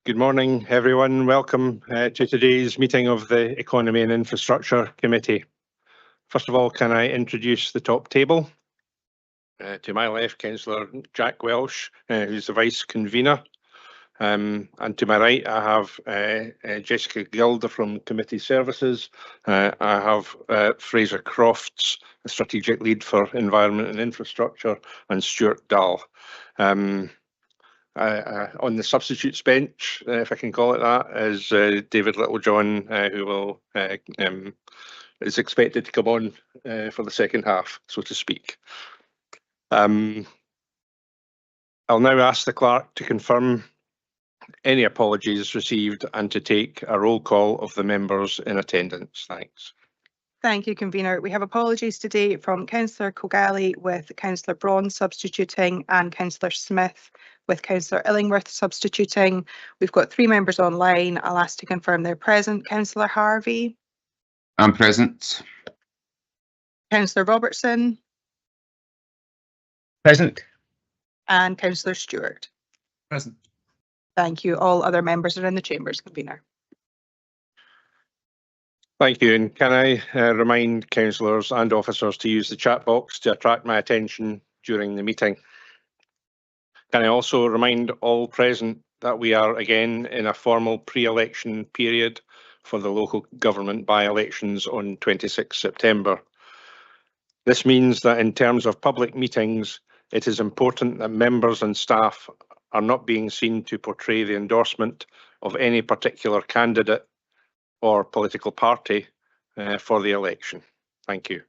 Good morning, everyone. Welcome to today's meeting of the Economy and Infrastructure Committee. First of all, can I introduce the top table? To my left, Councillor Jack Welsh, who's the Vice Convener. And to my right, I have Jessica Gilder from Committee Services. I have Fraser Crofts, the Strategic Lead for Environment and Infrastructure, and Stuart Dahl. On the substitutes bench, if I can call it that, is David Littlejohn, who is expected to come on for the second half, so to speak. I'll now ask the clerk to confirm any apologies received and to take a roll call of the members in attendance. Thanks. Thank you, Convener. We have apologies today from Councillor Cogali with Councillor Braun substituting and Councillor Smith with Councillor Illingworth substituting. We've got 3 members online. I'll ask to confirm they're present. Councillor Harvey. I'm present. Councillor Robertson. Present. And Councillor Stewart. Present. Thank you. All other members are in the chambers, Convener. Thank you. And can I remind councillors and officers to use the chat box to attract my attention during the meeting? Can I also remind all present that we are again in a formal pre-election period for the local government by-elections on 26 September. This means that in terms of public meetings, it is important that members and staff are not being seen to portray the endorsement of any particular candidate or political party for the election. Thank you.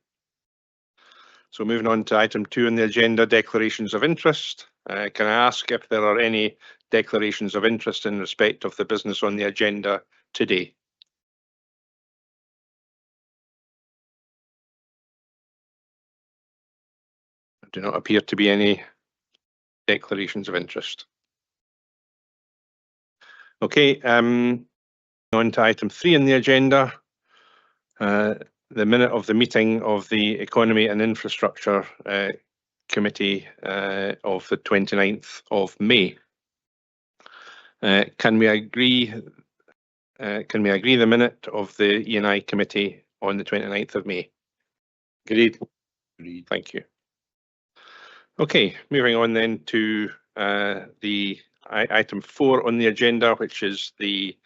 So moving on to item 2 on the agenda, declarations of interest. Can I ask if there are any declarations of interest in respect of the business on the agenda today? There do not appear to be any declarations of interest. Okay, on to item 3 on the agenda, the minute of the meeting of the Economy and Infrastructure Committee of the 29th of May. Can we agree the minute of the E&I Committee on the 29th of May? Agreed. Agreed. Thank you. Okay, moving on then to the item 4 on the agenda, which is the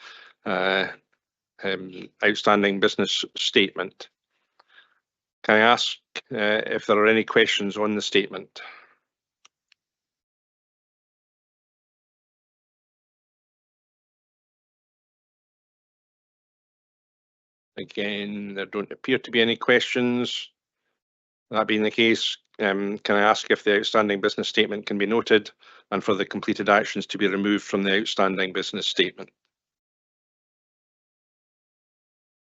outstanding business statement. Can I ask if there are any questions on the statement? Again, there don't appear to be any questions. That being the case, can I ask if the outstanding business statement can be noted and for the completed actions to be removed from the outstanding business statement?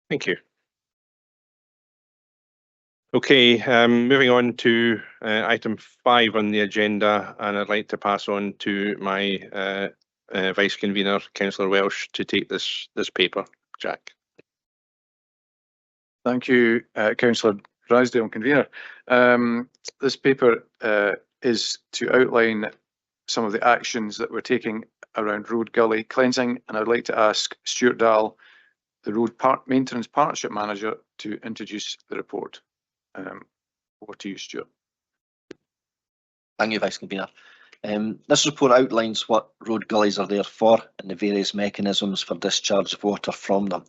Thank you. Okay, moving on to item 5 on the agenda, and I'd like to pass on to my Vice Convener, Councillor Welsh, to take this paper. Jack. Thank you, Councillor Drysdale, Convener. This paper is to outline some of the actions that we're taking around road gully cleansing, and I'd like to ask Stuart Dahl, the Road Maintenance Partnership Manager, to introduce the report. Over to you, Stuart. Thank you, Vice Convener. This report outlines what road gullies are there for and the various mechanisms for discharge of water from them.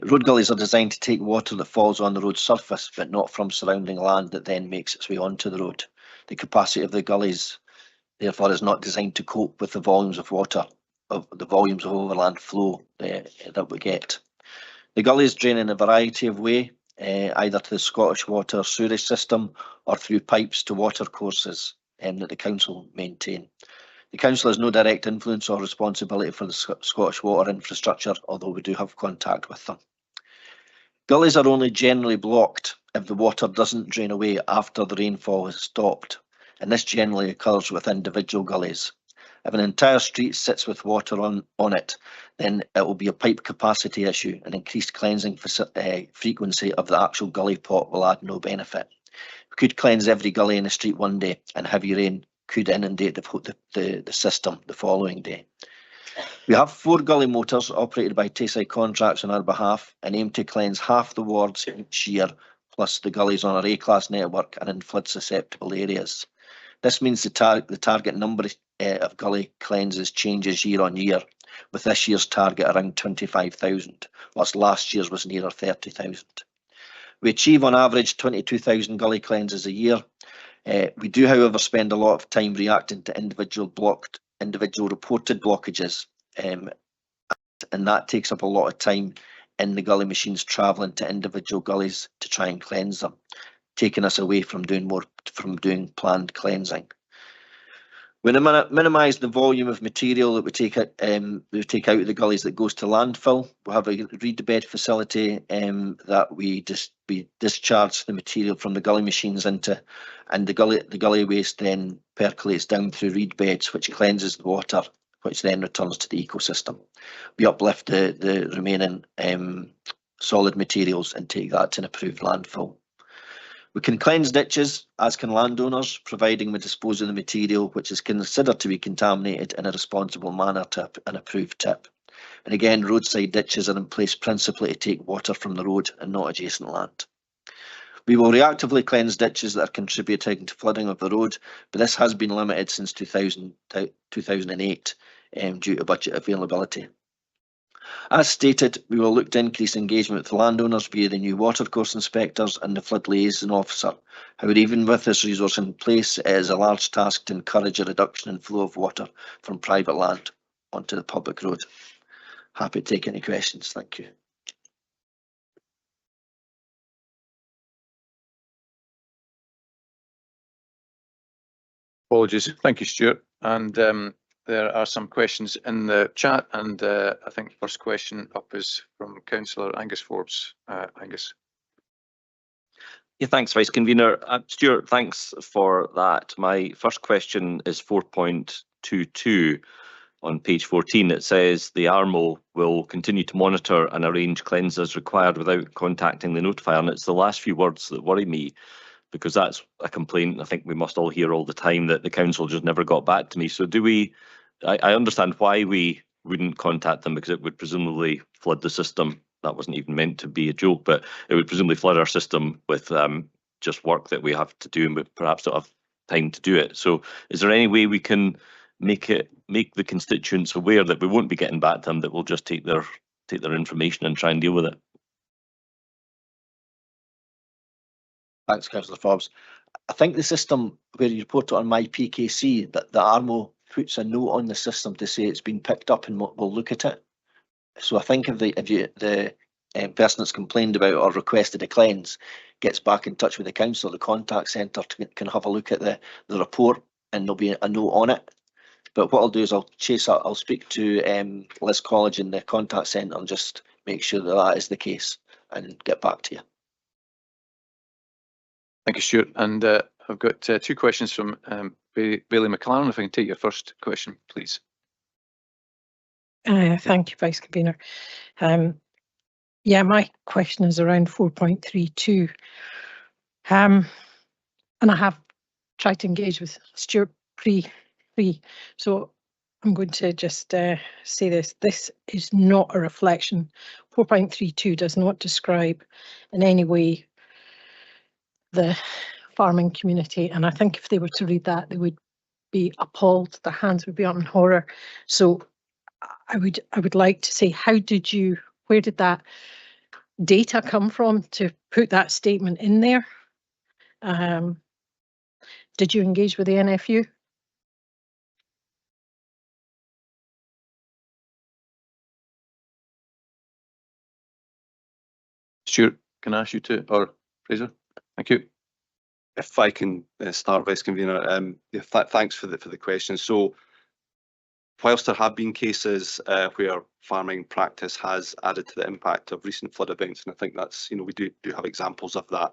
Road gullies are designed to take water that falls on the road surface, but not from surrounding land that then makes its way onto the road. The capacity of the gullies, therefore, is not designed to cope with the volumes of water, the volumes of overland flow that we get. The gullies drain in a variety of ways, either to the Scottish Water sewerage system or through pipes to water courses that the council maintain. The council has no direct influence or responsibility for the Scottish water infrastructure, although we do have contact with them. Gullies are only generally blocked if the water doesn't drain away after the rainfall has stopped, and this generally occurs with individual gullies. If an entire street sits with water on it, then it will be a pipe capacity issue, and increased cleansing frequency of the actual gully pot will add no benefit. We could cleanse every gully in the street one day, and heavy rain could inundate the system the following day. We have 4 gully motors operated by Tayside Contracts on our behalf and aim to cleanse half the wards each year, plus the gullies on our A-class network and in flood susceptible areas. This means the target number of gully cleanses changes year on year, with this year's target around 25,000, whilst last year's was nearer 30,000. We achieve on average 22,000 gully cleanses a year. We do, however, spend a lot of time reacting to individual reported blockages, and that takes up a lot of time in the gully machines travelling to individual gullies to try and cleanse them, taking us away from doing planned cleansing. We minimise the volume of material that we take out of the gullies that goes to landfill. We have a reed bed facility that we discharge the material from the gully machines into, and the gully waste then percolates down through reed beds, which cleanses the water, which then returns to the ecosystem. We uplift the remaining solid materials and take that to an approved landfill. We can cleanse ditches, as can landowners, providing we dispose of the material which is considered to be contaminated in a responsible manner to an approved tip. And again, roadside ditches are in place principally to take water from the road and not adjacent land. We will reactively cleanse ditches that are contributing to flooding of the road, but this has been limited since 2008 due to budget availability. As stated, we will look to increase engagement with landowners via the new watercourse inspectors and the flood liaison officer. However, even with this resource in place, it is a large task to encourage a reduction in flow of water from private land onto the public road. Happy to take any questions. Thank you. Apologies. Thank you, Stuart. And there are some questions in the chat, and I think the first question up is from Councillor Angus Forbes. Angus. Yeah, thanks, Vice Convener. Stuart, thanks for that. My first question is 4.22 on page 14. It says the ARMO will continue to monitor and arrange cleanses required without contacting the notifier. And it's the last few words that worry me, because that's a complaint I think we must all hear all the time, that the council just never got back to me. So do we, I understand why we wouldn't contact them, because it would presumably flood the system. That wasn't even meant to be a joke, but it would presumably flood our system with just work that we have to do and we perhaps don't have time to do it. So is there any way we can make the constituents aware that we won't be getting back to them, that we'll just take their information and try and deal with it? Thanks, Councillor Forbes. I think the system where you report it on My PKC, that the ARMO puts a note on the system to say it's been picked up and we'll look at it. So I think if the person that's complained about or requested a cleanse gets back in touch with the council, the contact centre can have a look at the report and there'll be a note on it. But what I'll do is I'll speak to Liz College in the contact centre and just make sure that is the case and get back to you. Thank you, Stuart. And I've got 2 questions from Bailey McLaren. If I can take your first question, please. Thank you, Vice Convener. Yeah, my question is around 4.32. And I have tried to engage with Stuart pre. So I'm going to just say this. This is not a reflection. 4.32 does not describe in any way the farming community, and I think if they were to read that, they would be appalled. Their hands would be up in horror. So I would like to say, where did that data come from to put that statement in there? Did you engage with the NFU? Stuart, can I ask you to, or Fraser? Thank you. If I can start, Vice Convener, thanks for the question. So, whilst there have been cases where farming practice has added to the impact of recent flood events, and I think that's, we do have examples of that,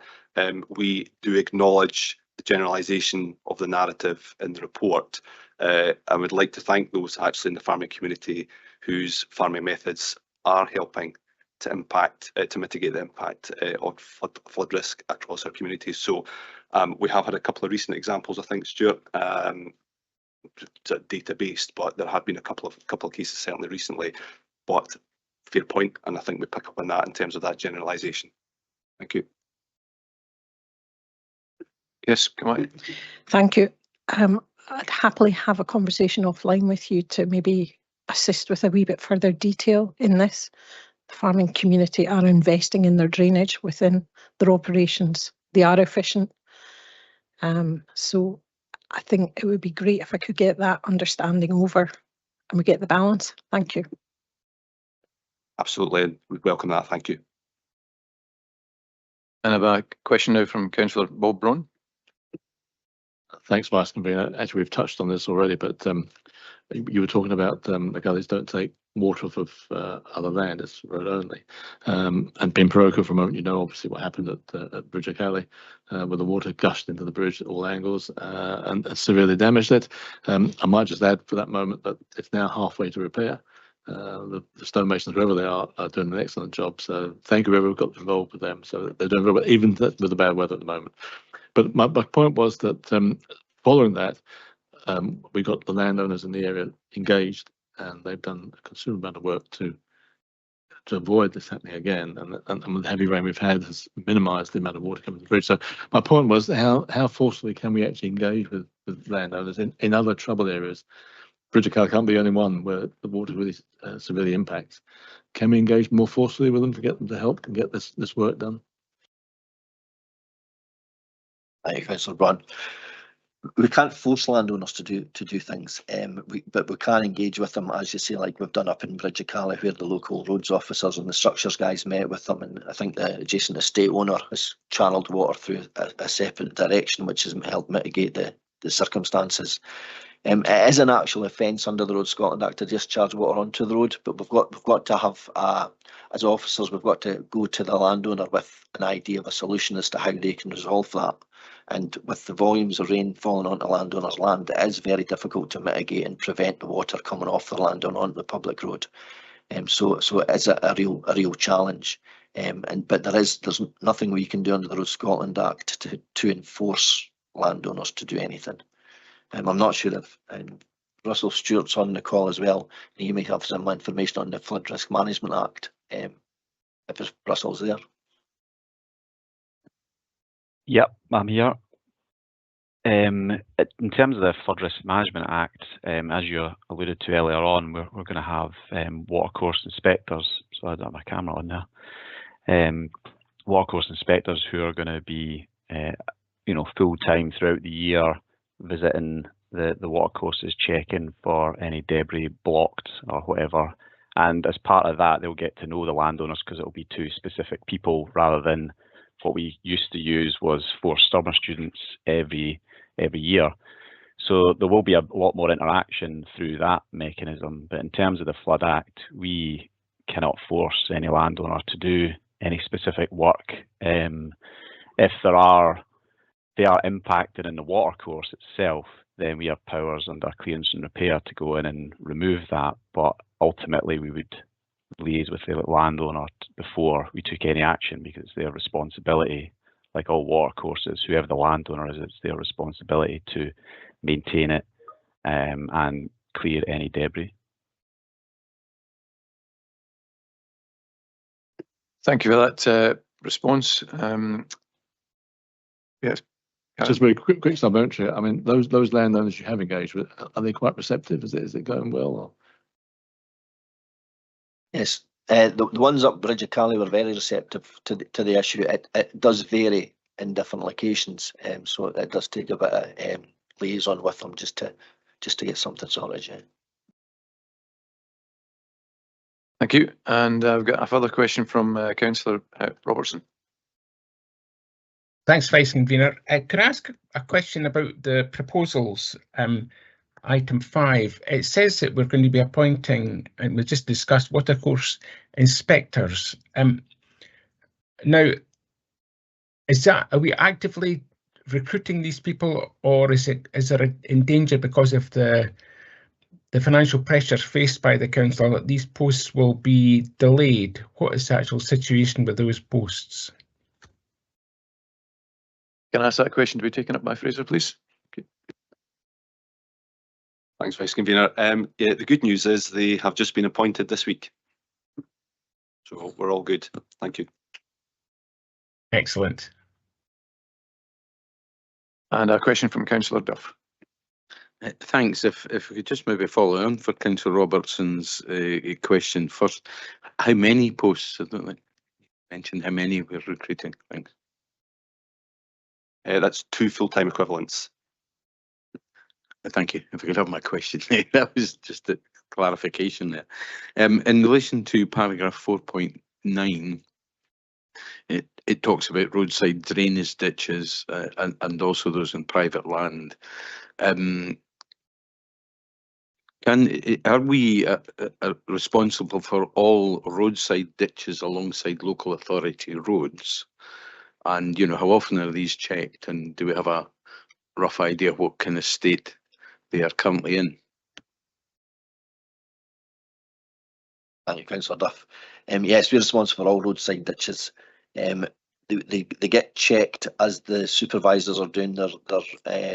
we do acknowledge the generalisation of the narrative in the report. I would like to thank those actually in the farming community whose farming methods are helping to mitigate the impact of flood risk across our communities. So we have had a couple of recent examples, I think, Stuart, database, but there have been a couple of cases certainly recently. But fair point, and I think we pick up on that in terms of that generalisation. Thank you. Yes, come on. Thank you. I'd happily have a conversation offline with you to maybe assist with a wee bit further detail in this. The farming community are investing in their drainage within their operations. They are efficient. So I think it would be great if I could get that understanding over and we get the balance. Thank you. Absolutely, we welcome that. Thank you. And I have a question now from Councillor Bob Braun. Thanks, Vice Convener. Actually, we've touched on this already, but you were talking about the gullies don't take water off of other land, it's road only. And being parochial for a moment, you know obviously what happened at Bridge O'Calley, where the water gushed into the bridge at all angles and severely damaged it. I might just add for that moment that it's now halfway to repair. The stonemasons, wherever they are doing an excellent job. So thank you, whoever got involved with them. So they're doing very well, even with the bad weather at the moment. But my point was that following that, we got the landowners in the area engaged, and they've done a considerable amount of work to avoid this happening again. And with the heavy rain we've had has minimised the amount of water coming to the bridge. So my point was how forcefully can we actually engage with landowners in other trouble areas? Bridge O'Calley can't be the only one where the water really severely impacts. Can we engage more forcefully with them to get them to help and get this work done? Thank you, Councillor Braun. We can't force landowners to do things, but we can engage with them, as you say, like we've done up in Bridge O'Calley, where the local roads officers and the structures guys met with them, and I think the adjacent estate owner has channeled water through a separate direction, which has helped mitigate the circumstances. It is an actual offence under the Road Scotland Act to discharge water onto the road, but we've got to have, as officers, we've got to go to the landowner with an idea of a solution as to how they can resolve that. And with the volumes of rain falling onto landowners' land, it is very difficult to mitigate and prevent the water coming off the land and onto the public road. So it is a real challenge. But there's nothing we can do under the Road Scotland Act to enforce landowners to do anything. I'm not sure if Russell Stewart's on the call as well. He may have some information on the Flood Risk Management Act, if Russell's there. Yep, I'm here. In terms of the Flood Risk Management Act, as you alluded to earlier on, we're going to have watercourse inspectors. So I don't have my camera on there. Watercourse inspectors who are going to be, full time throughout the year, visiting the watercourses, checking for any debris blocked or whatever. And as part of that, they'll get to know the landowners because it'll be two specific people rather than what we used to use was 4 summer students every year. So there will be a lot more interaction through that mechanism. But in terms of the Flood Act, we cannot force any landowner to do any specific work. If they are impacted in the watercourse itself, then we have powers under clearance and repair to go in and remove that. But ultimately, we would liaise with the landowner before we took any action because it's their responsibility, like all watercourses, whoever the landowner is, it's their responsibility to maintain it and clear any debris. Thank you for that response. Yes. Just very quick supplementary. I mean, those landowners you have engaged with, are they quite receptive? Is it going well? Or? Yes, the ones up Bridge O'Calley were very receptive to the issue. It does vary in different locations, so it does take a bit of liaison with them just to get something sorted. Yeah. Thank you. And I've got a further question from Councillor Robertson. Thanks, Vice Convener. Could I ask a question about the proposals? Item 5, it says that we're going to be appointing, and we just discussed, watercourse inspectors. Now, are we actively recruiting these people, or is there in danger because of the financial pressures faced by the council that these posts will be delayed? What is the actual situation with those posts? Can I ask that question to be taken up by Fraser, please? Okay. Thanks, Vice Convener. Yeah, the good news is they have just been appointed this week. So we're all good. Thank you. Excellent. And a question from Councillor Duff. Thanks. If we could just maybe follow on for Councillor Robertson's question first. How many posts? I don't think you mentioned how many we're recruiting. Thanks. That's 2 full-time equivalents. Thank you. If I could have my question, that was just a clarification there. In relation to paragraph 4.9, it talks about roadside drainage ditches and also those in private land. Are we responsible for all roadside ditches alongside local authority roads? And, you know, how often are these checked, and do we have a rough idea what kind of state they are currently in? Thank you, Councillor Duff. Yes, we're responsible for all roadside ditches. They get checked as the supervisors are doing their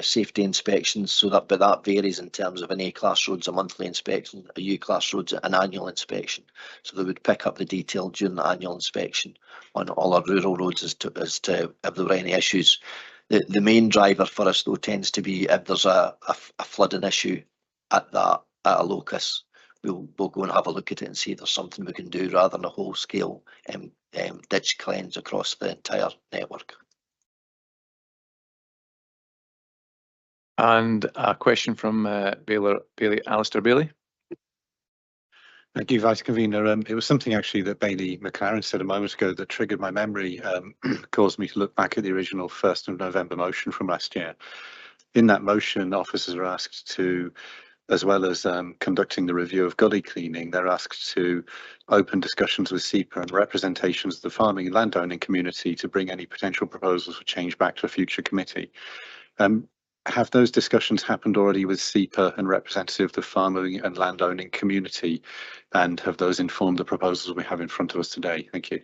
safety inspections, so that, but that varies in terms of an A-class roads a monthly inspection, a U-class roads an annual inspection. So they would pick up the detail during the annual inspection on all our rural roads as to if there were any issues. The main driver for us though tends to be if there's a flooding issue at a locus. We'll go and have a look at it and see if there's something we can do rather than a whole scale ditch cleanse across the entire network. And a question from Alistair Bailey. Thank you, Vice Convener. It was something actually that Bailey McLaren said a moment ago that triggered my memory, caused me to look back at the original 1st of November motion from last year. In that motion, officers are asked to, as well as conducting the review of gully cleaning, they're asked to open discussions with SEPA and representations of the farming and landowning community to bring any potential proposals for change back to a future committee. Have those discussions happened already with SEPA and representative of the farming and landowning community, and have those informed the proposals we have in front of us today? Thank you.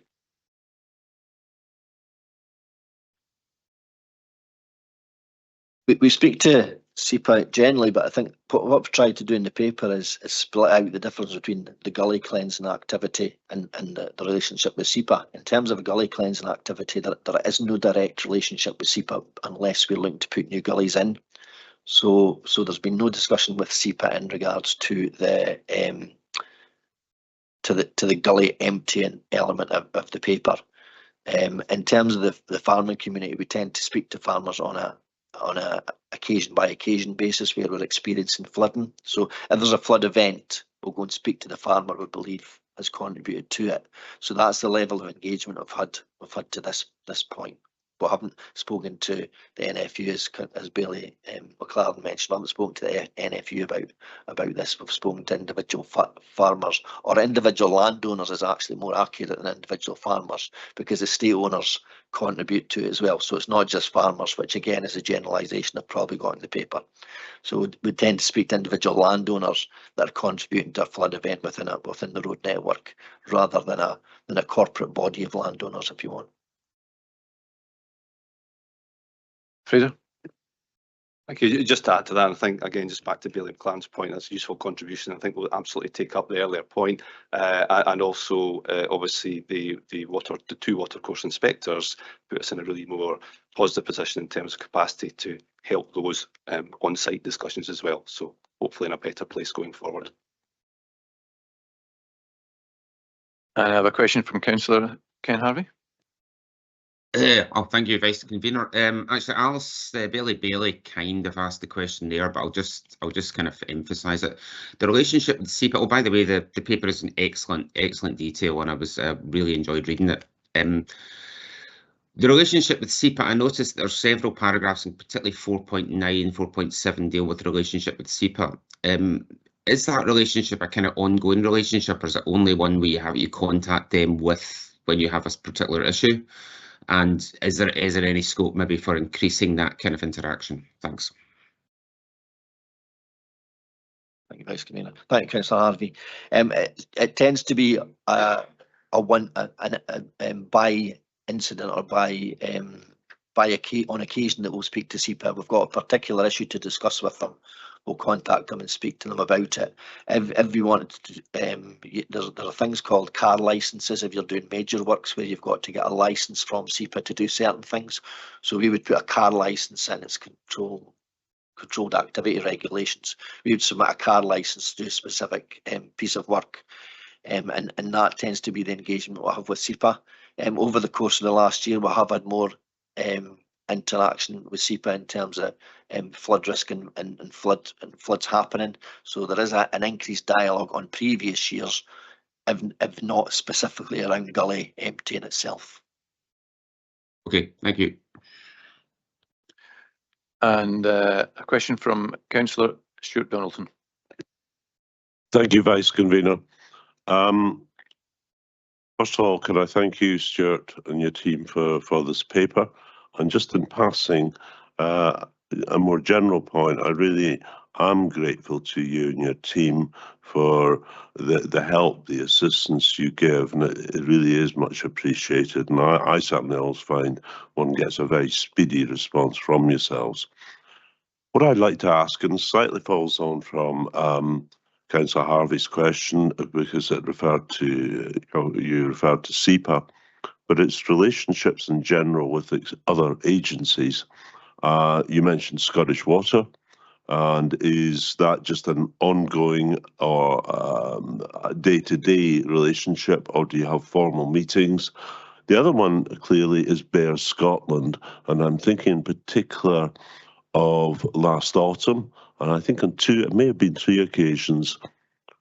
We speak to SEPA generally, but I think what we've tried to do in the paper is split out the difference between the gully cleansing activity and the relationship with SEPA. In terms of a gully cleansing activity, there is no direct relationship with SEPA unless we're looking to put new gullies in. So there's been no discussion with SEPA in regards to the gully emptying element of the paper. In terms of the farming community, we tend to speak to farmers on a occasion by occasion basis where we're experiencing flooding. So if there's a flood event, we'll go and speak to the farmer we believe has contributed to it. So that's the level of engagement we've had to this point. We haven't spoken to the NFU as Bailey McLaren mentioned. I haven't spoken to the NFU about this. We've spoken to individual farmers, or individual landowners is actually more accurate than individual farmers, because the state owners contribute to it as well. So it's not just farmers, which again is a generalisation I've probably got in the paper. So we tend to speak to individual landowners that are contributing to a flood event within the road network, rather than a corporate body of landowners, if you want. Fraser? Thank you. Just to add to that, I think, again, just back to Bailey McLaren's point, that's a useful contribution. I think we'll absolutely take up the earlier point, and also, obviously, the 2 watercourse inspectors put us in a really more positive position in terms of capacity to help those on-site discussions as well. So hopefully in a better place going forward. And I have a question from Councillor Ken Harvey. Thank you, Vice Convener. Actually, Alice Bailey kind of asked the question there, but I'll just kind of emphasise it. The relationship with SEPA. Oh, by the way, the paper is in excellent detail, and I was really enjoyed reading it. The relationship with SEPA. I noticed there are several paragraphs, and particularly 4.9 and 4.7 deal with the relationship with SEPA. Is that relationship a kind of ongoing relationship, or is it only one where you contact them with when you have a particular issue? And is there any scope maybe for increasing that kind of interaction? Thanks. Thank you, Vice Convener. Thank you, Councillor Harvey. It tends to be by incident or on occasion that we'll speak to SEPA. We've got a particular issue to discuss with them. we'll contact them and speak to them about it. If we wanted to, there are things called car licenses if you're doing major works where you've got to get a license from SEPA to do certain things. So we would put a car license in its controlled activity regulations. We would submit a car license to do a specific piece of work, and that tends to be the engagement we'll have with SEPA. Over the course of the last year, we have had more interaction with SEPA in terms of flood risk and floods happening. So there is an increased dialogue on previous years, if not specifically around Gully emptying itself. Okay, thank you. And a question from Councillor Stuart Donaldson. Thank you, Vice Convener. First of all, can I thank you, Stuart, and your team for this paper? And just in passing, a more general point, I really am grateful to you and your team for the help, the assistance you give, and it really is much appreciated. And I certainly always find one gets a very speedy response from yourselves. What I'd like to ask, and slightly follows on from Councillor Harvey's question, because it referred to, you referred to SEPA, but it's relationships in general with other agencies. You mentioned Scottish Water, and is that just an ongoing or day-to-day relationship, or do you have formal meetings? The other one clearly is BEAR Scotland, and I'm thinking in particular of last autumn, and I think on it may have been 3 occasions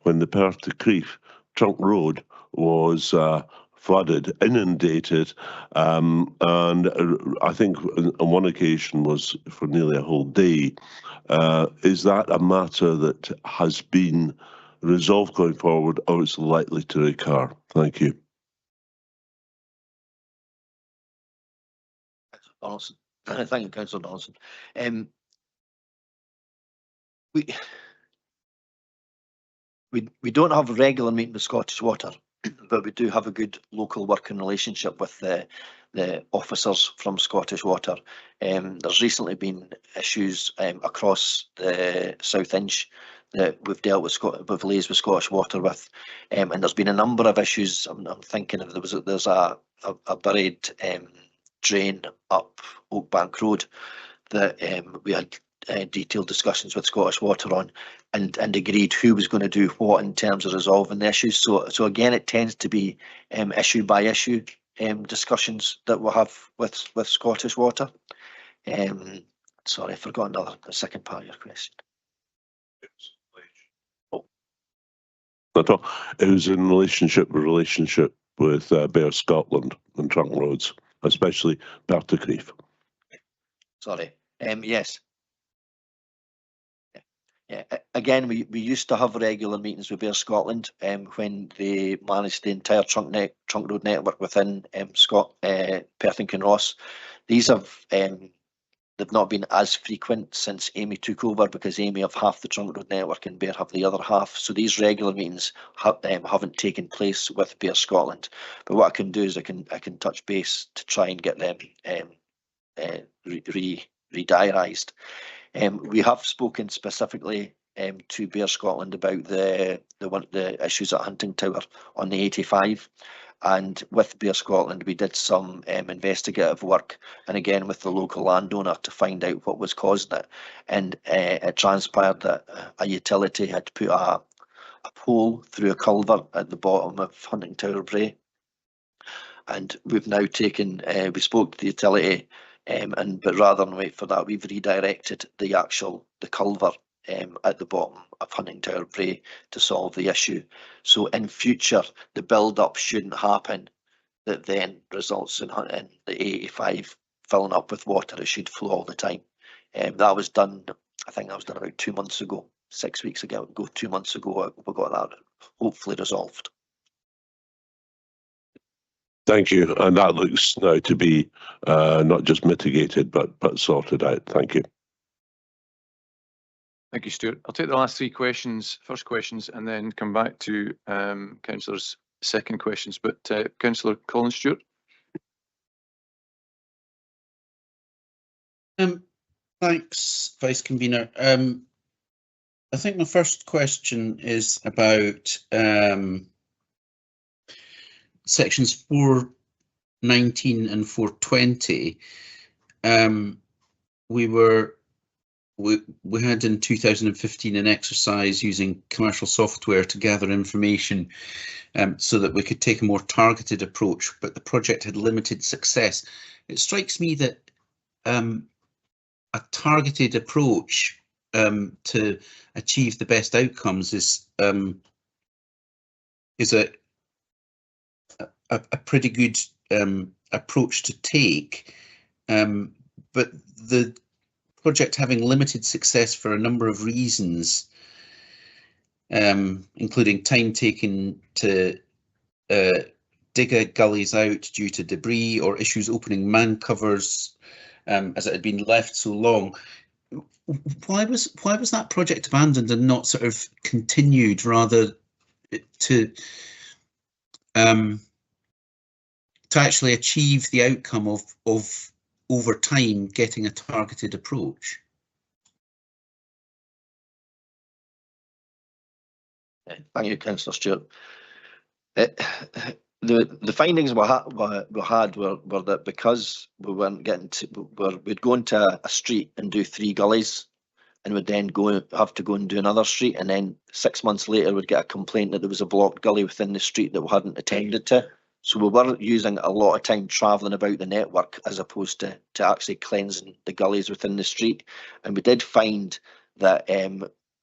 when the Perth to Crieff trunk road was flooded, inundated, and I think on one occasion was for nearly a whole day. Is that a matter that has been resolved going forward, or is likely to recur? Thank you. Donaldson. Thank you, Councillor Donaldson. We don't have a regular meeting with Scottish Water, but we do have a good local working relationship with the officers from Scottish Water. There's recently been issues across the South Inch that we've dealt with, we've liaised with Scottish Water with, and there's been a number of issues. I'm thinking of there's a buried drain up Oakbank Road that we had detailed discussions with Scottish Water on, and agreed who was going to do what in terms of resolving the issues. So again, it tends to be issue by issue discussions that we'll have with Scottish Water. Sorry, I forgot the second part of your question. Not all. It was in relationship with BEAR Scotland and trunk roads, especially Perth to Crieff. Sorry. Yes. Yeah. Again, we used to have regular meetings with BEAR Scotland when they managed the entire trunk road network within Perth and Kinross. These have they've not been as frequent since Amy took over, because Amy have half the trunk road network and BEAR have the other half. So these regular meetings haven't taken place with BEAR Scotland. But what I can do is I can touch base to try and get them re-diarised. We have spoken specifically to BEAR Scotland about the issues at Hunting Tower on the 85, and with BEAR Scotland we did some investigative work, and again with the local landowner, to find out what was causing it. And it transpired that a utility had put a pole through a culvert at the bottom of Hunting Tower Brae, and we've now taken we spoke to the utility, but rather than wait for that, we've redirected the culvert at the bottom of Hunting Tower Brae to solve the issue. So in future, the build-up shouldn't happen that then results in the 85 filling up with water. It should flow all the time. That was done, I think that was done about 2 months ago, 6 weeks ago. 2 months ago, we got that hopefully resolved. Thank you, and that looks now to be not just mitigated but sorted out. Thank you. Thank you, Stuart. I'll take the last 3 questions, first questions, and then come back to Councillor's second questions. But Councillor Colin Stewart. Thanks, Vice Convener. I think my first question is about sections 419 and 420. We had in 2015 an exercise using commercial software to gather information so that we could take a more targeted approach, but the project had limited success. It strikes me that a targeted approach to achieve the best outcomes is a pretty good approach to take, but the project having limited success for a number of reasons, including time taken to dig gullies out due to debris or issues opening man covers as it had been left so long. Why was that project abandoned and not sort of continued, rather to actually achieve the outcome of over time getting a targeted approach? Thank you, Councillor Stewart. The findings we had were that because we weren't getting to, we'd go into a street and do 3 gullies, and would then have to go and do another street, and then 6 months later we'd get a complaint that there was a blocked gully within the street that we hadn't attended to. So we were using a lot of time travelling about the network as opposed to actually cleansing the gullies within the street. And we did find that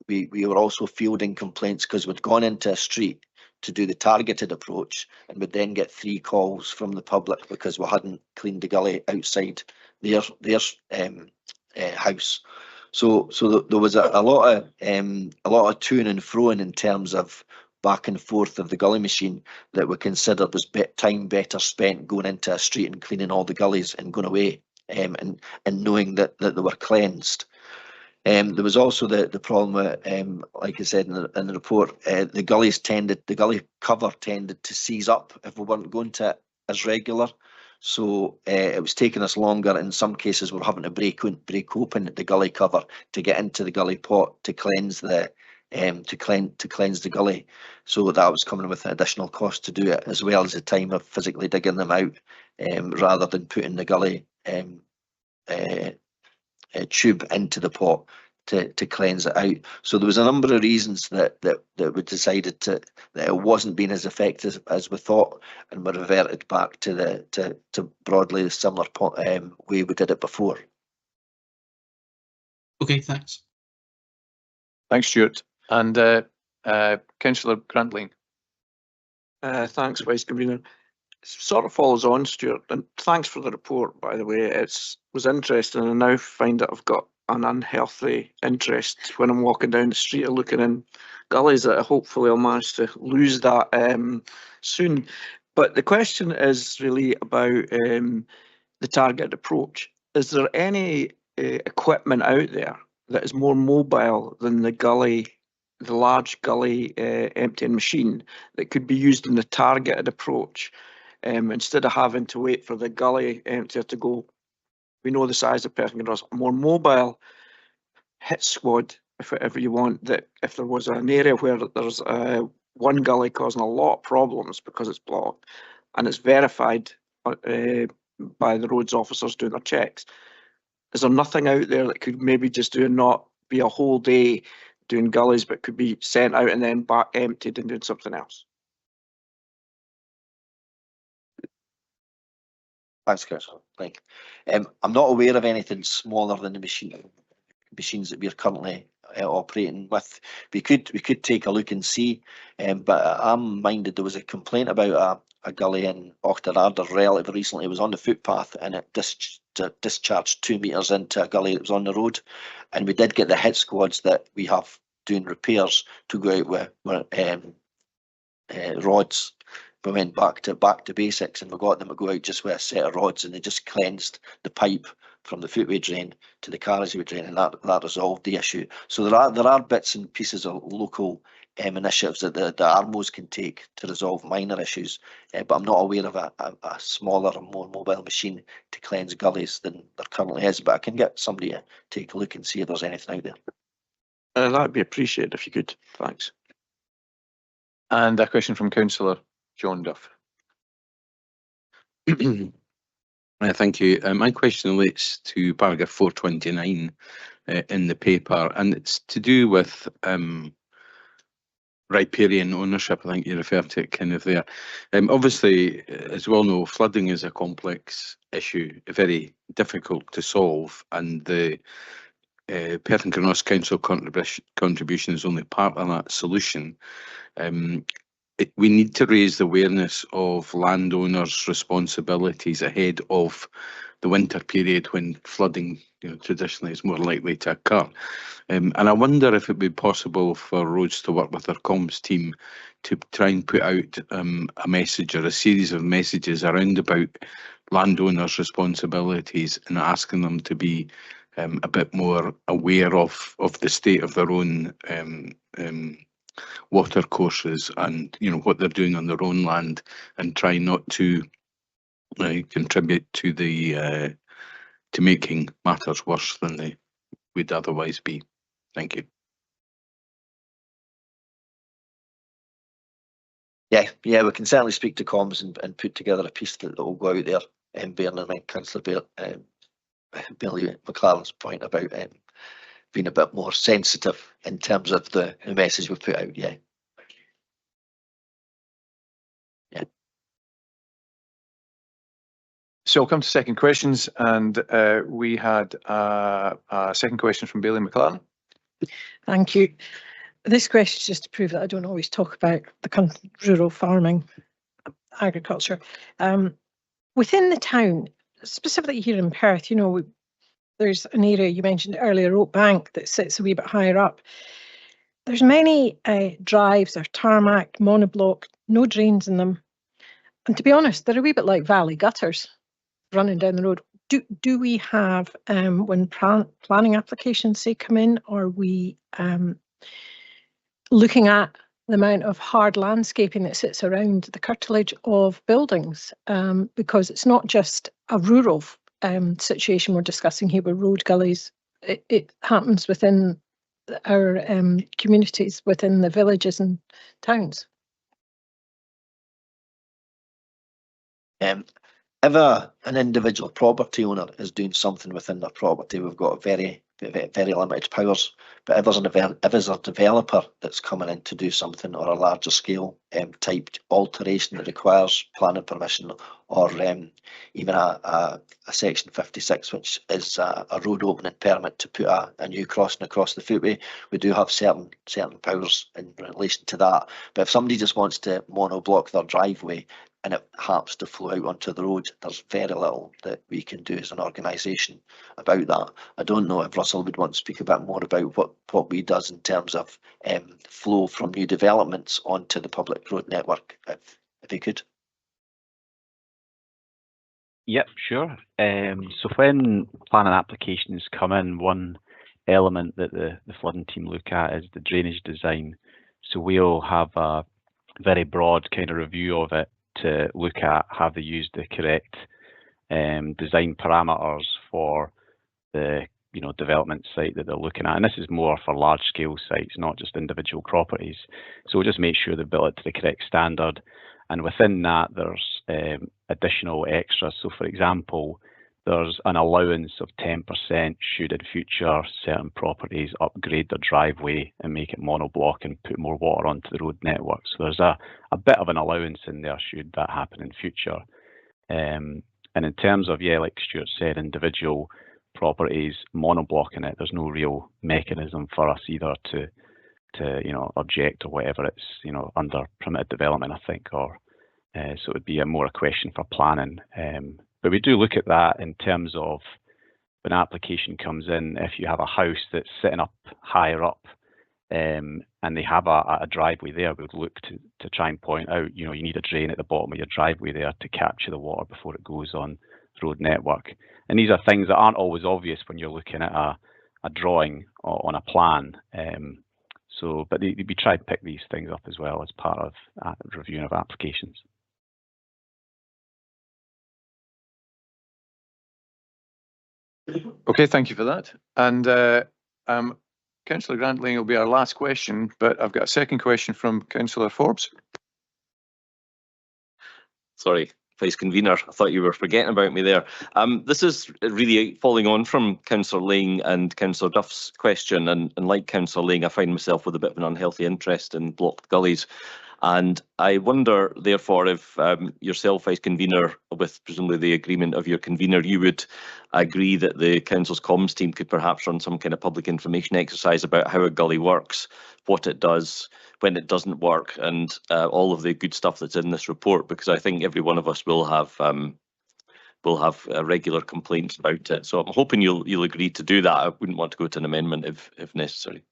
we were also fielding complaints because we'd gone into a street to do the targeted approach and would then get 3 calls from the public because we hadn't cleaned the gully outside their house. So there was a lot of to and froing in terms of back and forth of the gully machine that we considered was time better spent going into a street and cleaning all the gullies and going away, and knowing that they were cleansed. There was also the problem with, like I said in the report, the gully cover tended to seize up if we weren't going to it as regular. So it was taking us longer. In some cases, we're having to break open the gully cover to get into the gully pot to cleanse the cleanse the gully. So that was coming with an additional cost to do it, as well as the time of physically digging them out, rather than putting the gully tube into the pot to cleanse it out. So there was a number of reasons that we decided that it wasn't being as effective as we thought, and we reverted back to broadly the similar way we did it before. Okay, thanks. Thanks, Stuart. And Councillor Grantling. Thanks, Vice Convener. It sort of follows on, Stuart, and thanks for the report, by the way. It was interesting, and I now find that I've got an unhealthy interest when I'm walking down the street or looking in gullies, that hopefully I'll manage to lose that soon. But the question is really about the targeted approach. Is there any equipment out there that is more mobile than the large gully emptying machine that could be used in the targeted approach, instead of having to wait for the gully emptier to go? We know the size of the person can a more mobile hit squad, if whatever you want, that if there was an area where there's one gully causing a lot of problems because it's blocked and it's verified by the roads officers doing their checks, is there nothing out there that could maybe just not be a whole day doing gullies, but could be sent out and then back emptied and doing something else? Thanks, Councillor. I'm not aware of anything smaller than the machines that we're currently operating with. We could take a look and see, but I'm minded there was a complaint about a gully in Auchterarder relatively recently. It was on the footpath and it discharged 2 metres into a gully that was on the road, and we did get the hit squads that we have doing repairs to go out with rods. We went back to basics, and we got them to go out just with a set of rods, and they just cleansed the pipe from the footway drain to the carriageway drain, and that resolved the issue. So there are bits and pieces of local initiatives that the ARMOs can take to resolve minor issues, but I'm not aware of a smaller and more mobile machine to cleanse gullies than there currently is. But I can get somebody to take a look and see if there's anything out there. That'd be appreciated if you could. Thanks. And a question from Councillor John Duff. Thank you. My question relates to paragraph 429 in the paper, and it's to do with riparian ownership. I think you referred to it kind of there. Obviously, as we all know, flooding is a complex issue, very difficult to solve, and the Perth and Carnos Council contribution is only part of that solution. We need to raise the awareness of landowners' responsibilities ahead of the winter period when flooding, traditionally is more likely to occur. And I wonder if it would be possible for Roads to work with their comms team to try and put out a message or a series of messages around about landowners' responsibilities and asking them to be a bit more aware of the state of their own water courses and what they're doing on their own land, and try not to contribute to the to making matters worse than they would otherwise be. Thank you. Yeah, we can certainly speak to comms and put together a piece that will go out there, bearing in mind Councillor Bailey McLaren's point about being a bit more sensitive in terms of the message we put out. Yeah. So I'll come to second questions, and we had a second question from Bailey McLaren. Thank you. This question is just to prove that I don't always talk about the rural farming agriculture. Within the town, specifically here in Perth, there's an area you mentioned earlier, Oak Bank, that sits a wee bit higher up. There's many drives or tarmac, monoblock, no drains in them. And to be honest, they're a wee bit like valley gutters running down the road. Do we have, when planning applications say come in, are we looking at the amount of hard landscaping that sits around the curtilage of buildings? Because it's not just a rural situation we're discussing here with road gullies. It happens within our communities, within the villages and towns. If an individual property owner is doing something within their property, we've got very limited powers. But if there's a developer that's coming in to do something or a larger scale type alteration that requires planning permission, or even a section 56, which is a road opening permit to put a new crossing across the footway, we do have certain powers in relation to that. But if somebody just wants to monoblock their driveway and it happens to flow out onto the road, there's very little that we can do as an organisation about that. I don't know if Russell would want to speak a bit more about what we does in terms of flow from new developments onto the public road network, if he could. Yep, sure. So when planning applications come in, one element that the flooding team look at is the drainage design. So we'll have a very broad kind of review of it to look at have they used the correct design parameters for the development site that they're looking at. And this is more for large scale sites, not just individual properties. So we'll just make sure they built it to the correct standard. And within that, there's additional extras. So for example, there's an allowance of 10% should in future certain properties upgrade their driveway and make it monoblock and put more water onto the road network. So there's a bit of an allowance in there should that happen in future. And in terms of, like Stuart said, individual properties monoblocking it, there's no real mechanism for us either to object or whatever. It's under permitted development, I think, or so it would be more a question for planning. But we do look at that in terms of when an application comes in. If you have a house that's sitting up higher up and they have a driveway there, we would look to try and point out, you need a drain at the bottom of your driveway there to capture the water before it goes on the road network. And these are things that aren't always obvious when you're looking at a drawing or on a plan. But we try to pick these things up as well as part of reviewing of applications. Okay, thank you for that. And Councillor Grant-Lang will be our last question, but I've got a second question from Councillor Forbes. Sorry, Vice Convener, I thought you were forgetting about me there. This is really following on from Councillor Lang and Councillor Duff's question, and like Councillor Lang, I find myself with a bit of an unhealthy interest in blocked gullies. And I wonder, therefore, if yourself, Vice Convener, with presumably the agreement of your convener, you would agree that the Council's comms team could perhaps run some kind of public information exercise about how a gully works, what it does, when it doesn't work, and all of the good stuff that's in this report, because I think every one of us will have regular complaints about it. So I'm hoping you'll agree to do that. I wouldn't want to go to an amendment if necessary.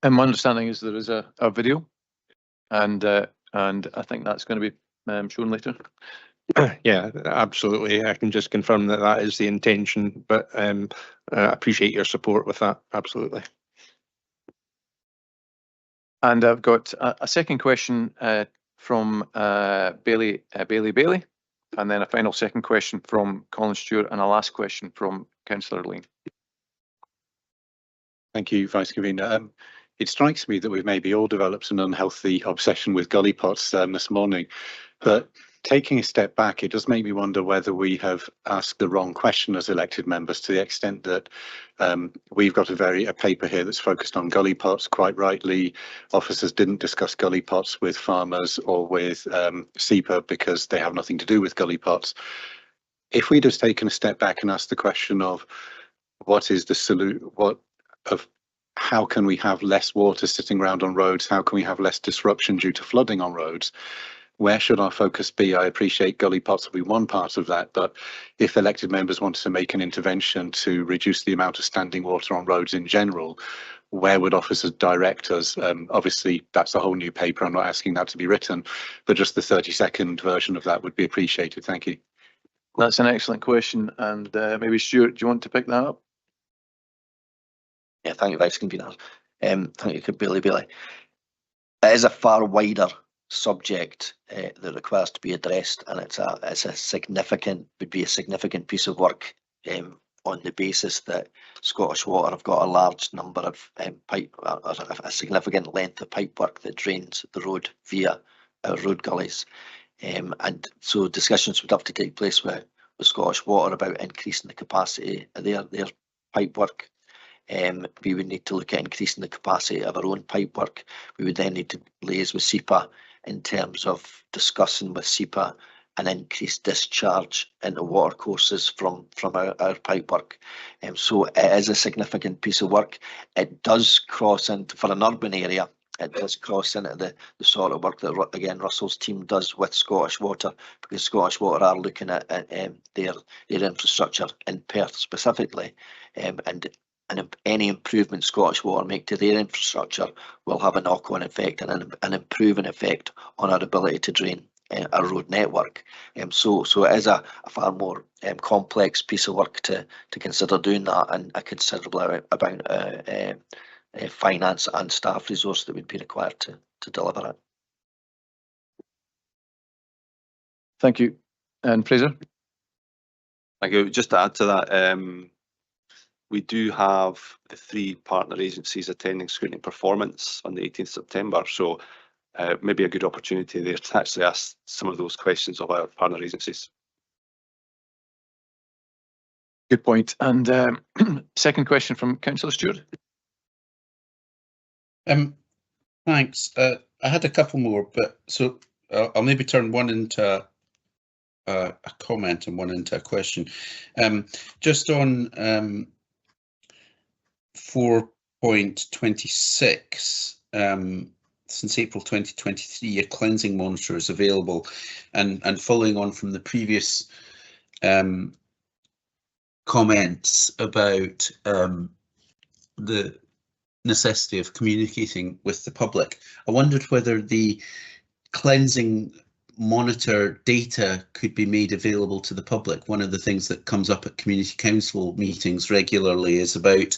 And my understanding is there is a video, and I think that's going to be shown later. Yeah, absolutely. I can just confirm that that is the intention, but I appreciate your support with that. Absolutely. And I've got a second question from Bailey Bailey, and then a final second question from Colin Stewart, and a last question from Councillor Lane. Thank you, Vice Convener. It strikes me that we've maybe all developed an unhealthy obsession with gully pots this morning, but taking a step back, it does make me wonder whether we have asked the wrong question as elected members, to the extent that we've got a paper here that's focused on gully pots. Quite rightly, officers didn't discuss gully pots with farmers or with SEPA because they have nothing to do with gully pots. If we'd have taken a step back and asked the question of what is the solution, how can we have less water sitting around on roads? How can we have less disruption due to flooding on roads? Where should our focus be? I appreciate gully pots will be one part of that, but if elected members wanted to make an intervention to reduce the amount of standing water on roads in general, where would officers direct us? Obviously, that's a whole new paper. I'm not asking that to be written, but just the 30-second version of that would be appreciated. Thank you. That's an excellent question, and maybe Stuart, do you want to pick that up? Yeah, thank you, Vice Convener. Thank you, Bailey. It is a far wider subject that requires to be addressed, and would be a significant piece of work on the basis that Scottish Water have got a large number of a significant length of pipework that drains the road via our road gullies, and so discussions would have to take place with Scottish Water about increasing the capacity of their pipework. We would need to look at increasing the capacity of our own pipework. We would then need to liaise with SEPA in terms of discussing with SEPA an increased discharge into water courses from our pipework. So it is a significant piece of work. It does cross into, for an urban area, it does cross into the sort of work that, again, Russell's team does with Scottish Water, because Scottish Water are looking at their infrastructure in Perth specifically, and any improvement Scottish Water make to their infrastructure will have a knock-on effect and an improving effect on our ability to drain our road network. So it is a far more complex piece of work to consider doing that, and a considerable amount finance and staff resource that would be required to deliver it. Thank you. And Fraser? Thank you. Just to add to that, we do have the 3 partner agencies attending scrutiny performance on the 18th September, so maybe a good opportunity there to actually ask some of those questions of our partner agencies. Good point. And second question from Councillor Stewart. Thanks. I had a couple more, but so I'll maybe turn one into a comment and one into a question. Just on 4.26, since April 2023, a cleansing monitor is available, and following on from the previous comments about the necessity of communicating with the public, I wondered whether the cleansing monitor data could be made available to the public. One of the things that comes up at community council meetings regularly is about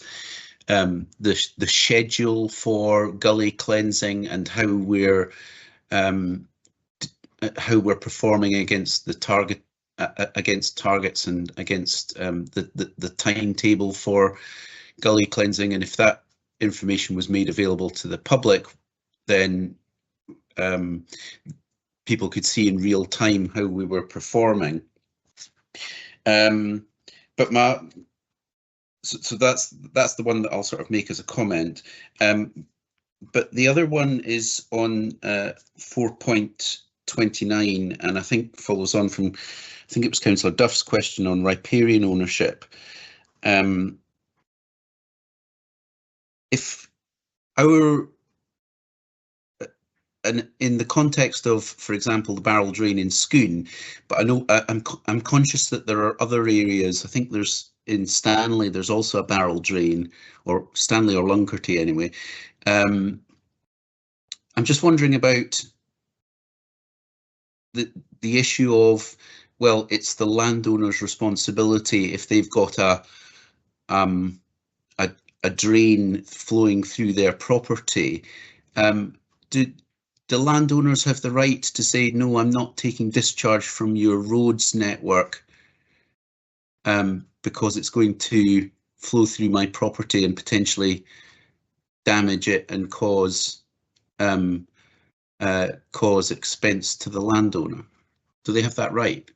the schedule for gully cleansing and how we're performing against the target, against targets, and against the timetable for gully cleansing, and if that information was made available to the public, then people could see in real time how we were performing. But so that's the one that I'll sort of make as a comment. But the other one is on 4.29, and I think follows on from, I think it was Councillor Duff's question on riparian ownership. If our, and in the context of, for example, the barrel drain in Scone, but I know I'm conscious that there are other areas. I think there's in Stanley, there's also a barrel drain, or Stanley or Lunkerty anyway. I'm just wondering about the issue of, well, it's the landowner's responsibility if they've got a drain flowing through their property. Do landowners have the right to say, no, I'm not taking discharge from your roads network because it's going to flow through my property and potentially damage it and cause expense to the landowner? Do they have that right?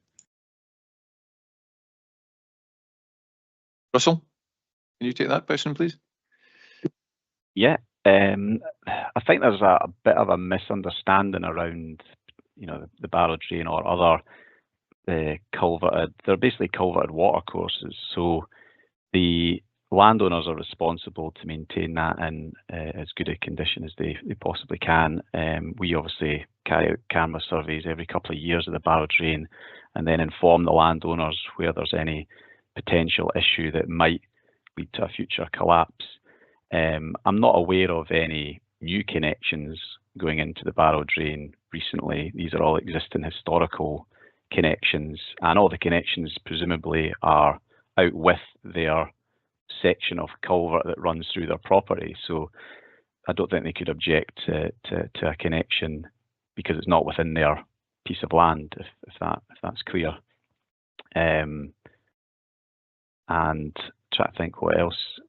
Russell, can you take that question, please? Yeah, I think there's a bit of a misunderstanding around, the barrel drain or other culverted. They're basically culverted watercourses, so the landowners are responsible to maintain that in as good a condition as they possibly can. We obviously carry out camera surveys every couple of years of the barrel drain, and then inform the landowners where there's any potential issue that might lead to a future collapse. I'm not aware of any new connections going into the barrel drain recently. These are all existing historical connections, and all the connections presumably are out with their section of culvert that runs through their property. So I don't think they could object to a connection because it's not within their piece of land, if that's clear. And try to think what else.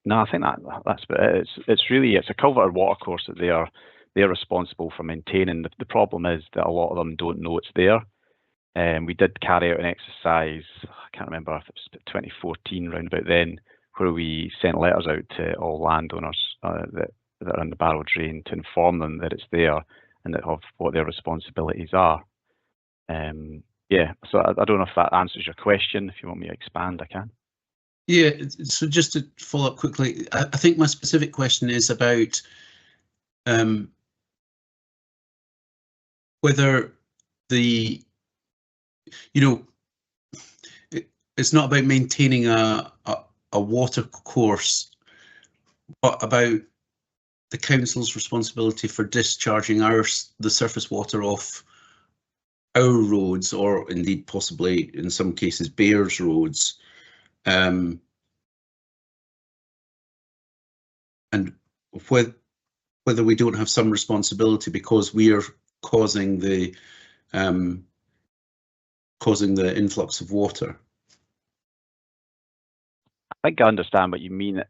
No, I think that's about it. It's a culverted watercourse that they're responsible for maintaining. The problem is that a lot of them don't know it's there. We did carry out an exercise, I can't remember if it was 2014, round about then, where we sent letters out to all landowners that are in the barrel drain to inform them that it's there and that of what their responsibilities are. Yeah, so I don't know if that answers your question. If you want me to expand, I can. Yeah, so just to follow up quickly, I think my specific question is about whether it's not about maintaining a water course, but about the council's responsibility for discharging the surface water off our roads, or indeed possibly in some cases Bears roads. And whether we don't have some responsibility because we are causing the influx of water. I think I understand what you mean.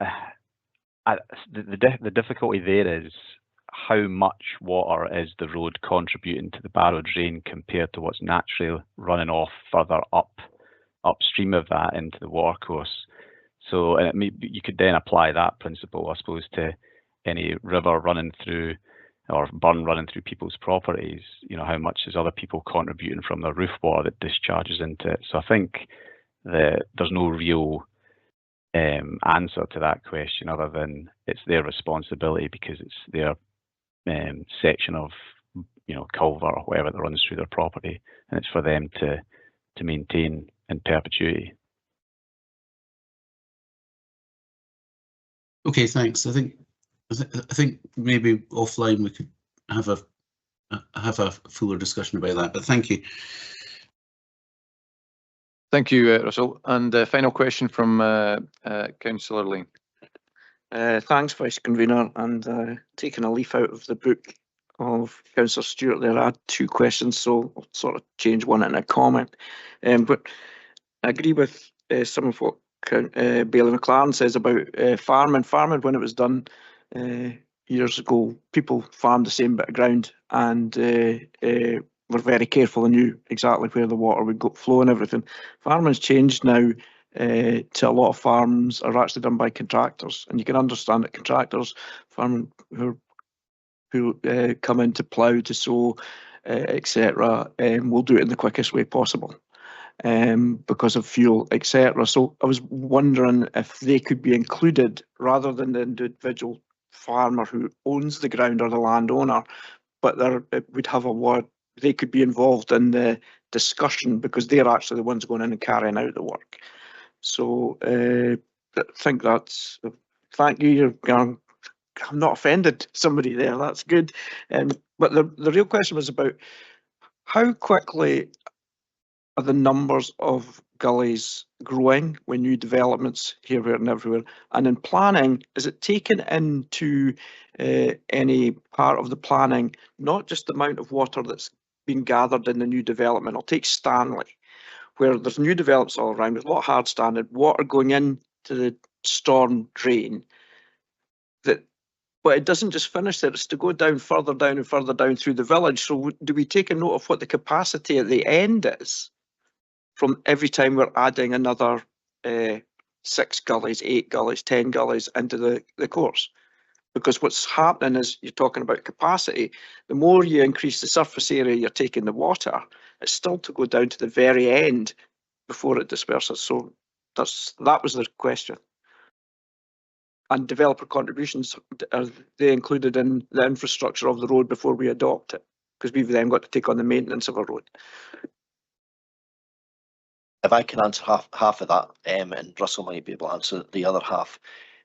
The difficulty there is how much water is the road contributing to the barrel drain compared to what's naturally running off further upstream of that into the watercourse. So you could then apply that principle, I suppose, to any river running through or burn running through people's properties. How much is other people contributing from their roof water that discharges into it? So I think that there's no real answer to that question other than it's their responsibility because it's their section of culvert or whatever that runs through their property, and it's for them to maintain in perpetuity. Okay, thanks. I think maybe offline we could have a fuller discussion about that. But thank you. Thank you, Russell. And final question from Councillor Lane. Thanks, Vice Convener. And taking a leaf out of the book of Councillor Stewart there, I had two questions, so I'll sort of change one into a comment. But I agree with some of what Bailey McLaren says about farming. Farming, when it was done years ago, people farmed the same bit of ground and were very careful and knew exactly where the water would go, flow and everything. Farming's changed now to a lot of farms are actually done by contractors, and you can understand that contractors, farming who come in to plough, to sow, etc., will do it in the quickest way possible. Because of fuel, etc. So I was wondering if they could be included rather than the individual farmer who owns the ground or the landowner, but it would have a word. They could be involved in the discussion because they're actually the ones going in and carrying out the work. So I think that's. Thank you. I'm not offended somebody there. That's good. But the real question was about how quickly are the numbers of gullies growing when new developments here, there and everywhere? And in planning, is it taken into any part of the planning, not just the amount of water that's been gathered in the new development? I'll take Stanley, where there's new developments all around, there's a lot of hard standard water going into the storm drain, but it doesn't just finish there, it's to go down further down and further down through the village. So do we take a note of what the capacity at the end is from every time we're adding another 6 gullies, 8 gullies, 10 gullies into the course? Because what's happening is you're talking about capacity. The more you increase the surface area you're taking the water, it's still to go down to the very end before it disperses. So that was the question. And developer contributions, are they included in the infrastructure of the road before we adopt it? Because we've then got to take on the maintenance of a road. If I can answer half of that, and Russell might be able to answer the other half.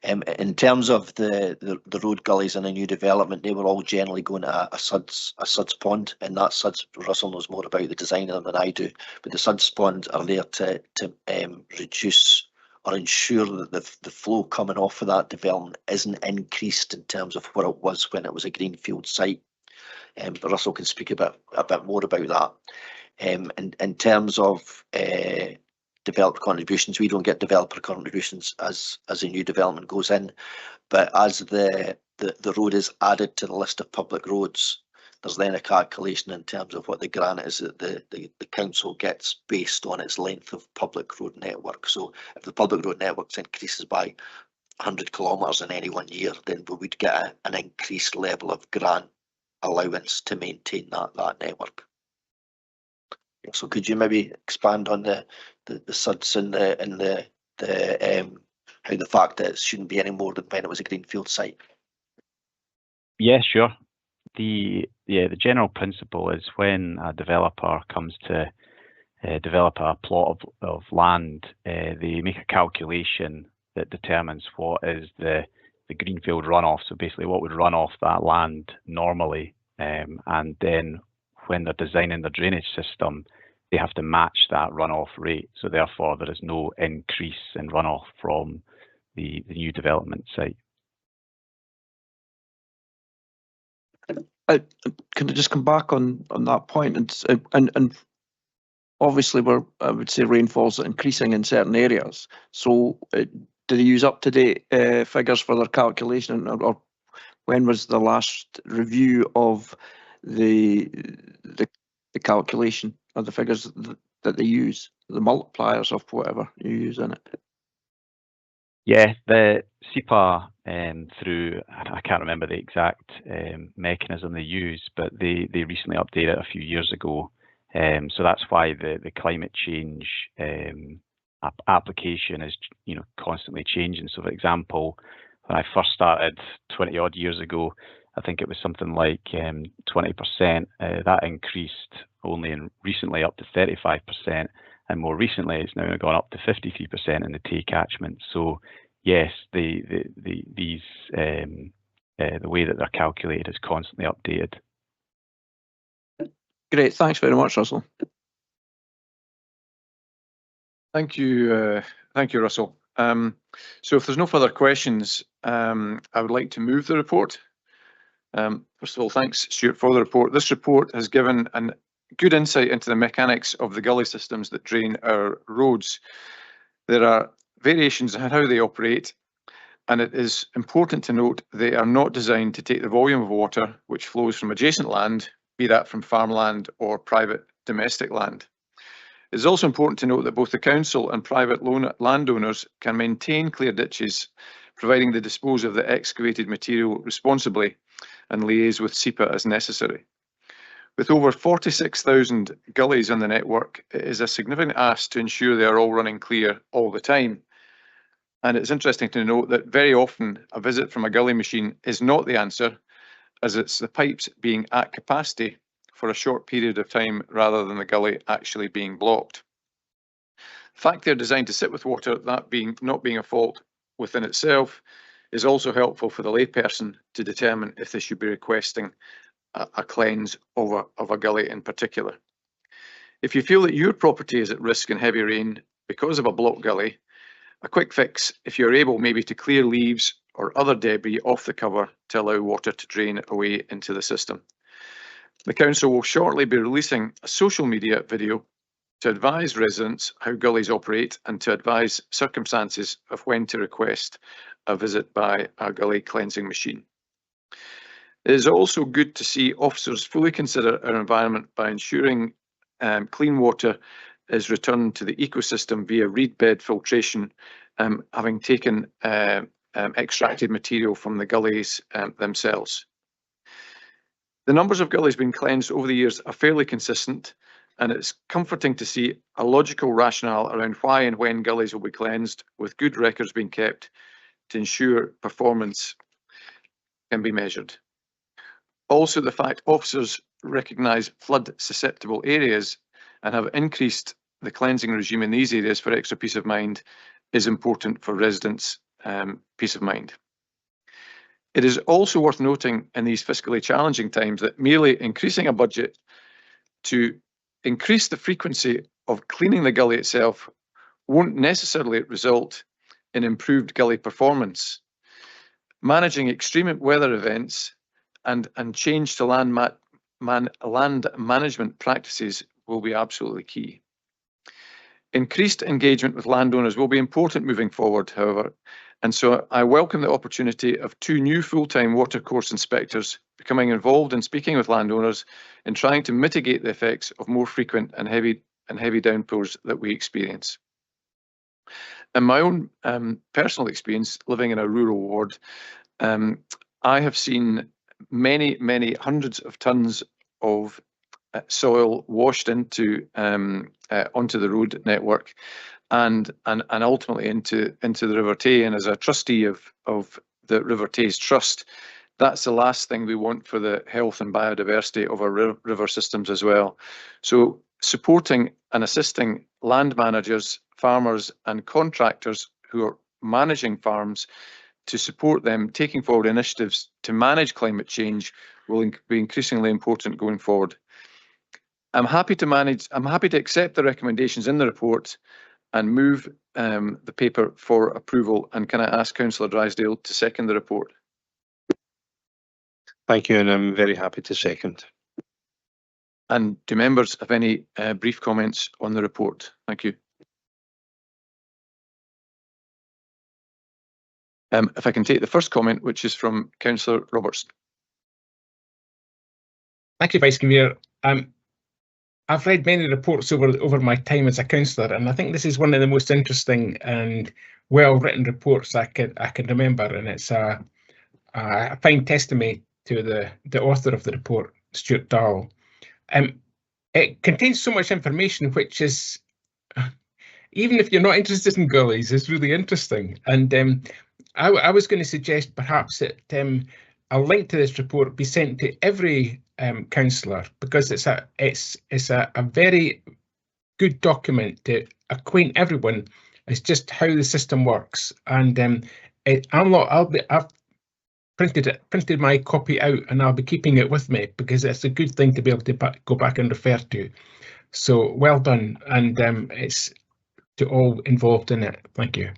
In terms of the road gullies in a new development, they were all generally going to a suds pond, and that suds, Russell knows more about the design of them than I do, but the suds pond are there to reduce or ensure that the flow coming off of that development isn't increased in terms of what it was when it was a greenfield site. But Russell can speak a bit more about that. In terms of developer contributions, we don't get developer contributions as a new development goes in, but as the road is added to the list of public roads, there's then a calculation in terms of what the grant is that the council gets based on its length of public road network. So if the public road network increases by 100 kilometres in any 1 year, then we would get an increased level of grant allowance to maintain that network. So could you maybe expand on the suds and how the fact that it shouldn't be any more than when it was a greenfield site? Yeah, sure. The general principle is when a developer comes to develop a plot of land, they make a calculation that determines what is the greenfield runoff. So basically what would run off that land normally, and then when they're designing their drainage system, they have to match that runoff rate. So therefore there is no increase in runoff from the new development site. Can I just come back on that point? And obviously I would say rainfall's increasing in certain areas. So do they use up-to-date figures for their calculation, or when was the last review of the calculation of the figures that they use, the multipliers of whatever you use in it? Yeah, the SEPA through, I can't remember the exact mechanism they use, but they recently updated it a few years ago. So that's why the climate change application is constantly changing. So for example, when I first started 20 odd years ago, I think it was something like 20%. That increased only recently up to 35%. And more recently, it's now gone up to 53% in the Tay catchment. So yes, the way that they're calculated is constantly updated. Great, thanks very much, Russell. Thank you, Russell. So if there's no further questions, I would like to move the report. First of all, thanks, Stuart, for the report. This report has given a good insight into the mechanics of the gully systems that drain our roads. There are variations in how they operate, and it is important to note they are not designed to take the volume of water which flows from adjacent land, be that from farmland or private domestic land. It is also important to note that both the council and private landowners can maintain clear ditches, providing they dispose of the excavated material responsibly and liaise with SEPA as necessary. With over 46,000 gullies on the network, it is a significant ask to ensure they are all running clear all the time. And it's interesting to note that very often a visit from a gully machine is not the answer, as it's the pipes being at capacity for a short period of time rather than the gully actually being blocked. The fact they're designed to sit with water, that not being a fault within itself, is also helpful for the layperson to determine if they should be requesting a cleanse of a gully in particular. If you feel that your property is at risk in heavy rain because of a blocked gully, a quick fix, if you're able maybe to clear leaves or other debris off the cover to allow water to drain away into the system. The council will shortly be releasing a social media video to advise residents how gullies operate and to advise circumstances of when to request a visit by a gully cleansing machine. It is also good to see officers fully consider our environment by ensuring clean water is returned to the ecosystem via reed bed filtration, having taken extracted material from the gullies themselves. The numbers of gullies being cleansed over the years are fairly consistent, and it's comforting to see a logical rationale around why and when gullies will be cleansed, with good records being kept to ensure performance can be measured. Also, the fact officers recognise flood susceptible areas and have increased the cleansing regime in these areas for extra peace of mind is important for residents' peace of mind. It is also worth noting in these fiscally challenging times that merely increasing a budget to increase the frequency of cleaning the gully itself won't necessarily result in improved gully performance. Managing extreme weather events and change to land management practices will be absolutely key. Increased engagement with landowners will be important moving forward, however, and so I welcome the opportunity of 2 new full-time watercourse inspectors becoming involved in speaking with landowners in trying to mitigate the effects of more frequent and heavy downpours that we experience. In my own personal experience living in a rural ward, I have seen many hundreds of tons of soil washed into onto the road network and ultimately into the River Tay. And as a trustee of the River Tays Trust, that's the last thing we want for the health and biodiversity of our river systems as well. So supporting and assisting land managers, farmers and contractors who are managing farms to support them taking forward initiatives to manage climate change will be increasingly important going forward. I'm happy to accept the recommendations in the report and move the paper for approval. And can I ask Councillor Drysdale to second the report? Thank you, and I'm very happy to second. And do members have any brief comments on the report? Thank you. If I can take the first comment, which is from Councillor Robertson. Thank you, Vice Convener. I've read many reports over my time as a councillor, and I think this is one of the most interesting and well-written reports I can remember, and it's a fine testimony to the author of the report, Stuart Darrell. It contains so much information, which is, even if you're not interested in gullies, is really interesting. And I was going to suggest perhaps that a link to this report be sent to every councillor, because it's a very good document to acquaint everyone as just how the system works. And I've printed my copy out, and I'll be keeping it with me because it's a good thing to be able to go back and refer to. So well done, and it's to all involved in it. Thank you.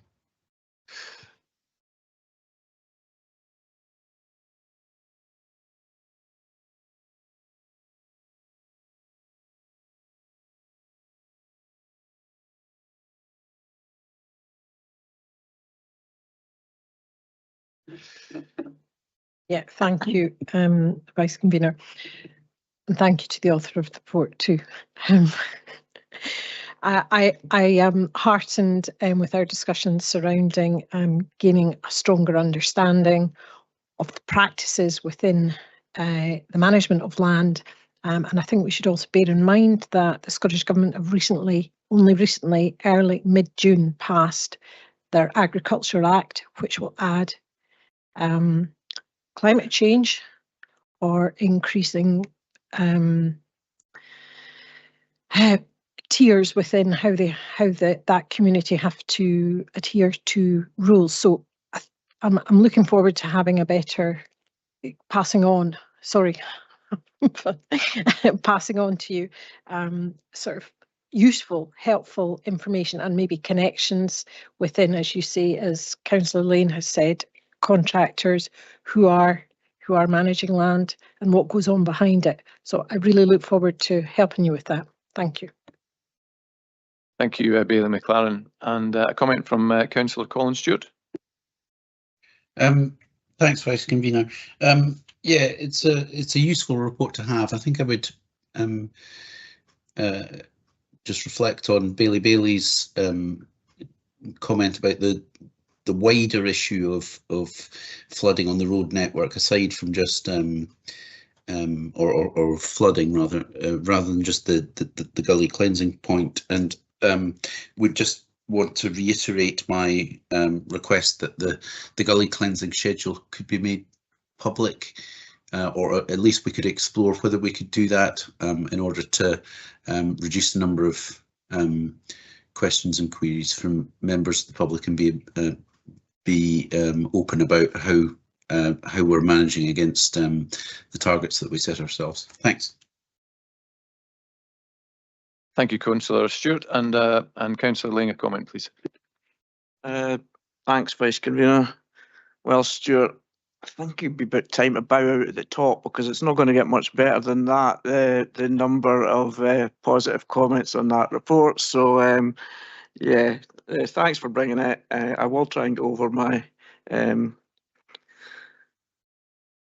Yeah, thank you, Vice Convener. And thank you to the author of the report too. I am heartened with our discussions surrounding gaining a stronger understanding of the practices within the management of land. And I think we should also bear in mind that the Scottish Government have only recently, early mid-June, passed their Agriculture Act, which will add climate change or increasing tiers within how that community have to adhere to rules. So I'm looking forward to having a better passing on to you sort of useful, helpful information and maybe connections within, as you say, as Councillor Lane has said, contractors who are managing land and what goes on behind it. So I really look forward to helping you with that. Thank you. Thank you, Bailey McLaren. And a comment from Councillor Colin Stewart. Thanks, Vice Convener. Yeah, it's a useful report to have. I think I would just reflect on Bailey's comment about the wider issue of flooding on the road network, aside from just or flooding rather than just the gully cleansing point. And would just want to reiterate my request that the gully cleansing schedule could be made public, or at least we could explore whether we could do that in order to reduce the number of questions and queries from members of the public and be open about how we're managing against the targets that we set ourselves. Thanks. Thank you, Councillor Stewart. And Councillor Ling, a comment, please. Thanks, Vice Convener. Well, Stewart, I think it'd be about time to bow out at the top, because it's not going to get much better than that, the number of positive comments on that report. So, yeah, thanks for bringing it. I will try and go over my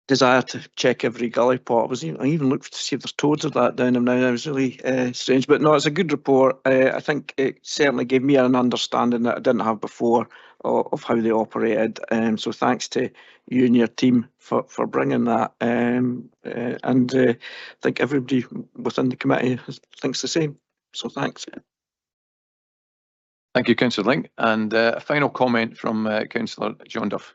desire to check every gully pot. I even looked to see if there's toads of that down them now. That was really strange, but no, it's a good report. I think it certainly gave me an understanding that I didn't have before of how they operated. So thanks to you and your team for bringing that. And I think everybody within the committee thinks the same. So thanks. Thank you, Councillor Ling. And a final comment from Councillor John Duff.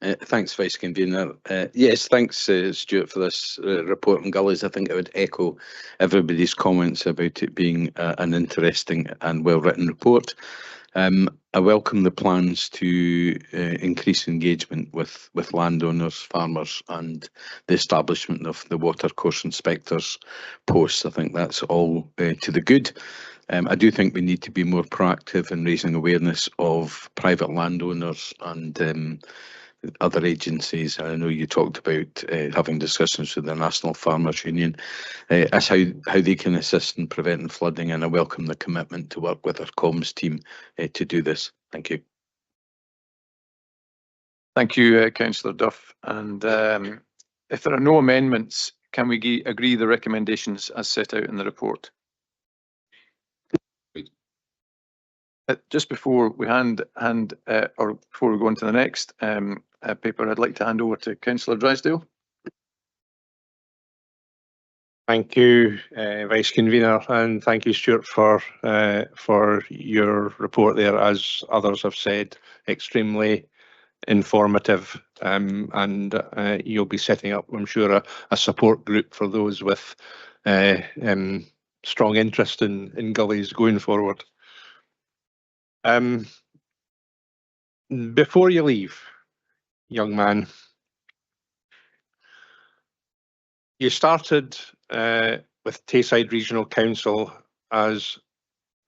Thanks, Vice Convener. Yes, thanks, Stuart, for this report on gullies. I think I would echo everybody's comments about it being an interesting and well-written report. I welcome the plans to increase engagement with landowners, farmers, and the establishment of the watercourse inspectors posts. I think that's all to the good. I do think we need to be more proactive in raising awareness of private landowners and other agencies. I know you talked about having discussions with the National Farmers Union as how they can assist in preventing flooding, and I welcome the commitment to work with our comms team to do this. Thank you. Thank you, Councillor Duff. And if there are no amendments, can we agree the recommendations as set out in the report? Just before we or before we go on to the next paper, I'd like to hand over to Councillor Drysdale. Thank you, Vice Convener, and thank you, Stuart, for your report there. As others have said, extremely informative, and you'll be setting up, I'm sure, a support group for those with strong interest in gullies going forward. Before you leave, young man, you started with Tayside Regional Council as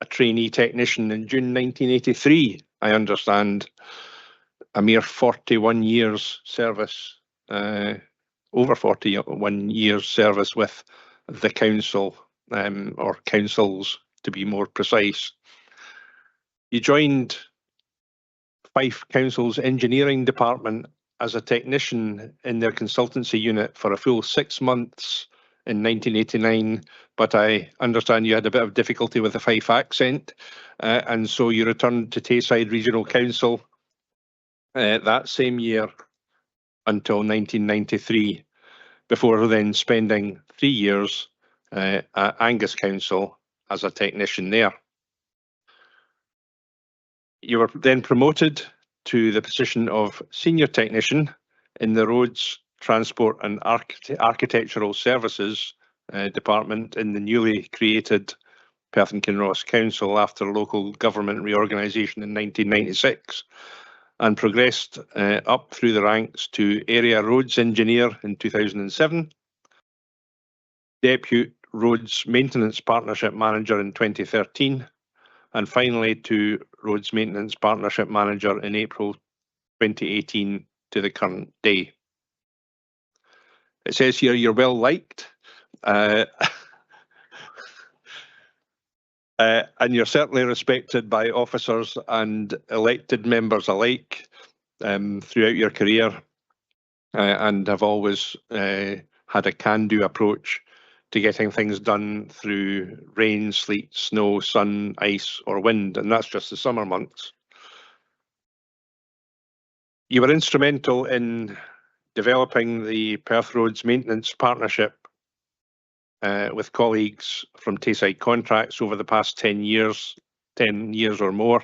a trainee technician in June 1983, I understand. A mere 41 years service, over 41 years service with the council, or councils to be more precise. You joined Fife Council's engineering department as a technician in their consultancy unit for a full 6 months in 1989, but I understand you had a bit of difficulty with the Fife accent, and so you returned to Tayside Regional Council that same year until 1993, before then spending 3 years at Angus Council as a technician there. You were then promoted to the position of senior technician in the Roads, Transport and Architectural Services department in the newly created Perth and Kinross Council after local government reorganisation in 1996, and progressed up through the ranks to Area Roads Engineer in 2007, Deputy Roads Maintenance Partnership Manager in 2013, and finally to Roads Maintenance Partnership Manager in April 2018 to the current day. It says here you're well liked, and you're certainly respected by officers and elected members alike throughout your career, and have always had a can-do approach to getting things done through rain, sleet, snow, sun, ice or wind, and that's just the summer months. You were instrumental in developing the Perth Roads Maintenance Partnership with colleagues from Tayside Contracts over the past 10 years or more,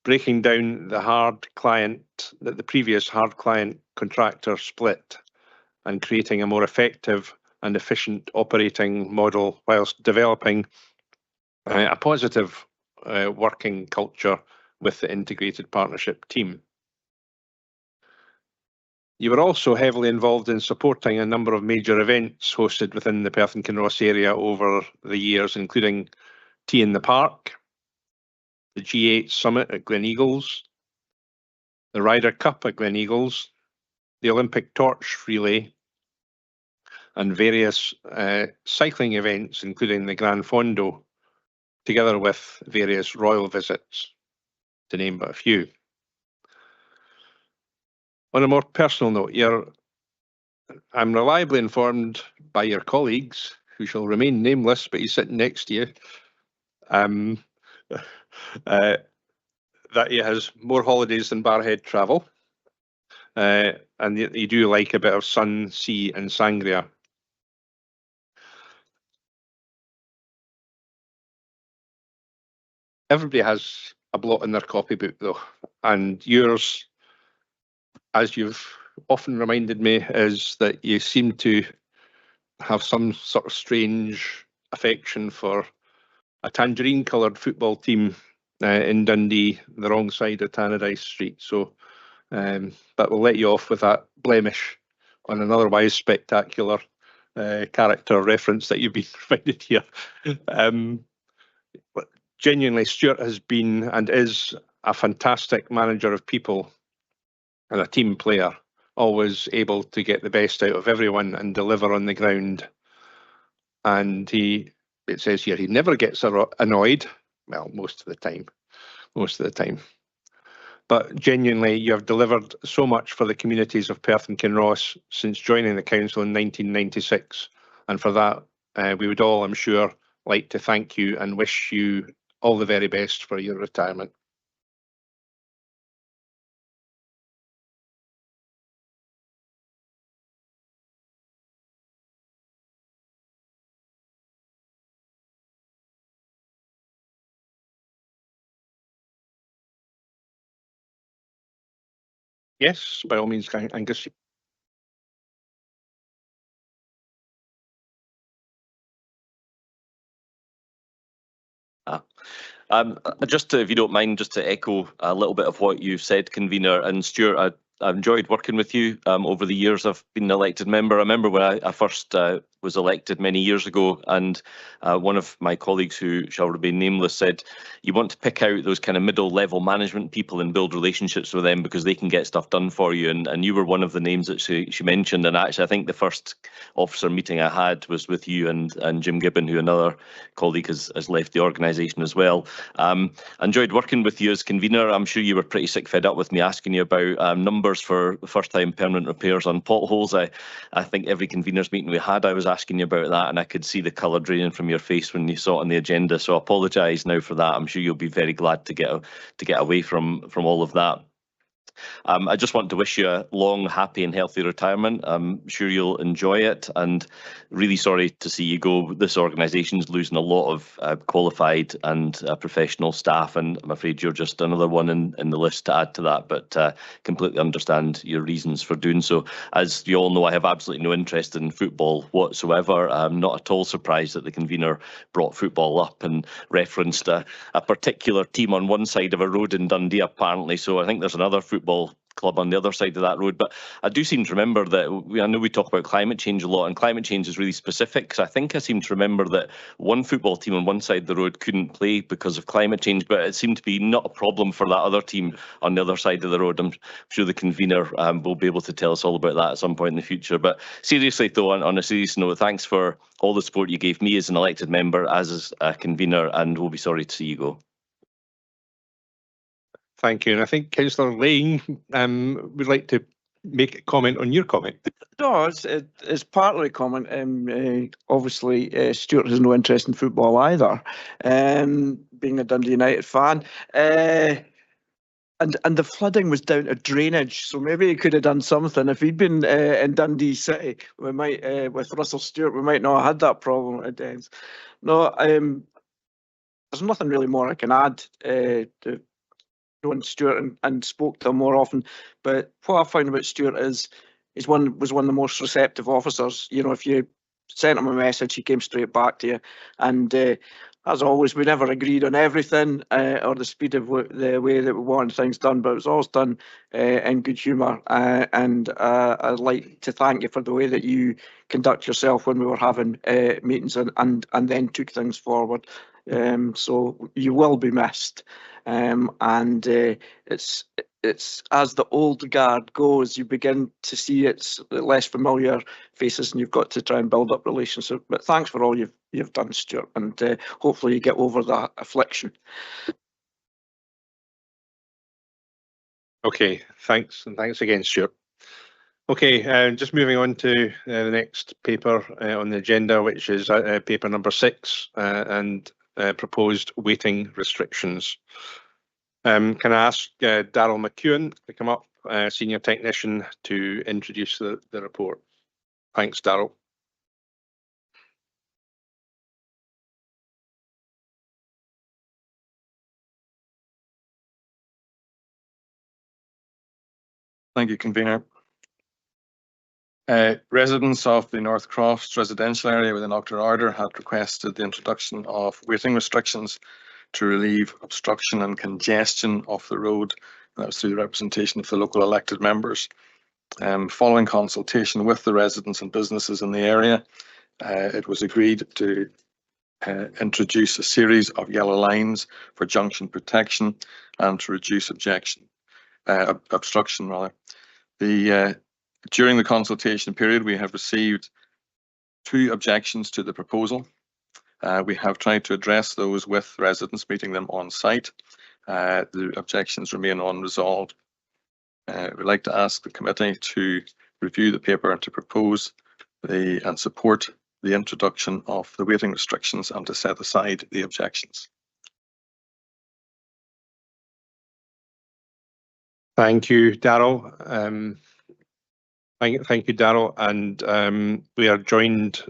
breaking down the previous hard client contractor split and creating a more effective and efficient operating model whilst developing a positive working culture with the integrated partnership team. You were also heavily involved in supporting a number of major events hosted within the Perth and Kinross area over the years, including Tea in the Park, the G8 Summit at Gleneagles, the Ryder Cup at Gleneagles, the Olympic Torch Relay, and various cycling events, including the Gran Fondo, together with various royal visits, to name but a few. On a more personal note, I'm reliably informed by your colleagues, who shall remain nameless, but he's sitting next to you, that he has more holidays than Barrhead travel, and you do like a bit of sun, sea and sangria. Everybody has a blot in their copybook though, and yours, as you've often reminded me, is that you seem to have some sort of strange affection for a tangerine-coloured football team in Dundee, the wrong side of Tannadice Street. So, but we'll let you off with that blemish on an otherwise spectacular character reference that you've been provided here. But genuinely, Stuart has been and is a fantastic manager of people and a team player, always able to get the best out of everyone and deliver on the ground. And it says here, he never gets annoyed. Well, most of the time. But genuinely, you have delivered so much for the communities of Perth and Kinross since joining the council in 1996. And for that, we would all, I'm sure, like to thank you and wish you all the very best for your retirement. Yes, by all means, Angus. Just if you don't mind, just to echo a little bit of what you've said, Convener, and Stuart, I've enjoyed working with you over the years. I've been an elected member. I remember when I first was elected many years ago, and one of my colleagues, who shall remain nameless, said you want to pick out those kind of middle level management people and build relationships with them because they can get stuff done for you, and you were one of the names that she mentioned. And actually I think the first officer meeting I had was with you and Jim Gibbon, who another colleague has left the organisation as well. I enjoyed working with you as convener. I'm sure you were pretty sick fed up with me asking you about numbers for the first time permanent repairs on potholes. I think every conveners meeting we had, I was asking you about that, and I could see the colour draining from your face when you saw it on the agenda. So I apologise now for that. I'm sure you'll be very glad to get away from all of that. I just want to wish you a long, happy and healthy retirement. I'm sure you'll enjoy it, and really sorry to see you go. This organisation's losing a lot of qualified and professional staff, and I'm afraid you're just another one in the list to add to that, but completely understand your reasons for doing so. As you all know, I have absolutely no interest in football whatsoever. I'm not at all surprised that the convener brought football up and referenced a particular team on one side of a road in Dundee, apparently. So I think there's another football club on the other side of that road. But I do seem to remember that I know we talk about climate change a lot, and climate change is really specific, because I think I seem to remember that one football team on one side of the road couldn't play because of climate change, but it seemed to be not a problem for that other team on the other side of the road. I'm sure the convener will be able to tell us all about that at some point in the future. But seriously though, on a serious note, thanks for all the support you gave me as an elected member, as a convener, and we'll be sorry to see you go. Thank you. And I think Councillor Lane would like to make a comment on your comment. No, it's partly a comment. Obviously, Stuart has no interest in football either, being a Dundee United fan. And the flooding was down to drainage, so maybe he could have done something. If he'd been in Dundee City, we might, with Russell Stewart, we might not have had that problem at Dens. No, there's nothing really more I can add to known Stuart and spoke to him more often. But what I found about Stuart is was one of the most receptive officers. You know, if you sent him a message, he came straight back to you. And as always, we never agreed on everything or the speed of the way that we wanted things done, but it was always done in good humour. And I'd like to thank you for the way that you conduct yourself when we were having meetings and then took things forward. So you will be missed. And it's as the old guard goes, you begin to see it's less familiar faces, and you've got to try and build up relationships. But thanks for all you've done, Stuart, and hopefully you get over that affliction. Okay, thanks, and thanks again, Stuart. Okay, just moving on to the next paper on the agenda, which is paper number 6, and proposed waiting restrictions. Can I ask Darryl McEwen to come up, Senior Technician, to introduce the report? Thanks, Darryl. Thank you, Convener. Residents of the North Crofts residential area within Aughterarder had requested the introduction of waiting restrictions to relieve obstruction and congestion of the road. That was through the representation of the local elected members. Following consultation with the residents and businesses in the area, it was agreed to introduce a series of yellow lines for junction protection and to reduce obstruction. During the consultation period, we have received 2 objections to the proposal. We have tried to address those with residents, meeting them on site. The objections remain unresolved. We'd like to ask the committee to review the paper and to propose and support the introduction of the waiting restrictions and to set aside the objections. Thank you, Darryl. Thank you, Darryl. And we are joined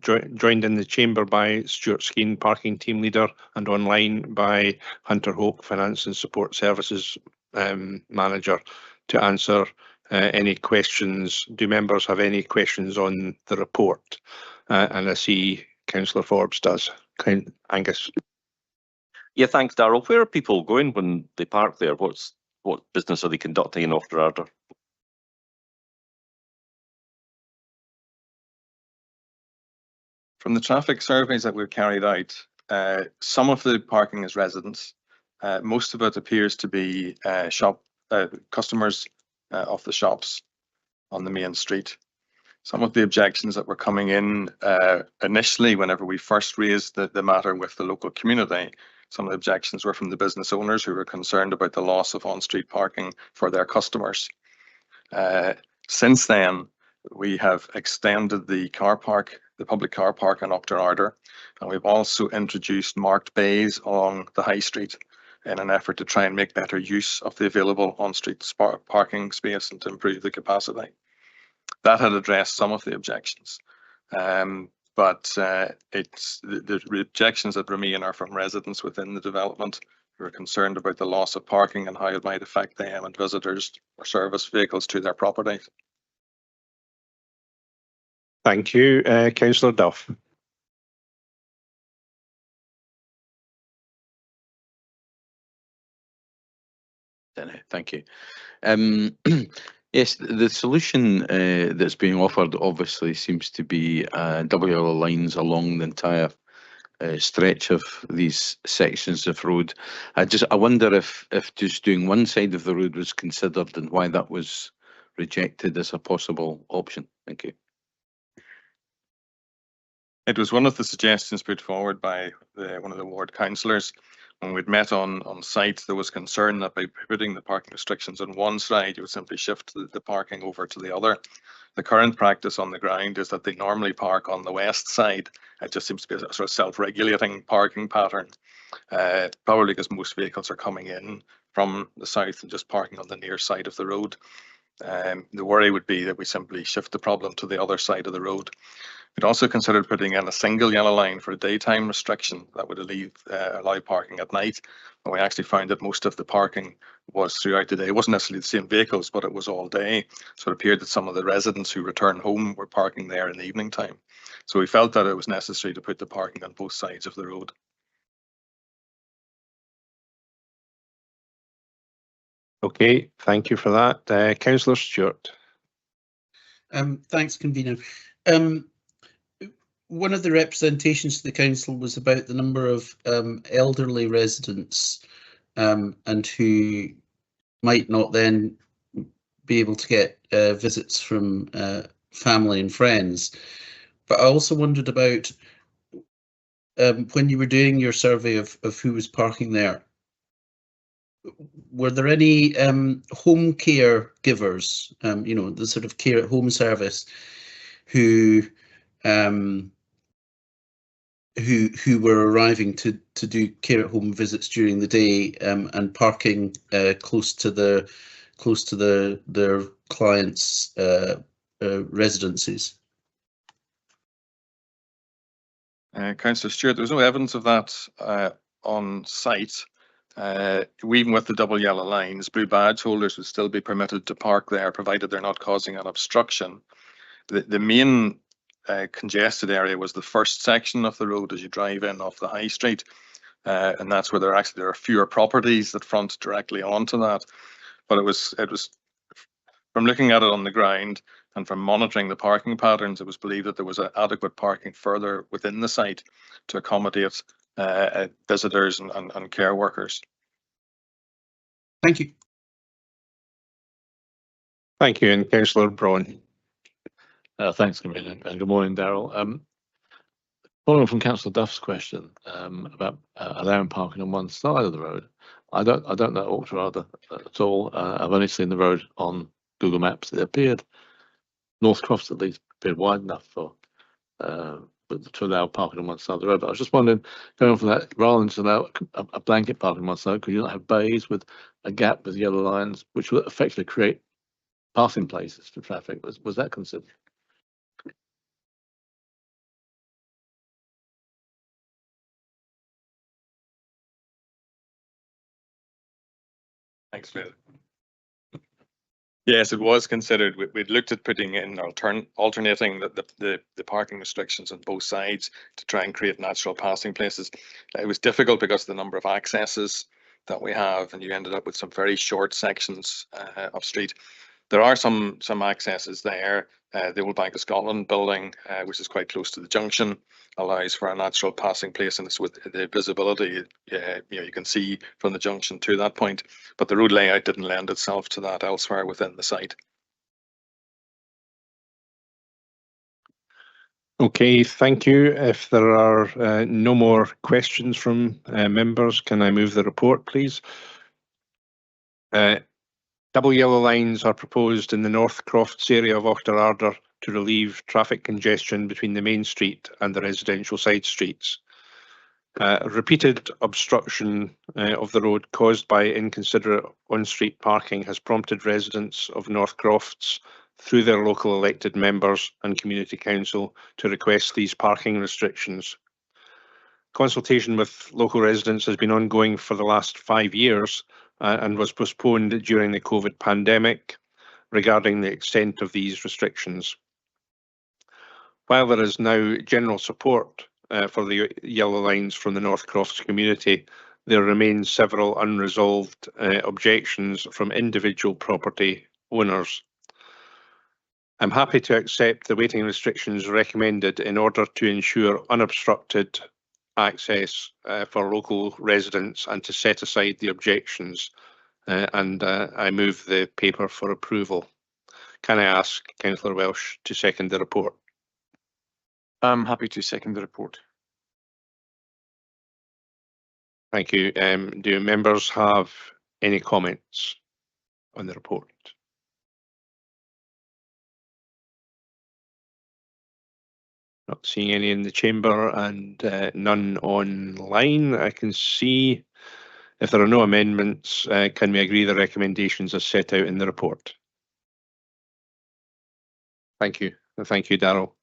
joined in the chamber by Stuart Skeen, Parking Team Leader, and online by Hunter Hope, Finance and Support Services Manager, to answer any questions. Do members have any questions on the report? And I see Councillor Forbes does. Angus. Yeah, thanks, Darryl. Where are people going when they park there? What business are they conducting in Aughterarder? From the traffic surveys that we've carried out, some of the parking is residents. Most of it appears to be customers of the shops on the main street. Some of the objections that were coming in initially, whenever we first raised the matter with the local community, some of the objections were from the business owners who were concerned about the loss of on-street parking for their customers. Since then, we have extended the car park, the public car park on Octor Arder, and we've also introduced marked bays along the high street in an effort to try and make better use of the available on-street parking space and to improve the capacity. That had addressed some of the objections, but it's the objections that remain are from residents within the development who are concerned about the loss of parking and how it might affect them and visitors or service vehicles to their properties. Thank you, Councillor Duff. Thank you. Yes, the solution that's being offered obviously seems to be double yellow lines along the entire stretch of these sections of road. I wonder if just doing one side of the road was considered and why that was rejected as a possible option. Thank you. It was one of the suggestions put forward by one of the ward councillors. When we'd met on site, there was concern that by putting the parking restrictions on one side, you would simply shift the parking over to the other. The current practice on the ground is that they normally park on the west side. It just seems to be a sort of self-regulating parking pattern, probably because most vehicles are coming in from the south and just parking on the near side of the road. The worry would be that we simply shift the problem to the other side of the road. We'd also considered putting in a single yellow line for a daytime restriction that would allow parking at night. And we actually found that most of the parking was throughout the day. It wasn't necessarily the same vehicles, but it was all day. So it appeared that some of the residents who returned home were parking there in the evening time. So we felt that it was necessary to put the parking on both sides of the road. Okay, thank you for that. Councillor Stewart. Thanks, convener. One of the representations to the council was about the number of elderly residents and who might not then be able to get visits from family and friends. But I also wondered about when you were doing your survey of who was parking there, were there any home care givers, you know, the sort of care at home service who were arriving to do care at home visits during the day and parking close to their clients' residences? Councillor Stewart, there was no evidence of that on site. Even with the double yellow lines, blue badge holders would still be permitted to park there, provided they're not causing an obstruction. The main congested area was the first section of the road as you drive in off the high street, and that's where there are fewer properties that front directly onto that. But it was from looking at it on the ground and from monitoring the parking patterns, it was believed that there was adequate parking further within the site to accommodate visitors and care workers. Thank you. Thank you, and Councillor Braun. Thanks, Convener, and good morning, Daryl. Following from Councillor Duff's question about allowing parking on one side of the road, I don't know Octor Arder at all. I've only seen the road on Google Maps. It appeared Northcroft's at least appeared wide enough for to allow parking on one side of the road. But I was just wondering, going from that, rather than to allow a blanket parking on one side, could you not have bays with a gap with yellow lines, which would effectively create passing places for traffic? Was that considered? Thanks, Phil. Yes, it was considered. We'd looked at putting in alternating the parking restrictions on both sides to try and create natural passing places. It was difficult because of the number of accesses that we have, and you ended up with some very short sections of street. There are some accesses there. The Old Bank of Scotland building, which is quite close to the junction, allows for a natural passing place, and it's with the visibility, you can see from the junction to that point. But the road layout didn't lend itself to that elsewhere within the site. Okay, thank you. If there are no more questions from members, can I move the report, please? Double yellow lines are proposed in the North Crofts area of Auchterarder to relieve traffic congestion between the main street and the residential side streets. Repeated obstruction of the road caused by inconsiderate on-street parking has prompted residents of North Crofts through their local elected members and community council to request these parking restrictions. Consultation with local residents has been ongoing for the last 5 years and was postponed during the COVID pandemic regarding the extent of these restrictions. While there is now general support for the yellow lines from the North Crofts community, there remain several unresolved objections from individual property owners. I'm happy to accept the weighting restrictions recommended in order to ensure unobstructed access for local residents and to set aside the objections, and I move the paper for approval. Can I ask Councillor Welsh to second the report? I'm happy to second the report. Thank you. Do members have any comments on the report? Not seeing any in the chamber and none online. I can see if there are no amendments, can we agree the recommendations as set out in the report? Thank you. Thank you, Darrell.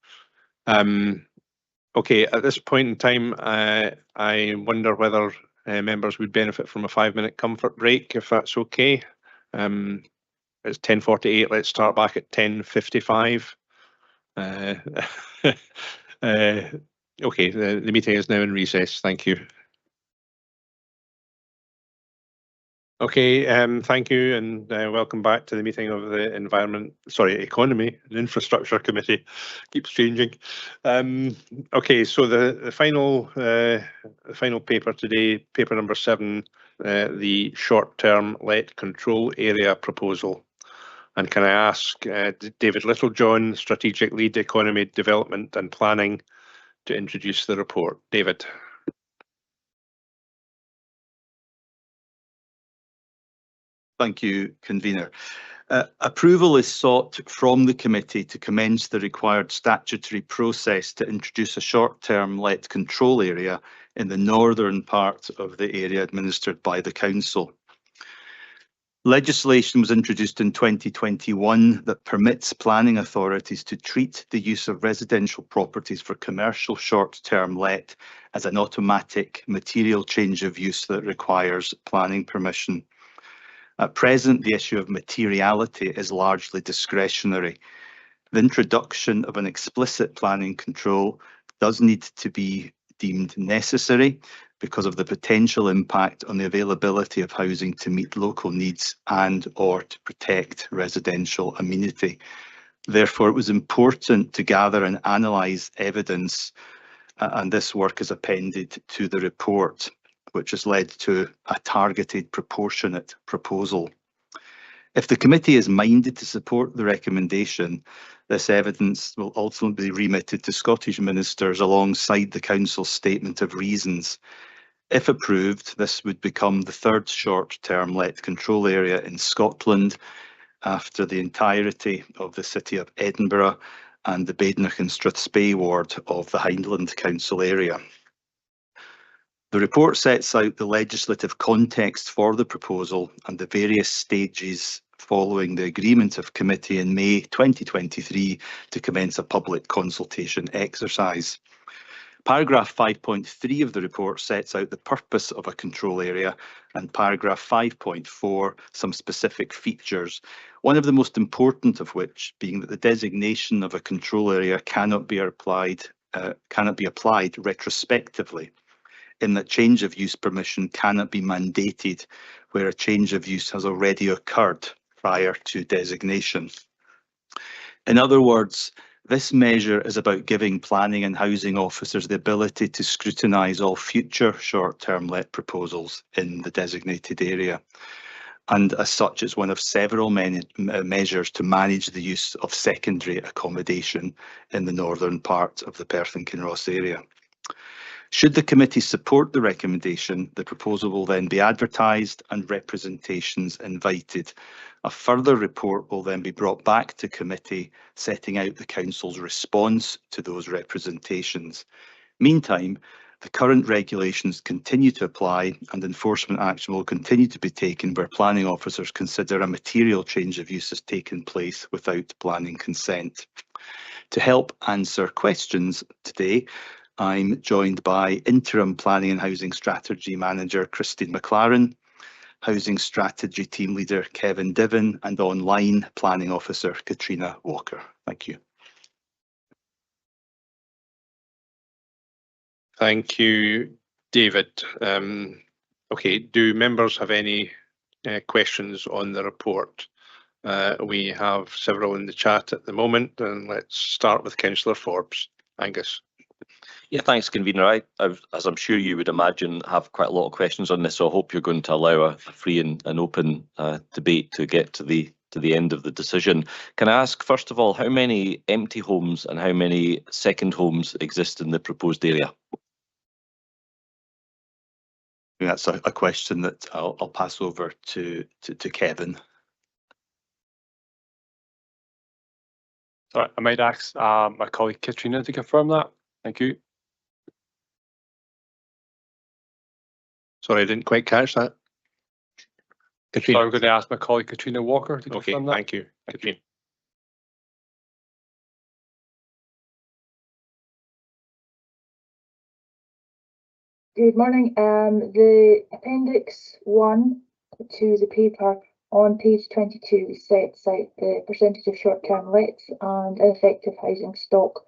Okay, at this point in time, I wonder whether members would benefit from a 5-minute comfort break, if that's okay. It's 10:48. Let's start back at 10:55. Okay, the meeting is now in recess. Thank you. Okay, thank you, and welcome back to the meeting of the Economy and Infrastructure Committee. Keeps changing. Okay, so the final paper today, paper number 7, the short-term let control area proposal. And can I ask David Littlejohn, Strategic Lead Economy Development and Planning, to introduce the report. David. Thank you, Convener. Approval is sought from the committee to commence the required statutory process to introduce a short-term let control area in the northern part of the area administered by the council. Legislation was introduced in 2021 that permits planning authorities to treat the use of residential properties for commercial short-term let as an automatic material change of use that requires planning permission. At present, the issue of materiality is largely discretionary. The introduction of an explicit planning control does need to be deemed necessary because of the potential impact on the availability of housing to meet local needs and/or to protect residential amenity. Therefore, it was important to gather and analyse evidence, and this work is appended to the report, which has led to a targeted proportionate proposal. If the committee is minded to support the recommendation, this evidence will ultimately be remitted to Scottish ministers alongside the council's statement of reasons. If approved, this would become the third short-term let control area in Scotland after the entirety of the City of Edinburgh and the Badenoch and Strathspey ward of the Highland Council area. The report sets out the legislative context for the proposal and the various stages following the agreement of committee in May 2023 to commence a public consultation exercise. Paragraph 5.3 of the report sets out the purpose of a control area, and paragraph 5.4 some specific features, one of the most important of which being that the designation of a control area cannot be applied retrospectively, in that change of use permission cannot be mandated where a change of use has already occurred prior to designation. In other words, this measure is about giving planning and housing officers the ability to scrutinise all future short-term let proposals in the designated area. And as such, it's one of several measures to manage the use of secondary accommodation in the northern part of the Perth and Kinross area. Should the committee support the recommendation, the proposal will then be advertised and representations invited. A further report will then be brought back to committee, setting out the council's response to those representations. Meantime, the current regulations continue to apply and enforcement action will continue to be taken where planning officers consider a material change of use has taken place without planning consent. To help answer questions today, I'm joined by Interim Planning and Housing Strategy Manager Christine McLaren, Housing Strategy Team Leader Kevin Diven, and Online Planning Officer Katrina Walker. Thank you. Thank you, David. Okay, do members have any questions on the report? We have several in the chat at the moment, and let's start with Councillor Forbes. Angus. Yeah, thanks, Convener. I, as I'm sure you would imagine, have quite a lot of questions on this, so I hope you're going to allow a free and open debate to get to the end of the decision. Can I ask, first of all, how many empty homes and how many second homes exist in the proposed area? That's a question that I'll pass over to Kevin. Sorry, I might ask my colleague Katrina to confirm that. Thank you. Sorry, I didn't quite catch that. Katrina. So I'm going to ask my colleague Katrina Walker to confirm that. Thank you, Katrina. Good morning. The appendix 1 to the paper on page 22 sets out the percentage of short-term lets and effective housing stock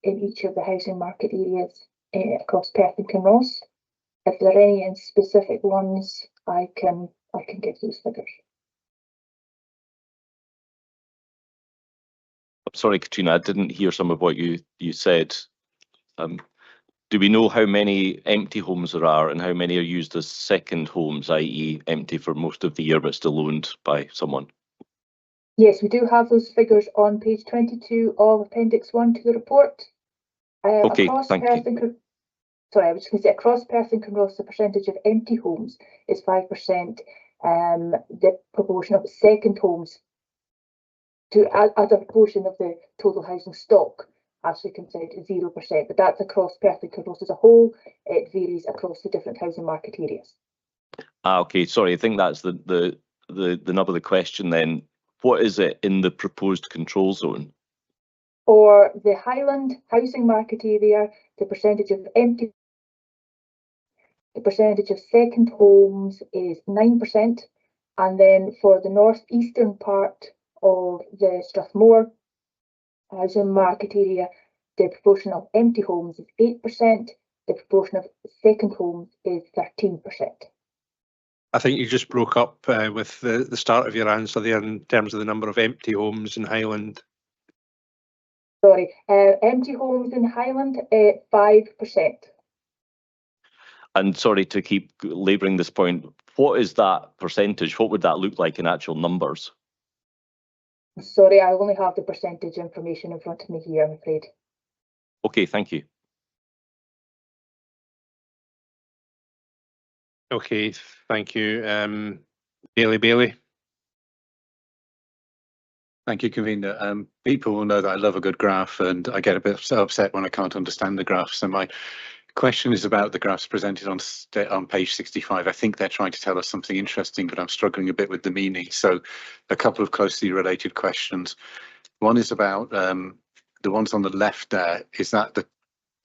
in each of the housing market areas across Perth and Kinross. If there are any specific ones, I can give those figures. I'm sorry, Katrina, I didn't hear some of what you said. Do we know how many empty homes there are and how many are used as second homes, i.e. empty for most of the year but still owned by someone? Yes, we do have those figures on page 22 of appendix 1 to the report. Okay, thank you. Sorry, I was just going to say across Perth and Kinross, the percentage of empty homes is 5%. The proportion of second homes as a proportion of the total housing stock actually comes out at 0%, but that's across Perth and Kinross as a whole. It varies across the different housing market areas. Okay, sorry, I think that's the nub of the question then. What is it in the proposed control zone? For the Highland housing market area, the percentage of empty, the percentage of second homes is 9%, and then for the northeastern part of the Strathmore housing market area, the proportion of empty homes is 8%, the proportion of second homes is 13%. I think you just broke up with the start of your answer there in terms of the number of empty homes in Highland. Sorry, empty homes in Highland, 5%. And sorry to keep labouring this point, what is that percentage? What would that look like in actual numbers? Sorry, I only have the percentage information in front of me here, I'm afraid. Okay, thank you. Okay, thank you. Bailey. Thank you, Convener. People will know that I love a good graph and I get a bit upset when I can't understand the graphs. So my question is about the graphs presented on page 65. I think they're trying to tell us something interesting, but I'm struggling a bit with the meaning. So a couple of closely related questions. One is about the ones on the left there. Is that the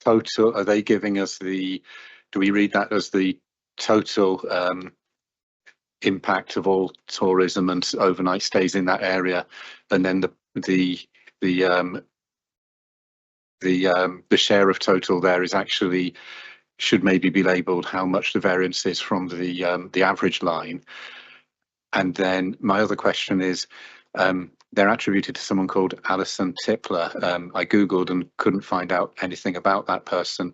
total? Are they giving us do we read that as the total impact of all tourism and overnight stays in that area? And then the share of total there is actually should maybe be labelled how much the variance is from the average line. And then my other question is, they're attributed to someone called Alison Tipler. I Googled and couldn't find out anything about that person.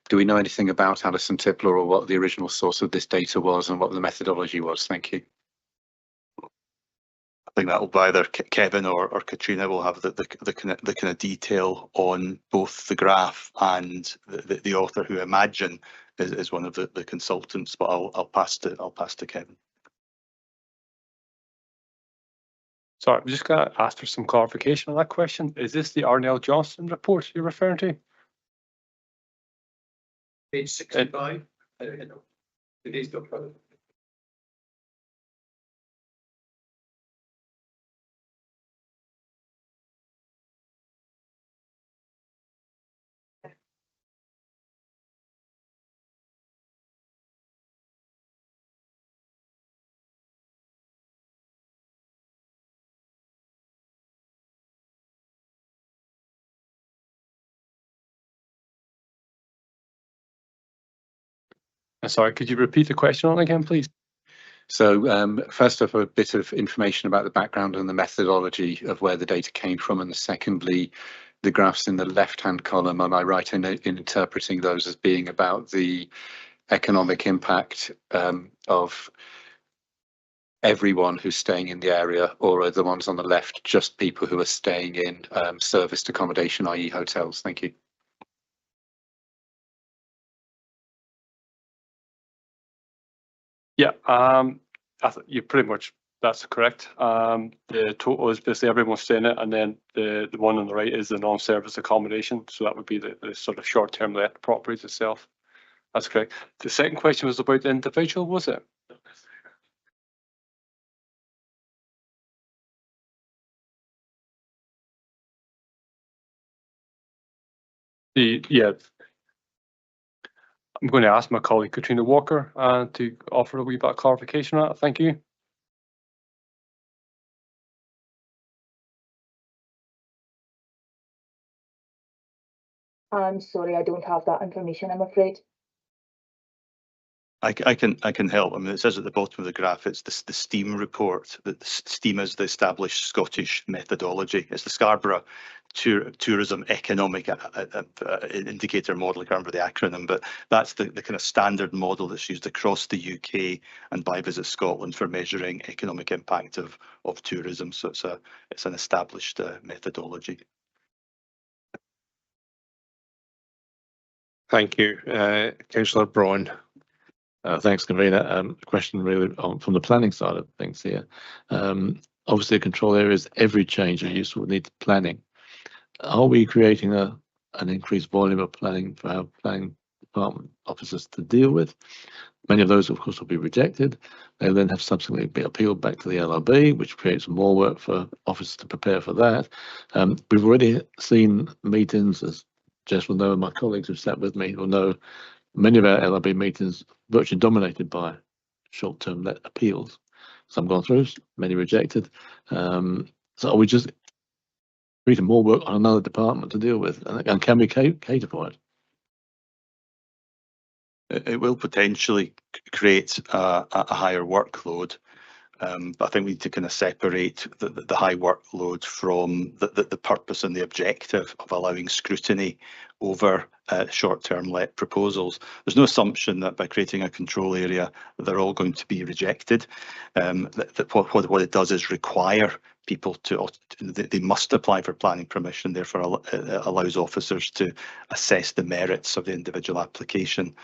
Do we know anything about Alison Tipler, or what the original source of this data was and what the methodology was? Thank you. I think that'll be either Kevin or Katrina will have the kind of detail on both the graph and the author, who I imagine is one of the consultants. But I'll pass to Kevin. Sorry, I'm just going to ask for some clarification on that question. Is this the Arnell Johnson report you're referring to? Page 65. Today's document. Sorry, could you repeat the question on again, please? So first off, a bit of information about the background and the methodology of where the data came from, and secondly, the graphs in the left-hand column. Am I right in interpreting those as being about the economic impact of everyone who's staying in the area, or are the ones on the left just people who are staying in serviced accommodation, i.e. hotels? Thank you. Yeah, you pretty much, that's correct. The total is basically everyone's staying in it, and then the one on the right is the non-service accommodation. So that would be the sort of short-term let properties itself. That's correct. The second question was about the individual, was it? Yeah. I'm going to ask my colleague Katrina Walker to offer a wee bit of clarification on that. Thank you. I'm sorry, I don't have that information, I'm afraid. I can help. I mean, it says at the bottom of the graph, it's the STEAM report. That STEAM is the established Scottish methodology. It's the Scarborough Tourism Economic Indicator Model. I can't remember the acronym, but that's the kind of standard model that's used across the UK and by Visit Scotland for measuring economic impact of tourism. So it's an established methodology. Thank you, Councillor Braun. Thanks, Convener. Question really from the planning side of things here. Obviously, control areas, every change of use will need planning. Are we creating an increased volume of planning for our planning department officers to deal with? Many of those, of course, will be rejected. They'll then have subsequently be appealed back to the LRB, which creates more work for officers to prepare for that. We've already seen meetings, as Jess will know, and my colleagues who've sat with me will know, many of our LRB meetings virtually dominated by short-term let appeals. Some gone through, many rejected. So are we just creating more work on another department to deal with? And can we cater for it? It will potentially create a higher workload. But I think we need to kind of separate the high workload from the purpose and the objective of allowing scrutiny over short-term let proposals. There's no assumption that by creating a control area, they're all going to be rejected. What it does is require people they must apply for planning permission, therefore allows officers to assess the merits of the individual application.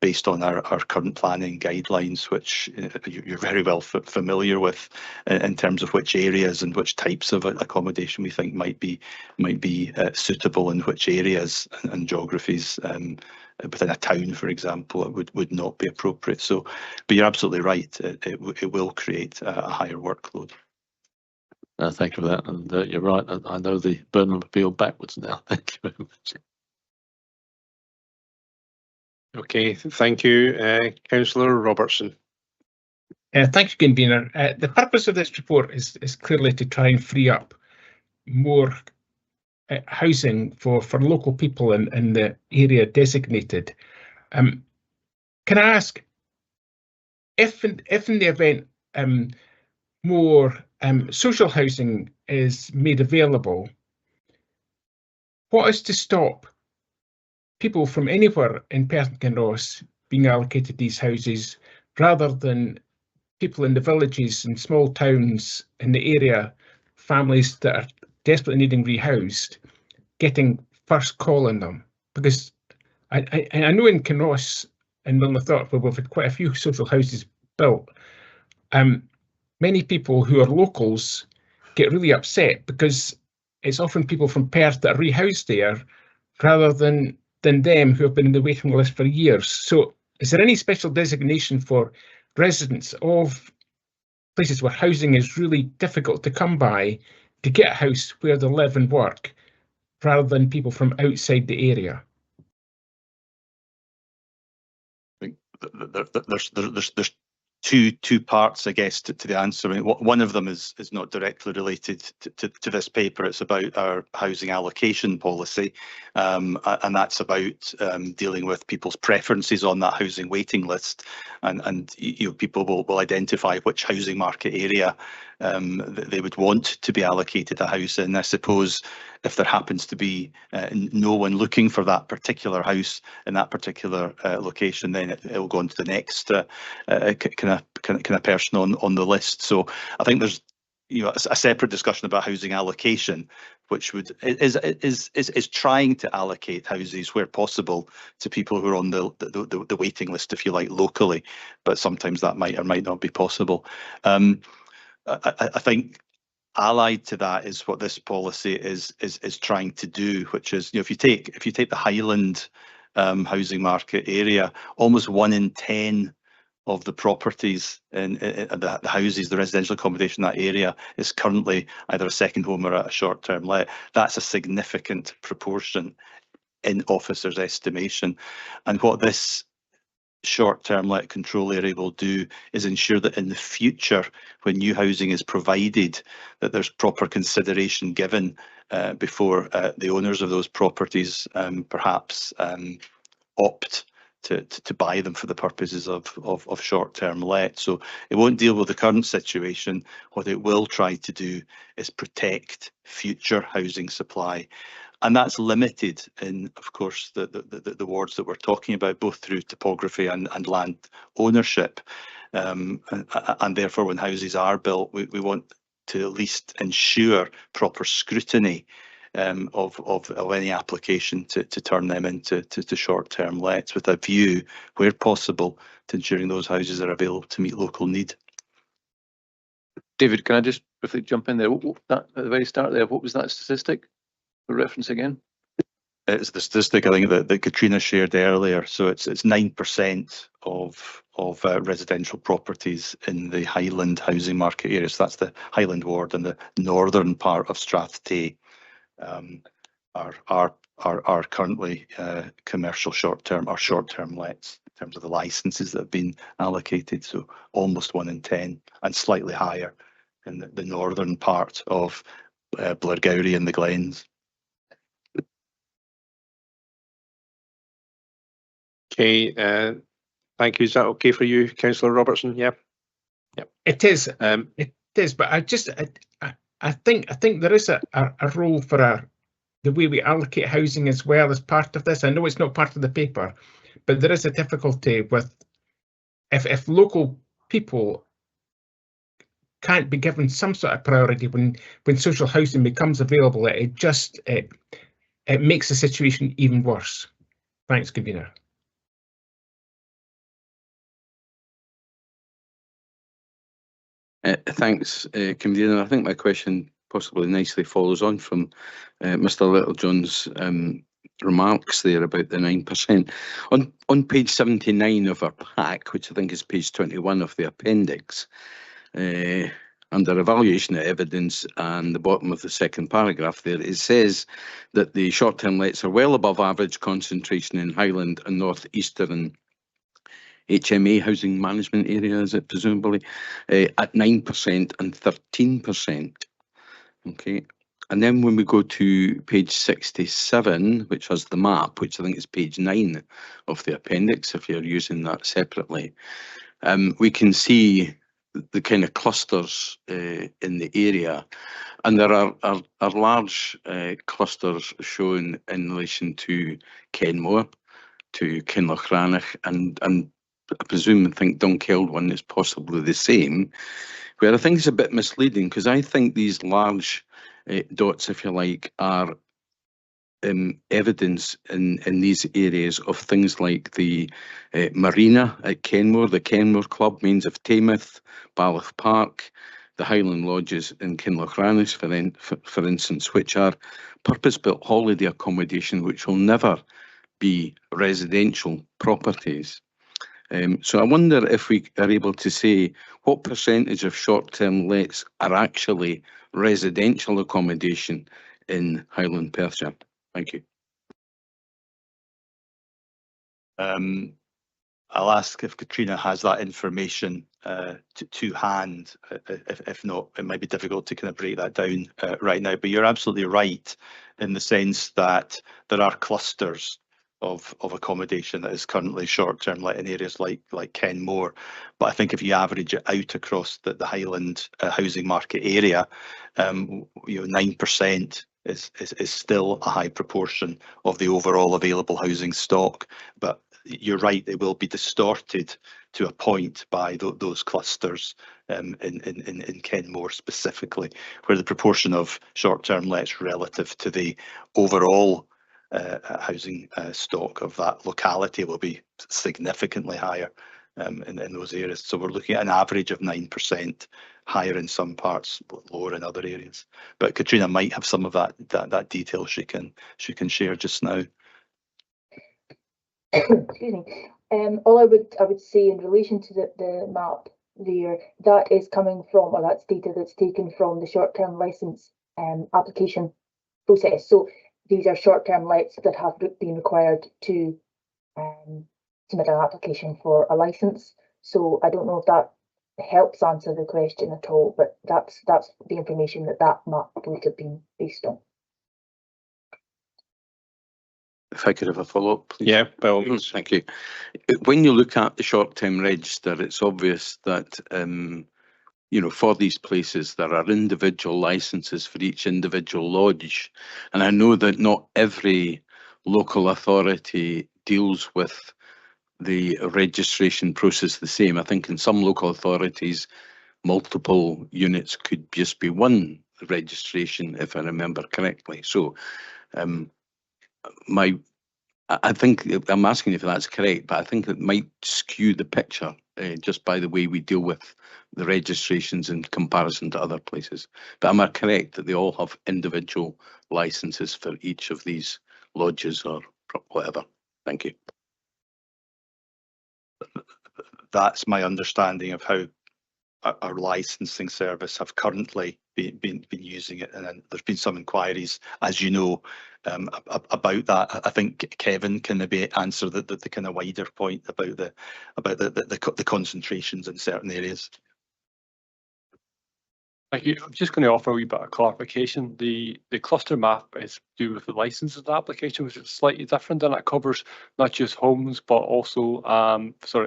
Based on our current planning guidelines, which you're very well familiar with, in terms of which areas and which types of accommodation we think might be suitable in which areas and geographies. Within a town, for example, it would not be appropriate. So, but you're absolutely right. It will create a higher workload. Thank you for that. And you're right. I know the burden of appeal backwards now. Thank you very much. Okay, thank you, Councillor Robertson. Thank you, Convener. The purpose of this report is clearly to try and free up more housing for local people in the area designated. Can I ask, if in the event more social housing is made available, what is to stop people from anywhere in Perth and Kinross being allocated these houses rather than people in the villages and small towns in the area, families that are desperately needing rehoused, getting first call on them? Because I know in Kinross and Milnathorpe, where we've had quite a few social houses built, many people who are locals get really upset because it's often people from Perth that are rehoused there rather than them who have been in the waiting list for years. So is there any special designation for residents of places where housing is really difficult to come by to get a house where they live and work rather than people from outside the area? I think there's two parts, I guess, to the answer. I mean, one of them is not directly related to this paper. It's about our housing allocation policy, and that's about dealing with people's preferences on that housing waiting list, and people will identify which housing market area they would want to be allocated a house in. I suppose if there happens to be no one looking for that particular house in that particular location, then it will go on to the next kind of person on the list. So I think there's a separate discussion about housing allocation, which is trying to allocate houses where possible to people who are on the waiting list, if you like, locally, but sometimes that might or might not be possible. I think allied to that is what this policy is trying to do, which is, if you take the Highland housing market area, almost 1 in 10 of the properties in the houses, the residential accommodation in that area is currently either a second home or a short-term let. That's a significant proportion in officers' estimation. And what this short-term let control area will do is ensure that in the future, when new housing is provided, that there's proper consideration given before the owners of those properties perhaps opt to buy them for the purposes of short-term let. So it won't deal with the current situation. What it will try to do is protect future housing supply. And that's limited in, of course, the wards that we're talking about, both through topography and land ownership. And therefore, when houses are built, we want to at least ensure proper scrutiny of any application to turn them into short-term lets, with a view, where possible, to ensuring those houses are available to meet local need. David, can I just briefly jump in there? At the very start there, what was that statistic? The reference again? It's the statistic, I think, that Katrina shared earlier. So it's 9% of residential properties in the Highland housing market area. So that's the Highland ward and the northern part of Strathday are currently commercial short-term or short-term lets in terms of the licenses that have been allocated. So almost 1 in 10, and slightly higher in the northern part of Blairgowrie and the Glens. Okay, thank you. Is that okay for you, Councillor Robertson? Yeah. Yep. It is. It is, but I think there is a role for the way we allocate housing as well as part of this. I know it's not part of the paper, but there is a difficulty with if local people can't be given some sort of priority when social housing becomes available. It makes the situation even worse. Thanks, Convener. Thanks, Convener. I think my question possibly nicely follows on from Mr. Littlejohn's remarks there about the 9%. On page 79 of our pack, which I think is page 21 of the appendix, under evaluation of evidence and the bottom of the second paragraph there, it says that the short-term lets are well above average concentration in Highland and North Eastern HMA housing management area, is it presumably, at 9% and 13%. Okay, and then when we go to page 67, which has the map, which I think is page 9 of the appendix, if you're using that separately, we can see the kind of clusters in the area. And there are large clusters shown in relation to Kenmore, to Kinlochranach, and I presume and think Dunkeld one is possibly the same, where I think it's a bit misleading, because I think these large dots, if you like, are evidence in these areas of things like the marina at Kenmore, the Kenmore Club, Mains of Taymouth, Ballaugh Park, the Highland Lodges in Kinlochranach, for instance, which are purpose-built holiday accommodation, which will never be residential properties. So I wonder if we are able to say what percentage of short-term lets are actually residential accommodation in Highland Perthshire. Thank you. I'll ask if Katrina has that information to hand. If not, it might be difficult to kind of break that down right now. But you're absolutely right in the sense that there are clusters of accommodation that is currently short-term let in areas like Kenmore. But I think if you average it out across the Highland housing market area, 9% is still a high proportion of the overall available housing stock. But you're right, it will be distorted to a point by those clusters in Kenmore specifically, where the proportion of short-term lets relative to the overall housing stock of that locality will be significantly higher in those areas. So we're looking at an average of 9%, higher in some parts, lower in other areas. But Katrina might have some of that detail she can share just now. Excuse me. All I would say in relation to the map there, that is coming from, or that's data that's taken from the short-term licence application process. So these are short-term lets that have been required to submit an application for a licence. So I don't know if that helps answer the question at all, but that's the information that map would have been based on. If I could have a follow-up, please. Yeah, well, thank you. When you look at the short-term register, it's obvious that for these places there are individual licenses for each individual lodge, and I know that not every local authority deals with the registration process the same. I think in some local authorities, multiple units could just be one registration, if I remember correctly. So I think I'm asking if that's correct, but I think it might skew the picture just by the way we deal with the registrations in comparison to other places. But am I correct that they all have individual licenses for each of these lodges or whatever? Thank you. That's my understanding of how our licensing service have currently been using it, and then there's been some inquiries, as you know, about that. I think Kevin can maybe answer the kind of wider point about the concentrations in certain areas. Thank you. I'm just going to offer a wee bit of clarification. The cluster map is to do with the licenses application, which is slightly different, and it covers not just homes but also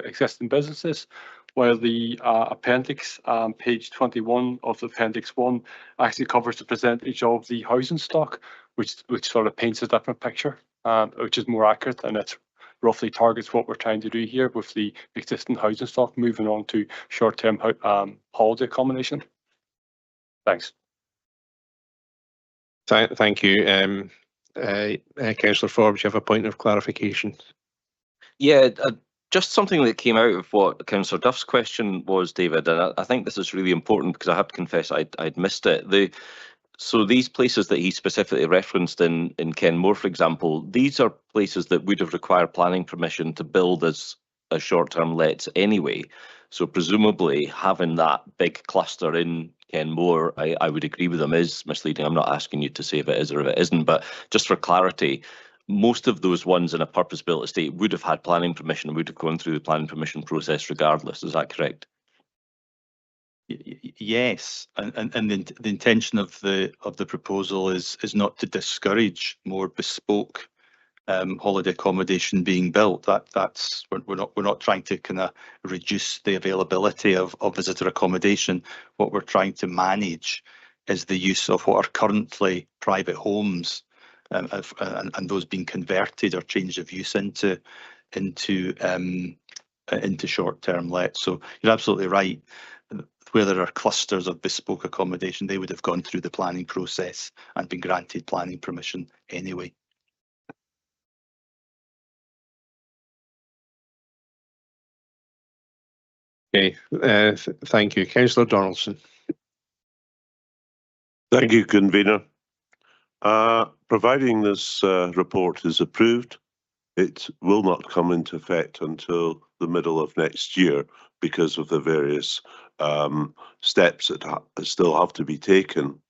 existing businesses. While the appendix, page 21 of the appendix 1, actually covers the percentage of the housing stock, which sort of paints a different picture, which is more accurate, and it roughly targets what we're trying to do here with the existing housing stock moving on to short-term holiday accommodation. Thanks. Thank you. Councillor Forbes, you have a point of clarification? Yeah, just something that came out of what Councillor Duff's question was, David, and I think this is really important because I have to confess I'd missed it. So these places that he specifically referenced in Kenmore, for example, these are places that would have required planning permission to build as short-term lets anyway. So presumably having that big cluster in Kenmore, I would agree with them, is misleading. I'm not asking you to say if it is or if it isn't, but just for clarity, most of those ones in a purpose-built estate would have had planning permission, would have gone through the planning permission process regardless. Is that correct? Yes, and the intention of the proposal is not to discourage more bespoke holiday accommodation being built. We're not trying to kind of reduce the availability of visitor accommodation. What we're trying to manage is the use of what are currently private homes, and those being converted or change of use into short-term let. So you're absolutely right. Where there are clusters of bespoke accommodation, they would have gone through the planning process and been granted planning permission anyway. Okay, thank you. Councillor Donaldson. Thank you, Convener. Providing this report is approved, it will not come into effect until the middle of next year because of the various steps that still have to be taken.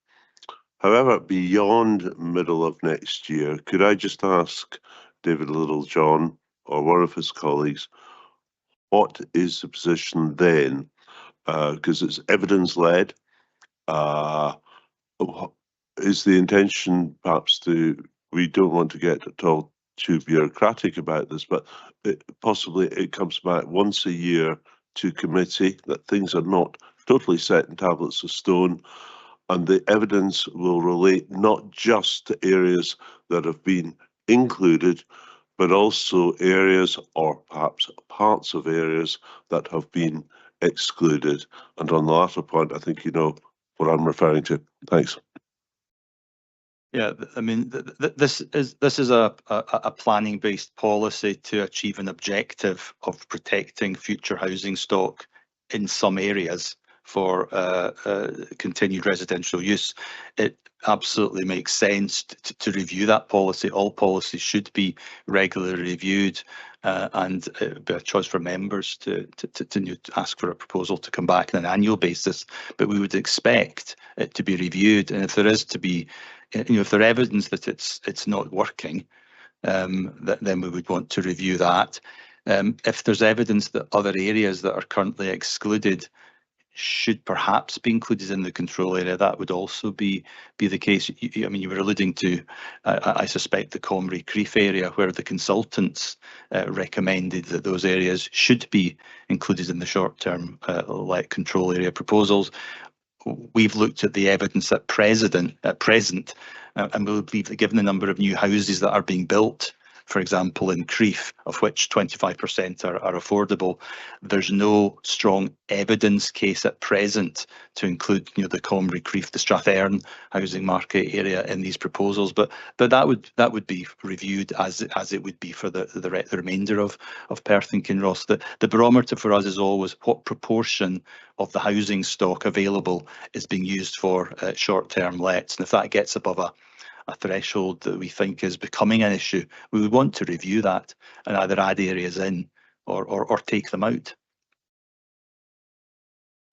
However, beyond middle of next year, could I just ask David Littlejohn or one of his colleagues, what is the position then? Because it's evidence-led. Is the intention perhaps we don't want to get at all too bureaucratic about this, but possibly it comes back once a year to committee, that things are not totally set in tablets of stone, and the evidence will relate not just to areas that have been included, but also areas or perhaps parts of areas that have been excluded. And on the latter point, I think you know what I'm referring to. Thanks. Yeah, I mean, this is a planning-based policy to achieve an objective of protecting future housing stock in some areas for continued residential use. It absolutely makes sense to review that policy. All policies should be regularly reviewed, and it would be a choice for members to ask for a proposal to come back on an annual basis. But we would expect it to be reviewed, and if there is to be, if there's evidence that it's not working, then we would want to review that. If there's evidence that other areas that are currently excluded should perhaps be included in the control area, that would also be the case. I mean, you were alluding to, I suspect, the Comrie Creef area, where the consultants recommended that those areas should be included in the short-term let control area proposals. We've looked at the evidence at present, and we believe that given the number of new houses that are being built, for example, in Creef, of which 25% are affordable, there's no strong evidence case at present to include, the Comrie Creef, the Strathearn housing market area in these proposals. But that would be reviewed as it would be for the remainder of Perth and Kinross. The barometer for us is always what proportion of the housing stock available is being used for short-term lets, and if that gets above a threshold that we think is becoming an issue, we would want to review that and either add areas in or take them out.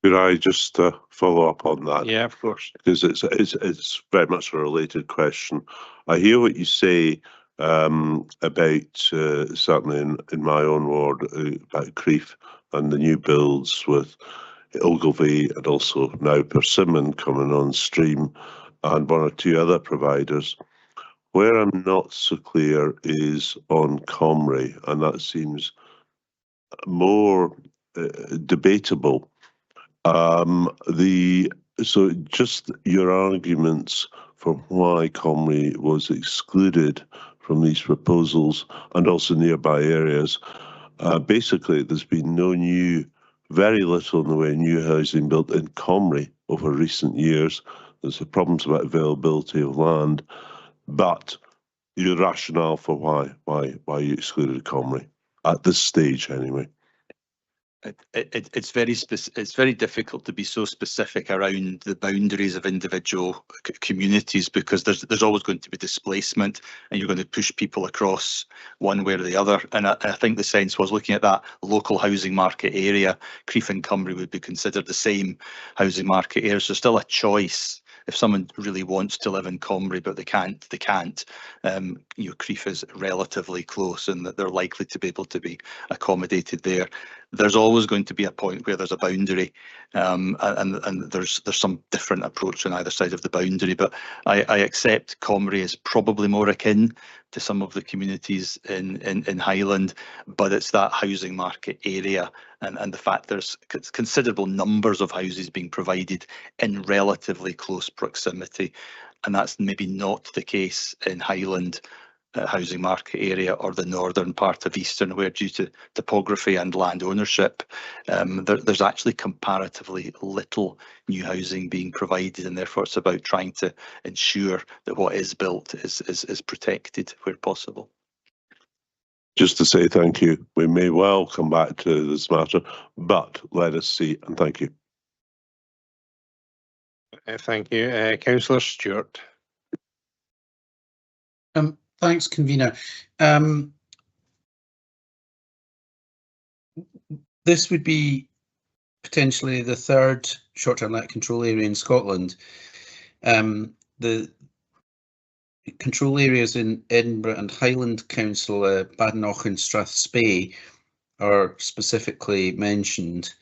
Could I just follow up on that? Yeah, of course. Because it's very much a related question. I hear what you say about certainly in my own ward about Creef and the new builds with Ogilvy and also now Persimmon coming on stream, and one or two other providers. Where I'm not so clear is on Comrie, and that seems more debatable. So just your arguments for why Comrie was excluded from these proposals and also nearby areas. Basically, there's been very little in the way of new housing built in Comrie over recent years. There's problems about availability of land, but your rationale for why you excluded Comrie at this stage, anyway. It's very difficult to be so specific around the boundaries of individual communities, because there's always going to be displacement, and you're going to push people across one way or the other. And I think the sense was, looking at that local housing market area, Creef and Comrie would be considered the same housing market area. So still a choice. If someone really wants to live in Comrie but they can't. Creef is relatively close, and that they're likely to be able to be accommodated there. There's always going to be a point where there's a boundary, and there's some different approach on either side of the boundary. But I accept Comrie is probably more akin to some of the communities in Highland, but it's that housing market area and the fact there's considerable numbers of houses being provided in relatively close proximity, and that's maybe not the case in Highland housing market area or the northern part of Eastern, where due to topography and land ownership, there's actually comparatively little new housing being provided, and therefore it's about trying to ensure that what is built is protected where possible. Just to say thank you. We may well come back to this matter, but let us see, and thank you. Thank you. Councillor Stewart. Thanks, convener. This would be potentially the third short-term let control area in Scotland. The control areas in Edinburgh and Highland Council, Badenoch and Strathspey, are specifically mentioned.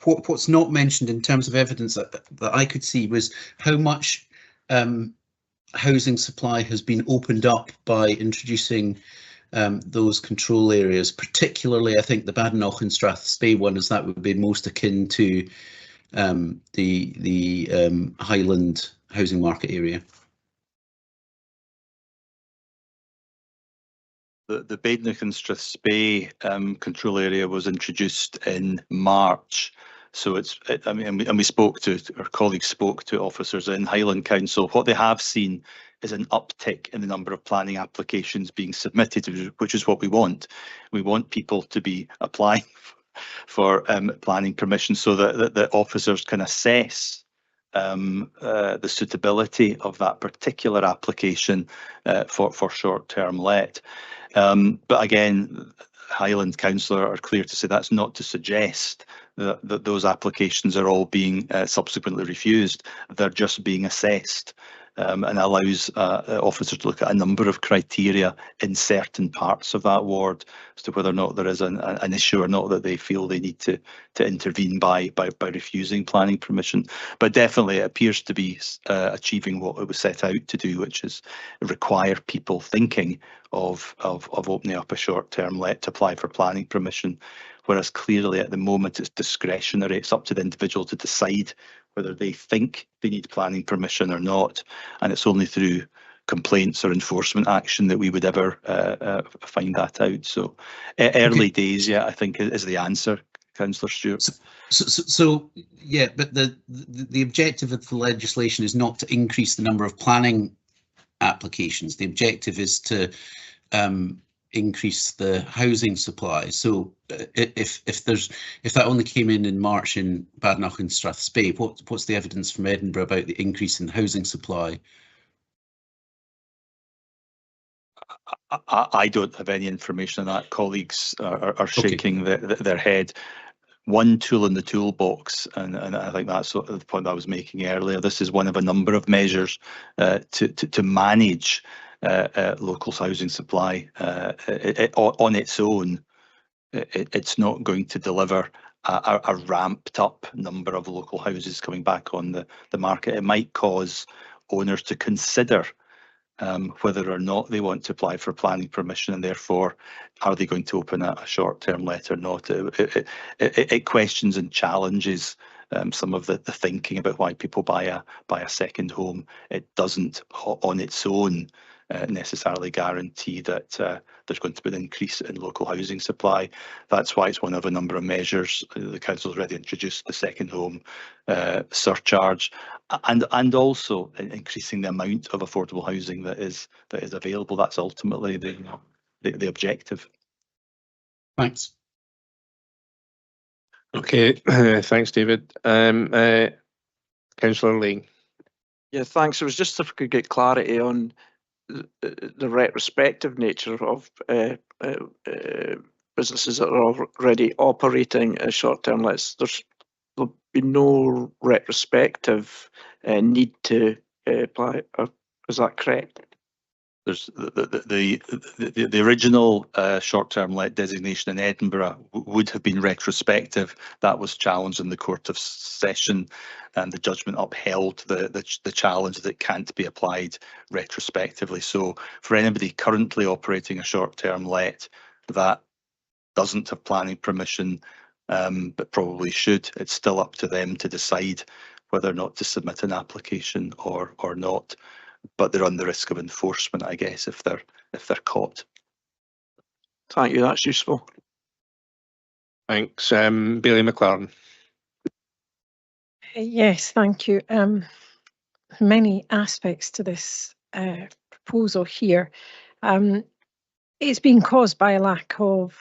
What's not mentioned in terms of evidence that I could see was how much housing supply has been opened up by introducing those control areas. Particularly, I think the Badenoch and Strathspey one, as that would be most akin to the Highland housing market area. The Badenoch and Strathspey control area was introduced in March. So we spoke to, our colleagues spoke to officers in Highland Council. What they have seen is an uptick in the number of planning applications being submitted, which is what we want. We want people to be applying for planning permission so that the officers can assess the suitability of that particular application for short-term let. But again, Highland Council are clear to say that's not to suggest that those applications are all being subsequently refused. They're just being assessed, and allows officers to look at a number of criteria in certain parts of that ward as to whether or not there is an issue or not that they feel they need to intervene by refusing planning permission. But definitely it appears to be achieving what it was set out to do, which is require people thinking of opening up a short-term let to apply for planning permission, whereas clearly at the moment it's discretionary. It's up to the individual to decide whether they think they need planning permission or not, and it's only through complaints or enforcement action that we would ever find that out. So early days, yeah, I think is the answer, Councillor Stewart. So yeah, but the objective of the legislation is not to increase the number of planning applications. The objective is to increase the housing supply. So if that only came in March in Badenoch and Strathspey, what's the evidence from Edinburgh about the increase in housing supply? I don't have any information on that. Colleagues are shaking their head. One tool in the toolbox, and I think that's sort of the point I was making earlier. This is one of a number of measures to manage local housing supply. On its own, it's not going to deliver a ramped up number of local houses coming back on the market. It might cause owners to consider whether or not they want to apply for planning permission, and therefore are they going to open a short-term let or not. It questions and challenges some of the thinking about why people buy a second home. It doesn't on its own necessarily guarantee that there's going to be an increase in local housing supply. That's why it's one of a number of measures. The council's already introduced the second home surcharge, and also increasing the amount of affordable housing that is available. That's ultimately the objective. Thanks. Okay, thanks, David. Councillor Lane. Yeah, thanks. It was just if we could get clarity on the retrospective nature of businesses that are already operating as short-term lets. There'll be no retrospective need to apply. Is that correct? There's the original short-term let designation in Edinburgh would have been retrospective. That was challenged in the Court of Session, and the judgment upheld the challenge that it can't be applied retrospectively. So for anybody currently operating a short-term let that doesn't have planning permission, but probably should, it's still up to them to decide whether or not to submit an application or not. But they're on the risk of enforcement, I guess, if they're caught. Thank you, that's useful. Thanks. Bailey McLaren. Yes, thank you. Many aspects to this proposal here. It's been caused by a lack of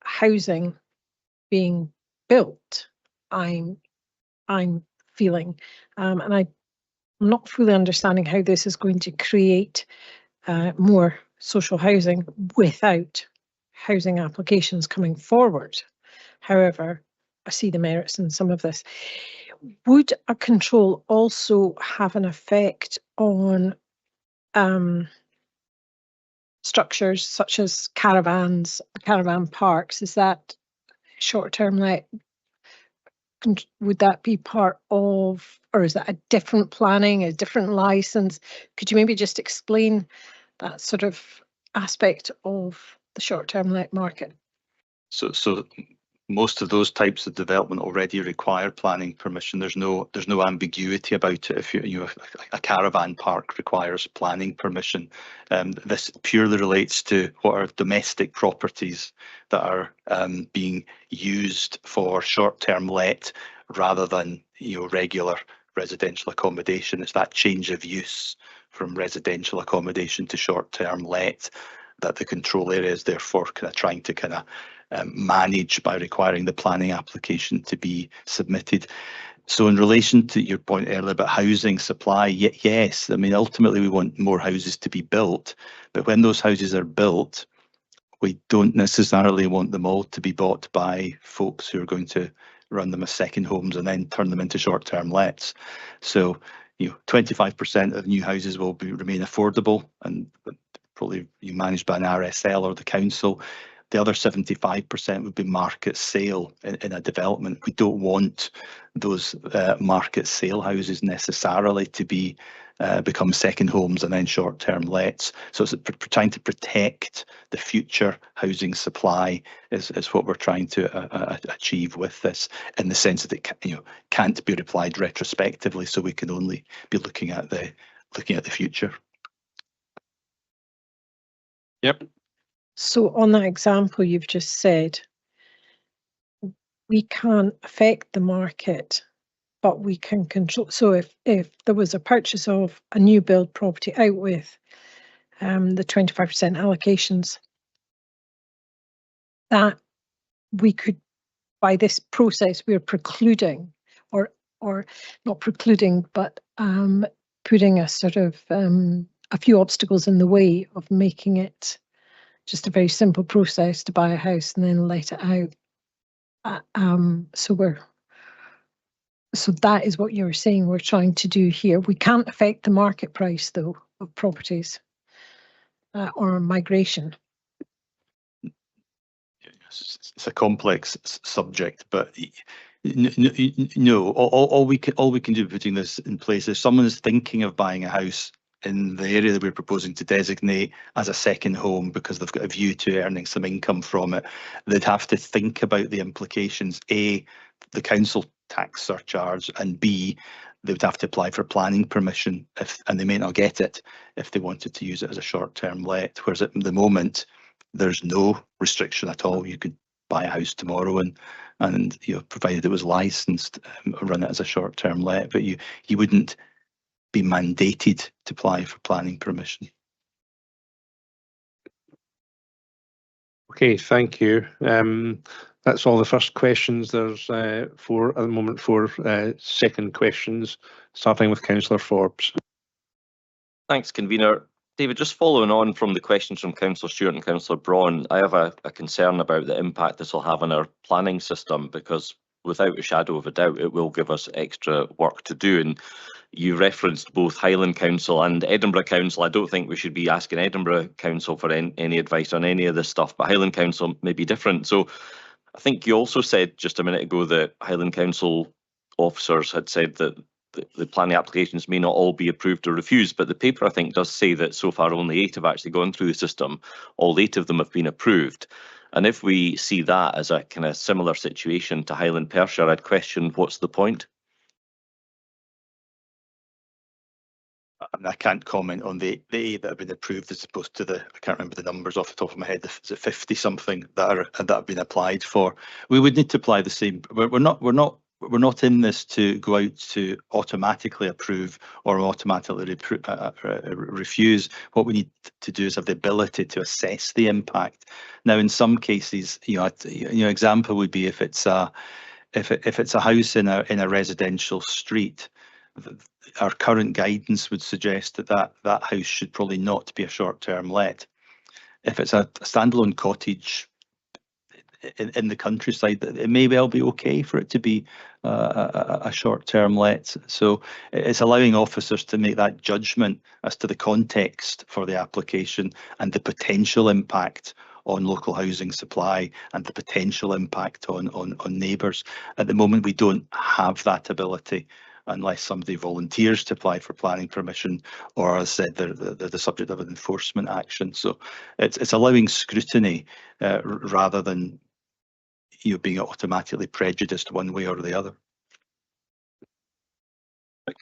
housing being built, I'm feeling, and I'm not fully understanding how this is going to create more social housing without housing applications coming forward. However, I see the merits in some of this. Would a control also have an effect on structures such as caravans, caravan parks? Is that short-term let? Would that be part of, or is that a different planning, a different license? Could you maybe just explain that sort of aspect of the short-term let market? So most of those types of development already require planning permission. There's no ambiguity about it. If a caravan park requires planning permission, this purely relates to what are domestic properties that are being used for short-term let rather than regular residential accommodation. It's that change of use from residential accommodation to short-term let that the control area is therefore trying to manage by requiring the planning application to be submitted. So in relation to your point earlier about housing supply, yes, I mean, ultimately we want more houses to be built, but when those houses are built, we don't necessarily want them all to be bought by folks who are going to run them as second homes and then turn them into short-term lets. So 25% of new houses will remain affordable and probably managed by an RSL or the council. The other 75% would be market sale in a development. We don't want those market sale houses necessarily to become second homes and then short-term lets. So it's trying to protect the future housing supply is what we're trying to achieve with this, in the sense that it can't be applied retrospectively. So we can only be looking at the future. Yep. So on that example you've just said, we can't affect the market, but we can control. So if there was a purchase of a new build property out with the 25% allocations, that we could, by this process, we're precluding or not precluding, but putting a sort of a few obstacles in the way of making it just a very simple process to buy a house and then let it out. So that is what you're saying we're trying to do here. We can't affect the market price though of properties or migration. It's a complex subject, but no. All we can do putting this in place, if someone is thinking of buying a house in the area that we're proposing to designate as a second home because they've got a view to earning some income from it, they'd have to think about the implications. A, the council tax surcharge, and B, they would have to apply for planning permission and they may not get it if they wanted to use it as a short-term let. Whereas at the moment, there's no restriction at all. You could buy a house tomorrow and provided it was licensed, run it as a short-term let, but you wouldn't be mandated to apply for planning permission. Okay, thank you. That's all the first questions. There's at the moment four second questions, starting with Councillor Forbes. Thanks, Convener. David, just following on from the questions from Councillor Stewart and Councillor Braun, I have a concern about the impact this will have on our planning system, because without a shadow of a doubt, it will give us extra work to do. And you referenced both Highland Council and Edinburgh Council. I don't think we should be asking Edinburgh Council for any advice on any of this stuff, but Highland Council may be different. So I think you also said just a minute ago that Highland Council officers had said that the planning applications may not all be approved or refused, but the paper I think does say that so far only 8 have actually gone through the system. All 8 of them have been approved. And if we see that as a kind of similar situation to Highland Perthshire, I'd question what's the point? I can't comment on the 8 that have been approved as opposed to I can't remember the numbers off the top of my head. Is it 50 something that have been applied for? We would need to apply the same. We're not in this to go out to automatically approve or automatically refuse. What we need to do is have the ability to assess the impact. Now, in some cases, example would be if it's a house in a residential street. Our current guidance would suggest that house should probably not be a short-term let. If it's a standalone cottage in the countryside, it may well be okay for it to be a short-term let. So it's allowing officers to make that judgment as to the context for the application and the potential impact on local housing supply and the potential impact on neighbours. At the moment, we don't have that ability unless somebody volunteers to apply for planning permission, or as I said, they're the subject of an enforcement action. So it's allowing scrutiny rather than being automatically prejudiced one way or the other. I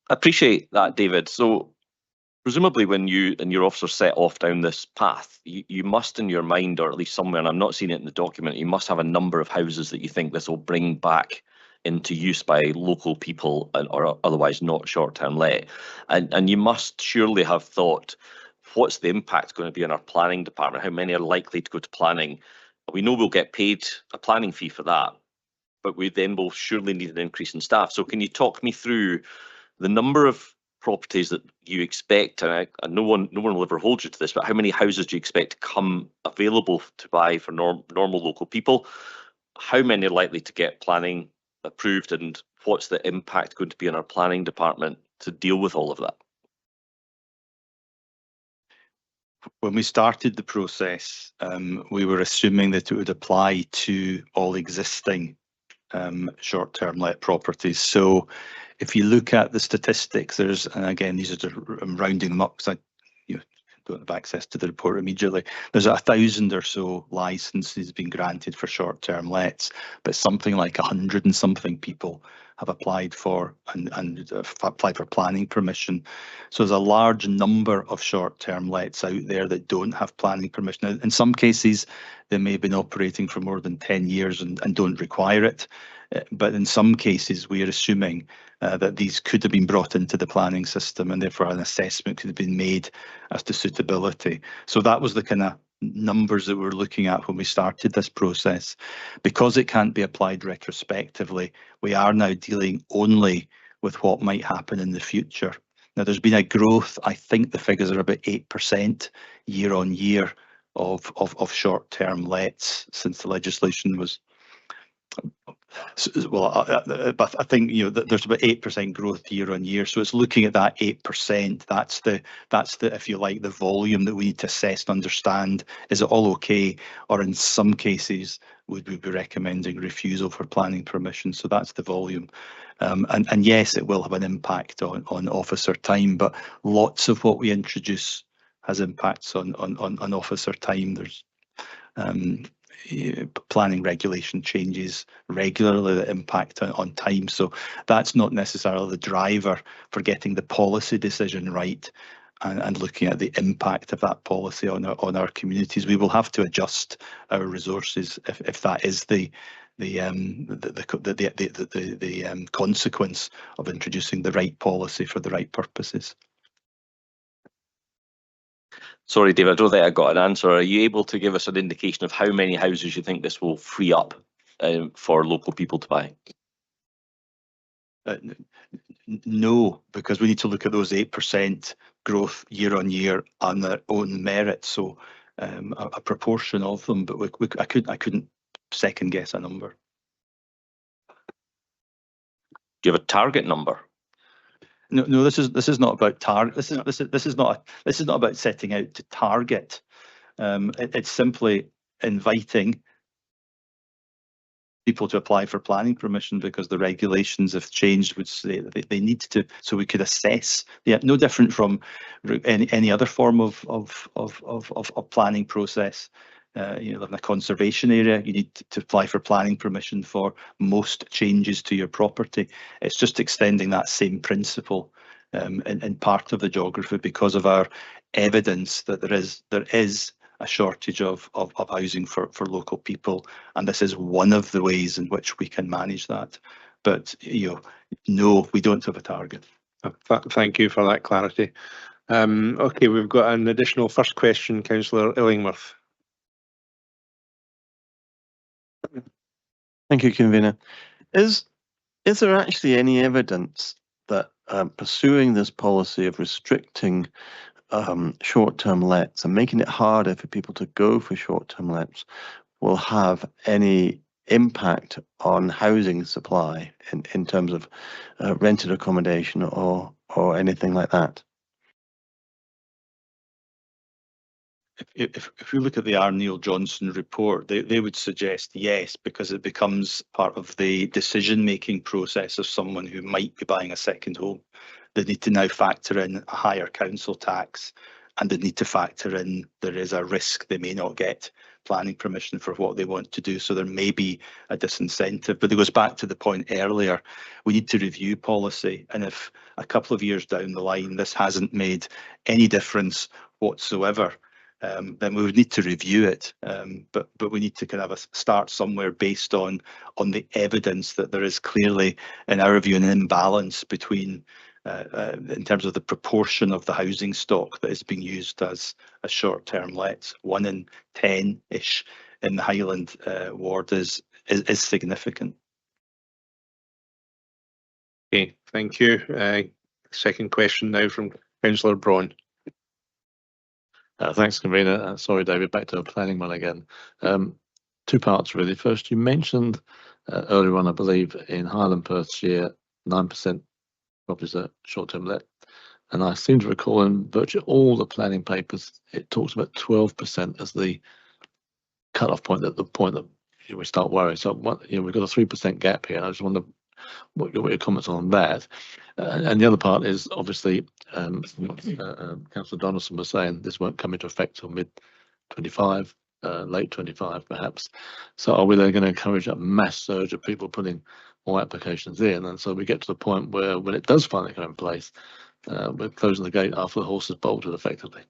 appreciate that, David. So presumably when you and your officers set off down this path, you must in your mind, or at least somewhere, and I'm not seeing it in the document, you must have a number of houses that you think this will bring back into use by local people or otherwise not short-term let. And you must surely have thought, what's the impact going to be on our planning department? How many are likely to go to planning? We know we'll get paid a planning fee for that, but we then will surely need an increase in staff. So can you talk me through the number of properties that you expect, and no one will ever hold you to this, but how many houses do you expect to come available to buy for normal local people? How many are likely to get planning approved, and what's the impact going to be on our planning department to deal with all of that? When we started the process, we were assuming that it would apply to all existing short-term let properties. So if you look at the statistics, and again, these are I'm rounding them up because I don't have access to the report immediately. There's 1,000 or so licenses being granted for short-term lets, but something like 100 and something people have applied for and applied for planning permission. So there's a large number of short-term lets out there that don't have planning permission. Now, in some cases, they may have been operating for more than 10 years and don't require it. But in some cases, we are assuming that these could have been brought into the planning system, and therefore an assessment could have been made as to suitability. So that was the kind of numbers that we were looking at when we started this process. Because it can't be applied retrospectively, we are now dealing only with what might happen in the future. Now, there's been a growth, I think the figures are about 8% year on year of short-term lets since the legislation was. But I think there's about 8% growth year on year. So it's looking at that 8%. That's the if you like the volume that we need to assess and understand. Is it all okay, or in some cases would we be recommending refusal for planning permission? So that's the volume. And yes, it will have an impact on officer time, but lots of what we introduce has impacts on officer time. There's planning regulation changes regularly that impact on time. So that's not necessarily the driver for getting the policy decision right and looking at the impact of that policy on our communities. We will have to adjust our resources if that is the consequence of introducing the right policy for the right purposes. Sorry, David, I don't think I got an answer. Are you able to give us an indication of how many houses you think this will free up for local people to buy? No, because we need to look at those 8% growth year on year on their own merit. So a proportion of them, but I couldn't second guess a number. you have a target number? No, this is not about target. This is not about setting out to target. It's simply inviting people to apply for planning permission because the regulations have changed, would say that they need to, so we could assess. Yeah, no different from any other form of planning process. You live in a conservation area, you need to apply for planning permission for most changes to your property. It's just extending that same principle in part of the geography because of our evidence that there is a shortage of housing for local people, and this is one of the ways in which we can manage that. But no, we don't have a target. Thank you for that clarity. Okay, we've got an additional first question, Councillor Illingworth. Thank you, Convener. Is there actually any evidence that pursuing this policy of restricting short-term lets and making it harder for people to go for short-term lets will have any impact on housing supply in terms of rented accommodation or anything like that? If we look at the R. Neil Johnson report, they would suggest yes, because it becomes part of the decision-making process of someone who might be buying a second home. They need to now factor in a higher council tax, and they need to factor in there is a risk they may not get planning permission for what they want to do. So there may be a disincentive. But it goes back to the point earlier, we need to review policy. And if a couple of years down the line this hasn't made any difference whatsoever, then we would need to review it. But we need to kind of start somewhere based on the evidence that there is clearly, in our view, an imbalance between in terms of the proportion of the housing stock that is being used as a short-term lets. 1 in 10-ish in the Highland ward is significant. Okay, thank you. Second question now from Councillor Braun. Thanks, Convener. Sorry, David, back to a planning one again. 2 parts really. First, you mentioned earlier on, I believe, in Highland Perthshire, 9% properties are short-term let. And I seem to recall in virtually all the planning papers, it talks about 12% as the cut-off point, at the point that we start worrying. So we've got a 3% gap here. And I just wonder what your comments on that. And the other part is obviously, Councillor Donaldson was saying this won't come into effect till mid-25, late 25 perhaps. So are we then going to encourage a mass surge of people putting more applications in? And so we get to the point where when it does finally come in place, we're closing the gate after the horse has bolted effectively.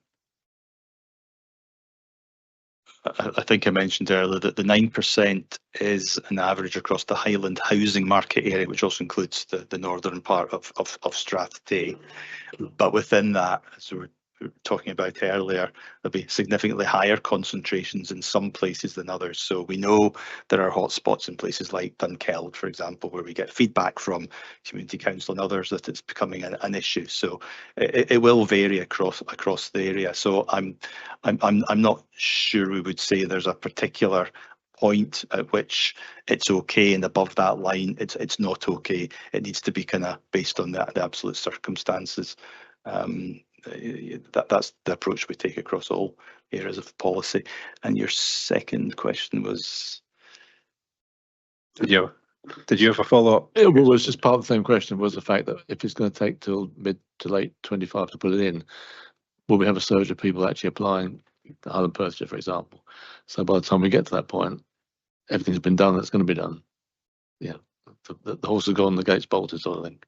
I think I mentioned earlier that the 9% is an average across the Highland housing market area, which also includes the northern part of Strathday. But within that, as we were talking about earlier, there'll be significantly higher concentrations in some places than others. So we know there are hotspots in places like Dunkeld, for example, where we get feedback from Community Council and others that it's becoming an issue. So it will vary across the area. So I'm not sure we would say there's a particular point at which it's okay, and above that line it's not okay. It needs to be kind of based on the absolute circumstances. That's the approach we take across all areas of policy. And your second question was? Did you have a follow-up? It was just part of the same question, was the fact that if it's going to take till mid to late 25 to put it in, will we have a surge of people actually applying to Highland Perthshire, for example? So by the time we get to that point, everything's been done that's going to be done. Yeah, the horse has gone, the gate's bolted, sort of thing.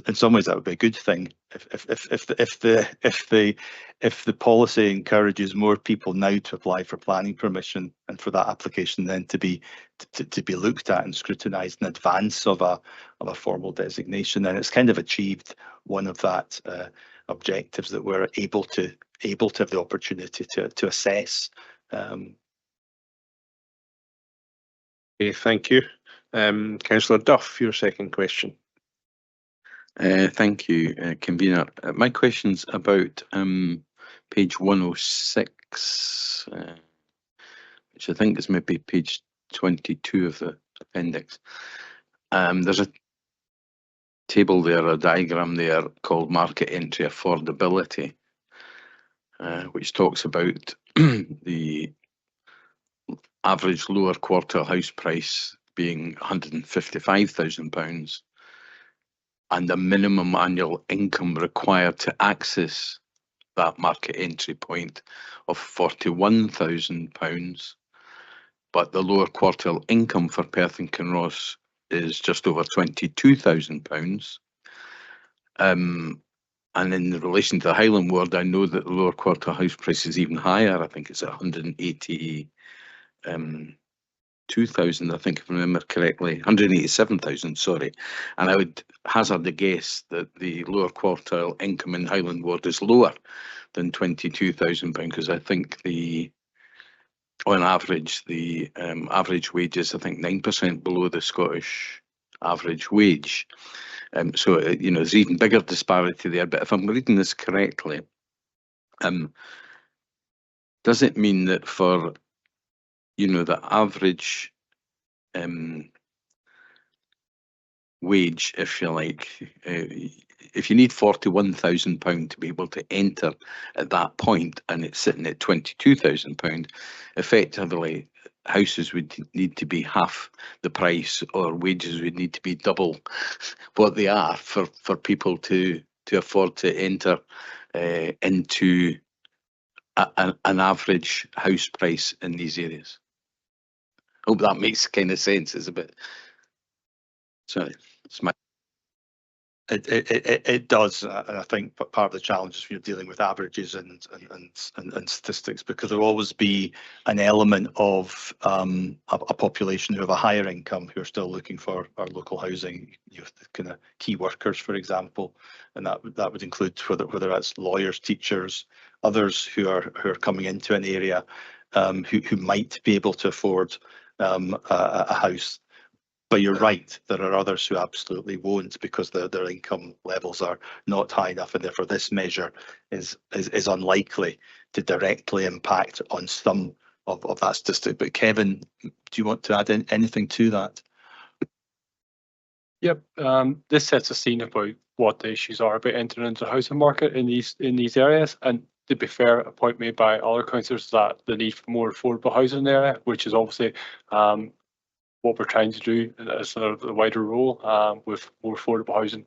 In some ways, that would be a good thing. If the policy encourages more people now to apply for planning permission, and for that application then to be looked at and scrutinised in advance of a formal designation, then it's kind of achieved one of that objectives that we're able to have the opportunity to assess. Okay, thank you. Councillor Duff, your second question. Thank you, Convener. My question's about page 106, which I think is maybe page 22 of the appendix. There's table there, a diagram there called market entry affordability, which talks about the average lower quartile house price being £155,000 and the minimum annual income required to access that market entry point of £41,000. But the lower quartile income for Perth and Kinross is just over £22,000. And in relation to the Highland Ward, I know that the lower quartile house price is even higher. I think it's 182,000, I think, if I remember correctly, 187,000, sorry. And I would hazard a guess that the lower quartile income in Highland Ward is lower than £22,000, because I think on average, the average wage is, I think, 9% below the Scottish average wage. So, there's even bigger disparity there. But if I'm reading this correctly, does it mean that for, the average wage, if you like, if you need £41,000 to be able to enter at that point, and it's sitting at £22,000, effectively houses would need to be half the price, or wages would need to be double what they are for people to afford to enter into an average house price in these areas. I hope that makes kind of sense. It's a bit. Sorry, it's my. It does, and I think part of the challenge is when you're dealing with averages and statistics, because there'll always be an element of a population who have a higher income who are still looking for our local housing. You have the kind of key workers, for example, and that would include whether that's lawyers, teachers, others who are coming into an area who might be able to afford a house. But you're right, there are others who absolutely won't, because their income levels are not high enough, and therefore this measure is unlikely to directly impact on some of that statistic. But Kevin, do you want to add anything to that? Yep, this sets a scene about what the issues are about entering into the housing market in these areas. And to be fair, a point made by other councillors that the need for more affordable housing in the area, which is obviously what we're trying to do as sort of the wider role with more affordable housing.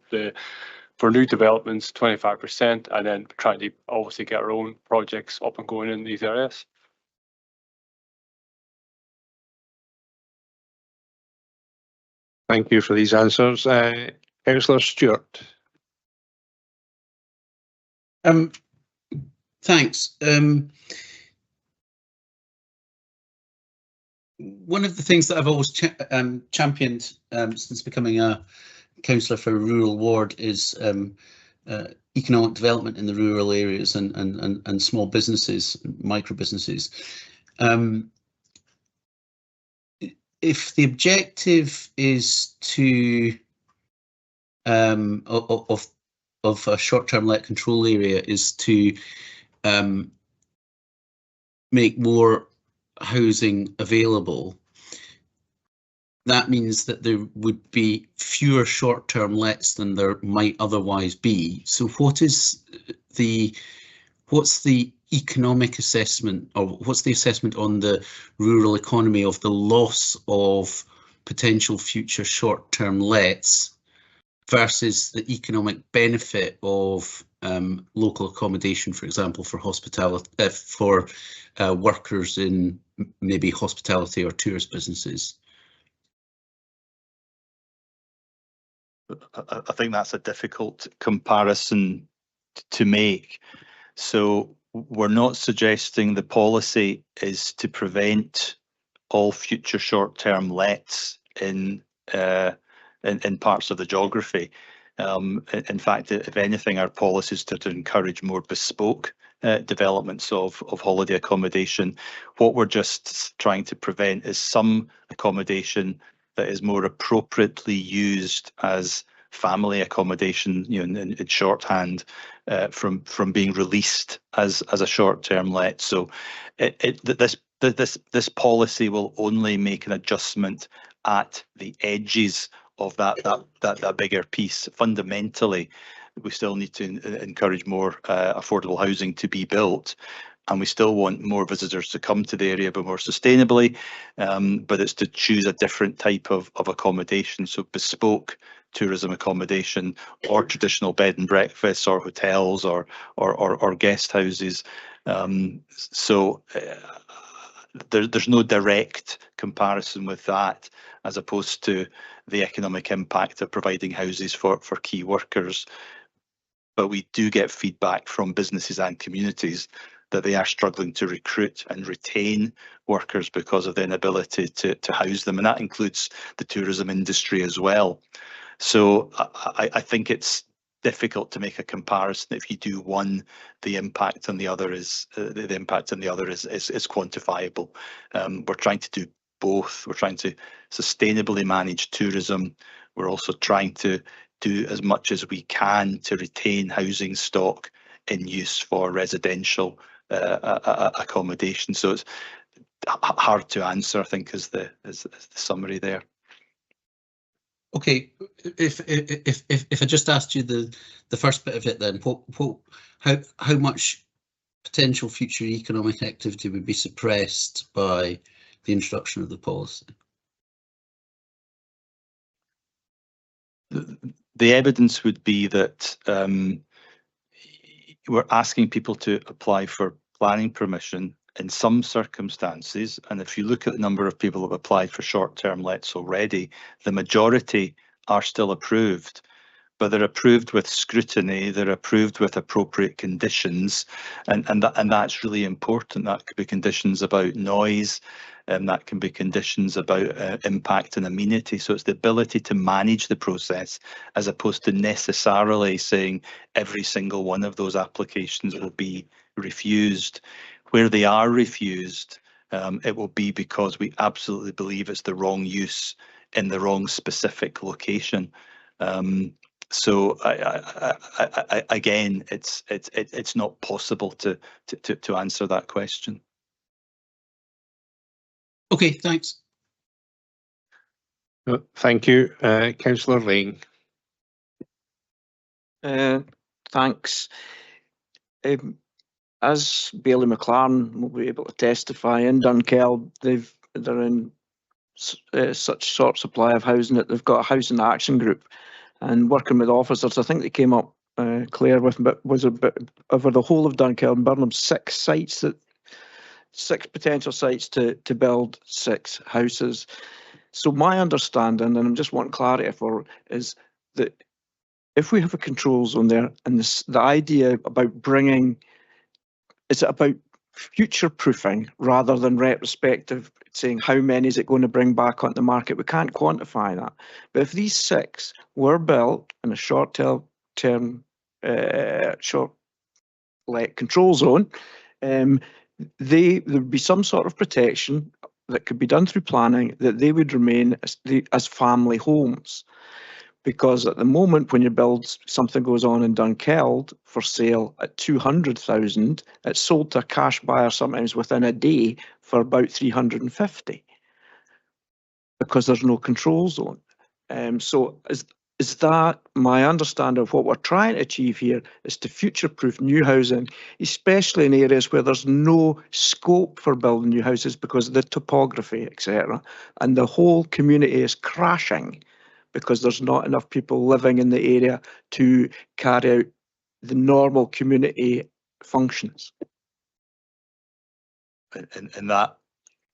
For new developments, 25%, and then trying to obviously get our own projects up and going in these areas. Thank you for these answers. Councillor Stewart. Thanks. One of the things that I've always championed since becoming a councillor for a rural ward is economic development in the rural areas and small businesses, micro businesses. If the objective is to of a short-term let control area is to make more housing available, that means that there would be fewer short-term lets than there might otherwise be. So what's the economic assessment, or what's the assessment on the rural economy of the loss of potential future short-term lets versus the economic benefit of local accommodation, for example, for hospitality, for workers in maybe hospitality or tourist businesses? I think that's a difficult comparison to make. So we're not suggesting the policy is to prevent all future short-term lets in parts of the geography. In fact, if anything, our policy is to encourage more bespoke developments of holiday accommodation. What we're just trying to prevent is some accommodation that is more appropriately used as family accommodation, in shorthand, from being released as a short-term let. So this policy will only make an adjustment at the edges that bigger piece. Fundamentally, we still need to encourage more affordable housing to be built, and we still want more visitors to come to the area, but more sustainably. But it's to choose a different type of accommodation, so bespoke tourism accommodation, or traditional bed and breakfasts, or hotels, or guest houses. There's no direct comparison with that, as opposed to the economic impact of providing houses for key workers. But we do get feedback from businesses and communities that they are struggling to recruit and retain workers because of the inability to house them, and that includes the tourism industry as well. So I think it's difficult to make a comparison. If you do one, the impact on the other is quantifiable. We're trying to do both. We're trying to sustainably manage tourism. We're also trying to do as much as we can to retain housing stock in use for residential accommodation. So it's hard to answer, I think, is the summary there. Okay, if I just asked you the first bit of it, then how much potential future economic activity would be suppressed by the introduction of the policy? The evidence would be that we're asking people to apply for planning permission in some circumstances, and if you look at the number of people who have applied for short-term lets already, the majority are still approved, but they're approved with scrutiny, they're approved with appropriate conditions, and that's really important. That could be conditions about noise, and that can be conditions about impact and amenity. So it's the ability to manage the process, as opposed to necessarily saying every single one of those applications will be refused. Where they are refused, it will be because we absolutely believe it's the wrong use in the wrong specific location. So again, it's not possible to answer that question. Okay, thanks. Thank you, Councillor Lane. Thanks. As Bailey McLaren will be able to testify, in Dunkeld, they're in such short supply of housing that they've got a housing action group, and working with officers, I think they came up, Claire, with was a bit over the whole of Dunkeld and Burnham, 6 potential sites to build 6 houses. So my understanding, and I'm just wanting clarity for, is that if we have a control zone there, and the idea about bringing, is it about future proofing rather than retrospective, saying how many is it going to bring back onto the market? We can't quantify that. But if these 6 were built in a short-let control zone, there would be some sort of protection that could be done through planning that they would remain as family homes. Because at the moment, when you build, something goes on in Dunkeld for sale at 200,000, it's sold to a cash buyer sometimes within a day for about 350, because there's no control zone. So is that my understanding of what we're trying to achieve here, is to future-proof new housing, especially in areas where there's no scope for building new houses because of the topography, etc., and the whole community is crashing because there's not enough people living in the area to carry out the normal community functions. In that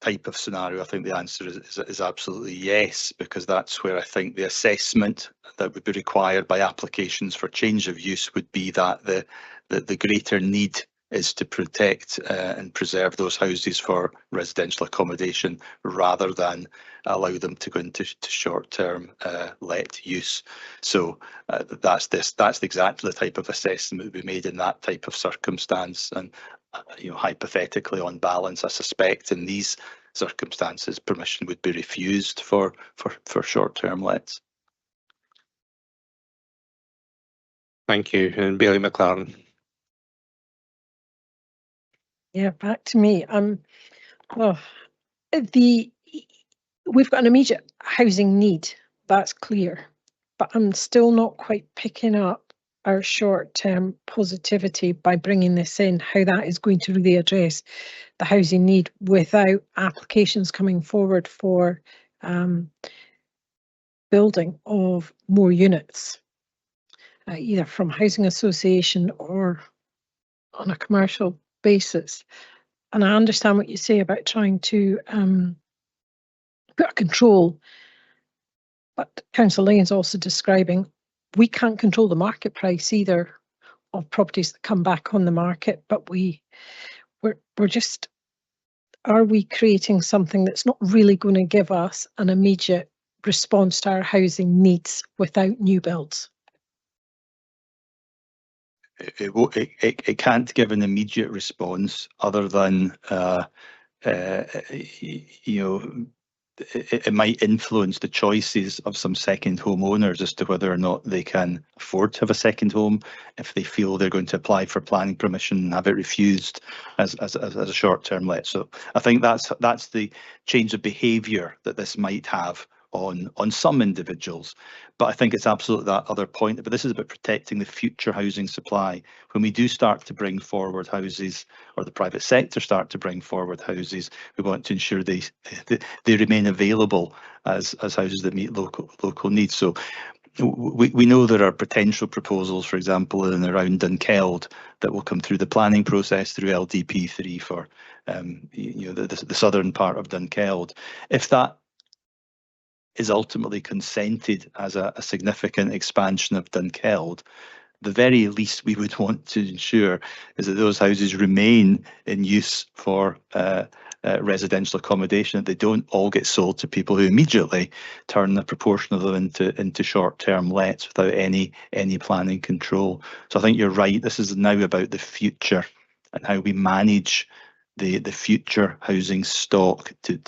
type of scenario, I think the answer is absolutely yes, because that's where I think the assessment that would be required by applications for change of use would be that the greater need is to protect and preserve those houses for residential accommodation rather than allow them to go into short-term let use. So that's exactly the type of assessment that would be made in that type of circumstance. And hypothetically, on balance, I suspect in these circumstances, permission would be refused for short-term lets. Thank you, and Bailey McLaren. Yeah, back to me. We've got an immediate housing need that's clear, but I'm still not quite picking up our short-term positivity by bringing this in, how that is going to really address the housing need without applications coming forward for building of more units, either from housing association or on a commercial basis. And I understand what you say about trying to put a control, but Councillor Lane's also describing we can't control the market price either of properties that come back on the market, but we're just, are we creating something that's not really going to give us an immediate response to our housing needs without new builds? It can't give an immediate response other than you know, it might influence the choices of some second home owners as to whether or not they can afford to have a second home if they feel they're going to apply for planning permission and have it refused as a short-term let. So I think that's the change of behaviour that this might have on some individuals. But I think it's absolutely that other point. But this is about protecting the future housing supply. When we do start to bring forward houses, or the private sector start to bring forward houses, we want to ensure they remain available as houses that meet local needs. So we know there are potential proposals, for example, in and around Dunkeld that will come through the planning process through LDP3 for you know, the southern part of Dunkeld. If that is ultimately consented as a significant expansion of Dunkeld, the very least we would want to ensure is that those houses remain in use for residential accommodation, that they don't all get sold to people who immediately turn a proportion of them into short-term lets without any planning control. So I think you're right, this is now about the future and how we manage the future housing stock to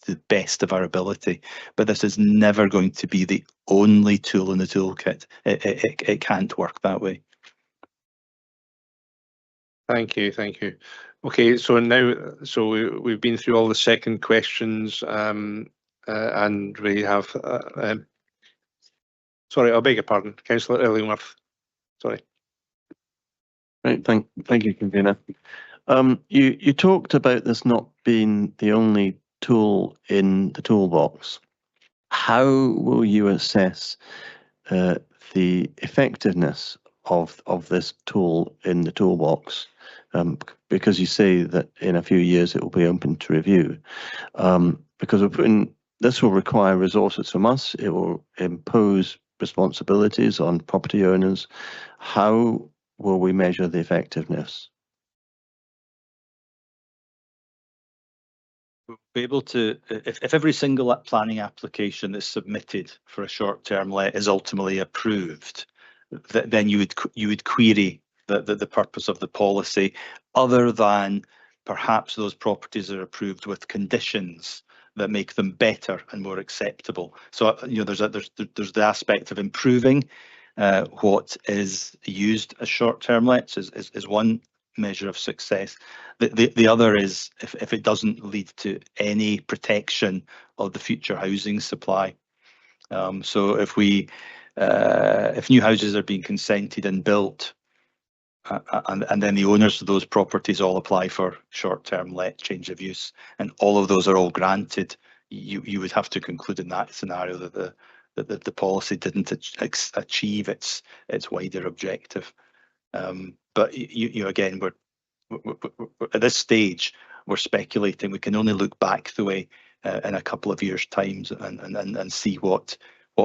the best of our ability, but this is never going to be the only tool in the toolkit. It can't work that way. Thank you. Okay, so now, we've been through all the second questions, and we have, sorry, I beg your pardon, Councillor Illingworth. Sorry. Right, thank you, Convener. You talked about this not being the only tool in the toolbox. How will you assess the effectiveness of this tool in the toolbox? Because you say that in a few years it will be open to review. Because this will require resources from us. It will impose responsibilities on property owners. How will we measure the effectiveness? We'll be able to, if every single planning application that's submitted for a short-term let is ultimately approved, then you would query the purpose of the policy, other than perhaps those properties are approved with conditions that make them better and more acceptable. So you know, there's the aspect of improving what is used as short-term lets is one measure of success. The other is if it doesn't lead to any protection of the future housing supply. So if new houses are being consented and built, and then the owners of those properties all apply for short-term let change of use, and all of those are all granted, you would have to conclude in that scenario that the policy didn't achieve its wider objective. But you again, we're at this stage, we're speculating. We can only look back the way in a couple of years' times and see what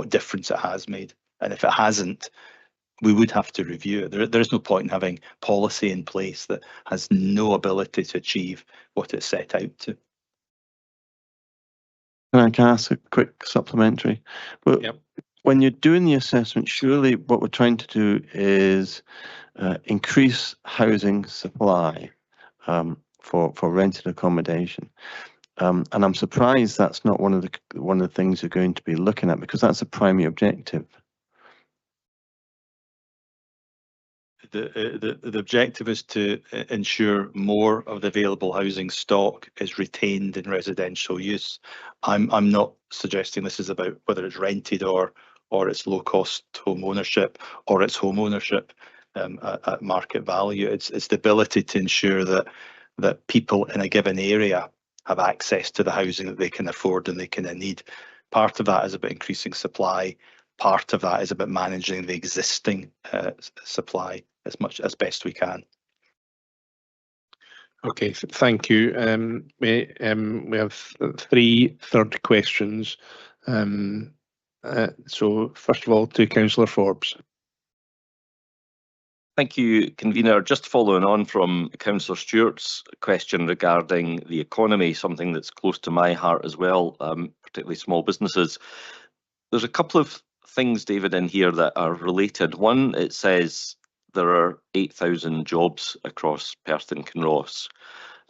difference it has made. And if it hasn't, we would have to review it. There is no point in having policy in place that has no ability to achieve what it set out to. Can I ask a quick supplementary? Well, yep. When you're doing the assessment, surely what we're trying to do is increase housing supply for rented accommodation. And I'm surprised that's not one of the things you're going to be looking at, because that's a primary objective. the objective is to ensure more of the available housing stock is retained in residential use. I'm not suggesting this is about whether it's rented or it's low cost home ownership or it's home ownership at market value. It's the ability to ensure that people in a given area have access to the housing that they can afford and they can need. Part of that is about increasing supply. Part of that is about managing the existing supply as best we can. Okay, thank you. We have 3 third questions. So first of all, to Councillor Forbes. Thank you, Convener. Just following on from Councillor Stewart's question regarding the economy, something that's close to my heart as well, particularly small businesses. There's a couple of things, David, in here that are related. One, it says there are 8,000 jobs across Perth and Kinross.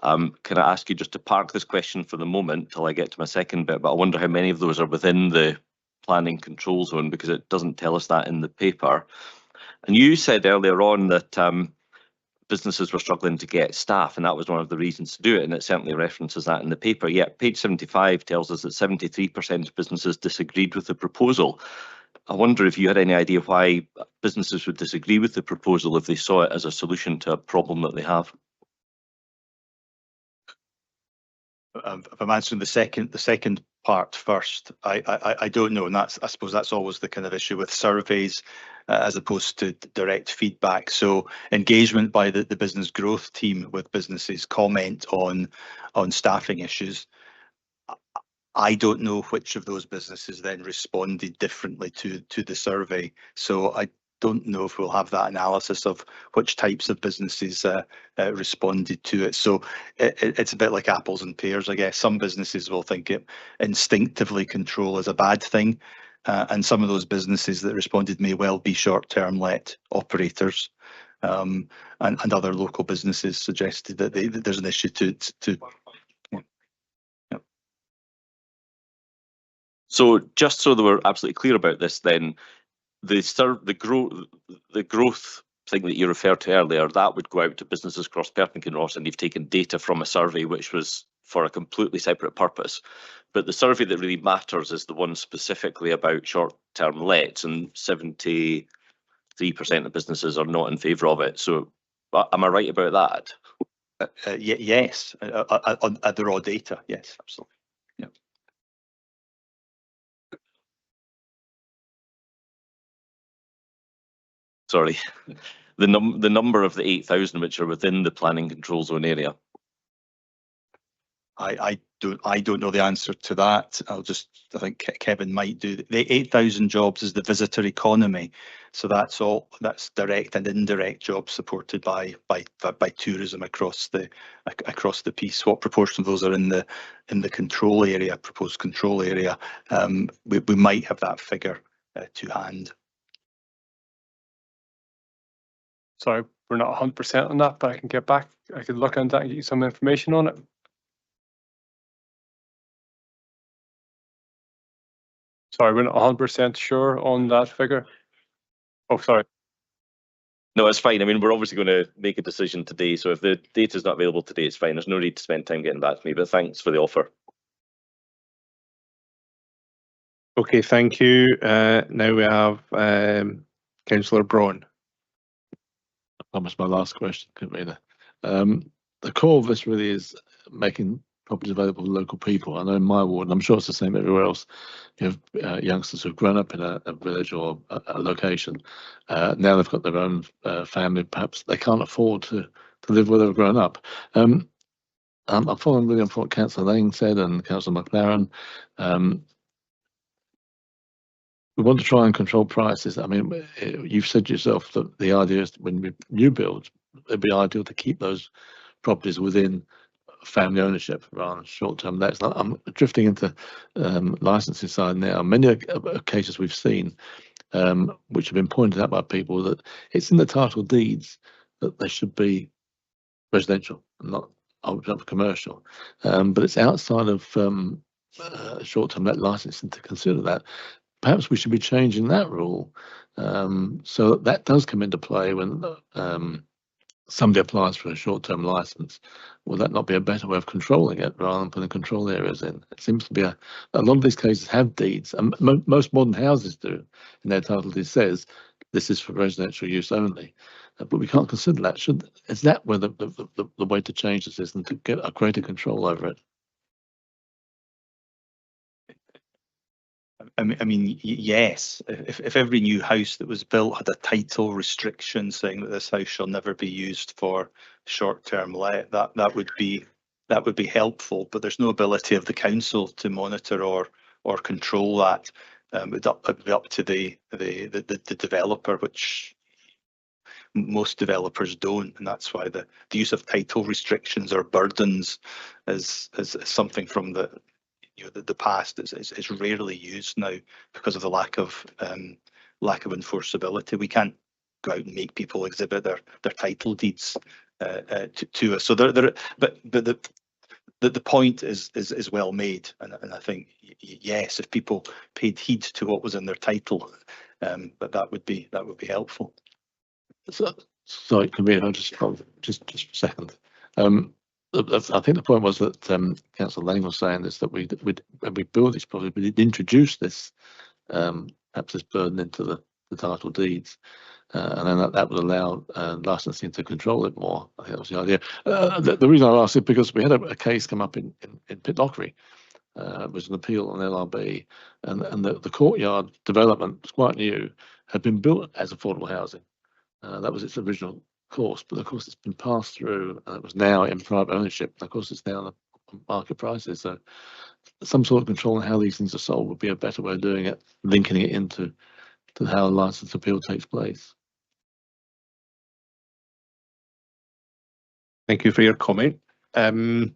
Can I ask you just to park this question for the moment till I get to my second bit, but I wonder how many of those are within the planning control zone, because it doesn't tell us that in the paper. And you said earlier on that businesses were struggling to get staff, and that was one of the reasons to do it, and it certainly references that in the paper. Yet page 75 tells us that 73% of businesses disagreed with the proposal. I wonder if you had any idea why businesses would disagree with the proposal if they saw it as a solution to a problem that they have. If I'm answering the second part first, I don't know, and I suppose that's always the kind of issue with surveys as opposed to direct feedback. So engagement by the business growth team with businesses, comment on staffing issues. I don't know which of those businesses then responded differently to the survey. So I don't know if we'll have that analysis of which types of businesses responded to it. So it's a bit like apples and pears, I guess. Some businesses will think it instinctively control is a bad thing. And some of those businesses that responded may well be short-term let operators. And other local businesses suggested that there's an issue to So just so that we're absolutely clear about this, then the growth thing that you referred to earlier, that would go out to businesses across Perth and Kinross, and you've taken data from a survey which was for a completely separate purpose. But the survey that really matters is the one specifically about short-term lets, and 73% of businesses are not in favour of it. So am I right about that? Yes, at the raw data, yes, absolutely. Sorry, the number of the 8,000 which are within the planning control zone area. I don't know the answer to that. I think Kevin might do. The 8,000 jobs is the visitor economy, so that's direct and indirect jobs supported by tourism across the piece. What proportion of those are in the control area, proposed control area? We might have that figure to hand. Sorry, we're not 100% on that, but I can get back. I could look into that and get you some information on it. Sorry, we're not 100% sure on that figure. Oh, sorry. No, it's fine. I mean, we're obviously going to make a decision today, so if the data is not available today, it's fine. There's no need to spend time getting back to me, but thanks for the offer. Okay, thank you. Now we have Councillor Braun. That was my last question, Convener. The core of this really is making properties available to local people. I know in my ward, and I'm sure it's the same everywhere else, you have youngsters who've grown up in a village or a location. Now they've got their own family, perhaps they can't afford to live where they've grown up. I'm following really on what Councillor Lane said and Councillor McLaren. We want to try and control prices. I mean, you've said yourself that the idea is when new builds, it'd be ideal to keep those properties within family ownership rather than short-term lets. I'm drifting into licensing side now. Many cases we've seen, which have been pointed out by people, that it's in the title deeds that they should be residential and not commercial. But it's outside of short-term let licensing to consider that. perhaps we should be changing that rule so that does come into play when somebody applies for a short-term license. Will that not be a better way of controlling it rather than putting control areas in? It seems to be a lot of these cases have deeds, and most modern houses do. In their title, it says this is for residential use only, but we can't consider that. Is that where the way to change the system to get a greater control over it? I mean, yes. If every new house that was built had a title restriction saying that this house shall never be used for short-term let, that would be helpful. But there's no ability of the council to monitor or control that. It'd be up to the developer, which most developers don't, and that's why the use of title restrictions or burdens is something from the past. Is rarely used now because of the lack of enforceability. We can't go out and make people exhibit their title deeds to us. So but the point is well made, and I think yes, if people paid heed to what was in their title, but that would be helpful. So, sorry, Convener, just a second. I think the point was that Councillor Lane was saying this, that when we build these properties, we did introduce this perhaps this burden into the title deeds, and then that would allow licensing to control it more. I think that was the idea. The reason I asked it because we had a case come up in Pitlochry. It was an appeal on LRB, and the courtyard development was quite new, had been built as affordable housing. That was its original course, but of course it's been passed through and it was now in private ownership. Of course it's now on market prices, so some sort of control on how these things are sold would be a better way of doing it, linking it into how a license appeal takes place. Thank you for your comment. Councillor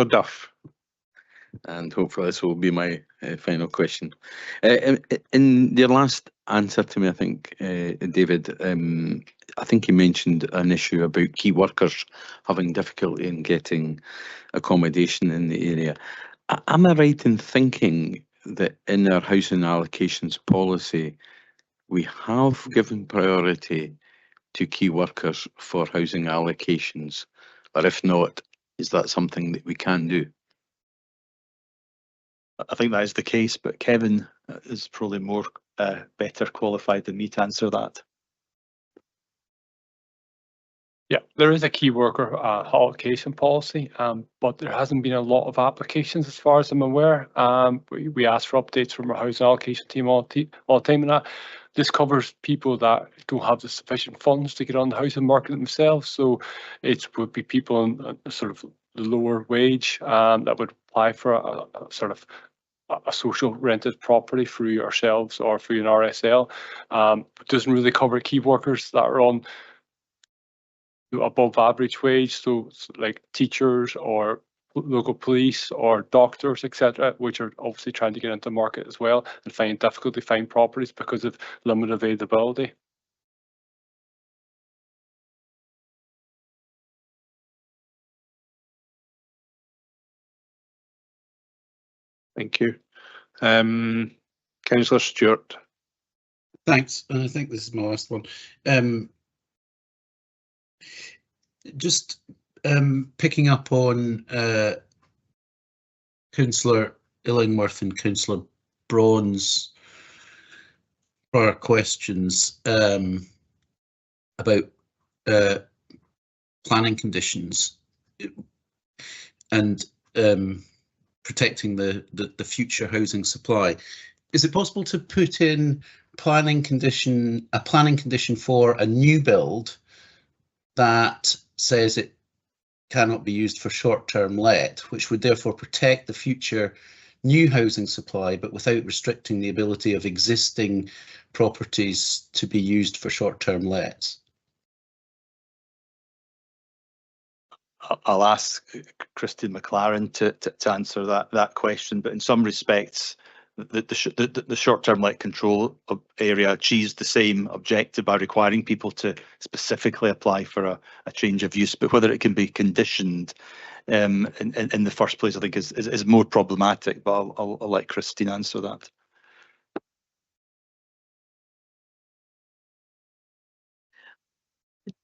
Duff. And hopefully this will be my final question. In your last answer to me, I think, David, I think you mentioned an issue about key workers having difficulty in getting accommodation in the area. Am I right in thinking that in our housing allocations policy, we have given priority to key workers for housing allocations? Or if not, is that something that we can do? I think that is the case, but Kevin is probably more better qualified than me to answer that. Yeah, there is a key worker allocation policy, but there hasn't been a lot of applications as far as I'm aware. We ask for updates from our housing allocation team all the time, and this covers people that don't have the sufficient funds to get on the housing market themselves. So it would be people in sort of the lower wage that would apply for a sort of a social rented property through ourselves or through an RSL. It doesn't really cover key workers that are on above average wage, so like teachers or local police or doctors, etc., which are obviously trying to get into the market as well and find it difficult to find properties because of limited availability. Thank you. Councillor Stewart. Thanks. And I think this is my last one. Just picking up on Councillor Illingworth and Councillor Braun's prior questions about planning conditions and protecting the future housing supply. Is it possible to put in a planning condition for a new build that says it cannot be used for short-term let, which would therefore protect the future new housing supply, but without restricting the ability of existing properties to be used for short-term lets? I'll ask Christine McLaren to answer that question, but in some respects, the short-term let control area achieves the same objective by requiring people to specifically apply for a change of use, but whether it can be conditioned in the first place, I think is more problematic, but I'll let Christine answer that.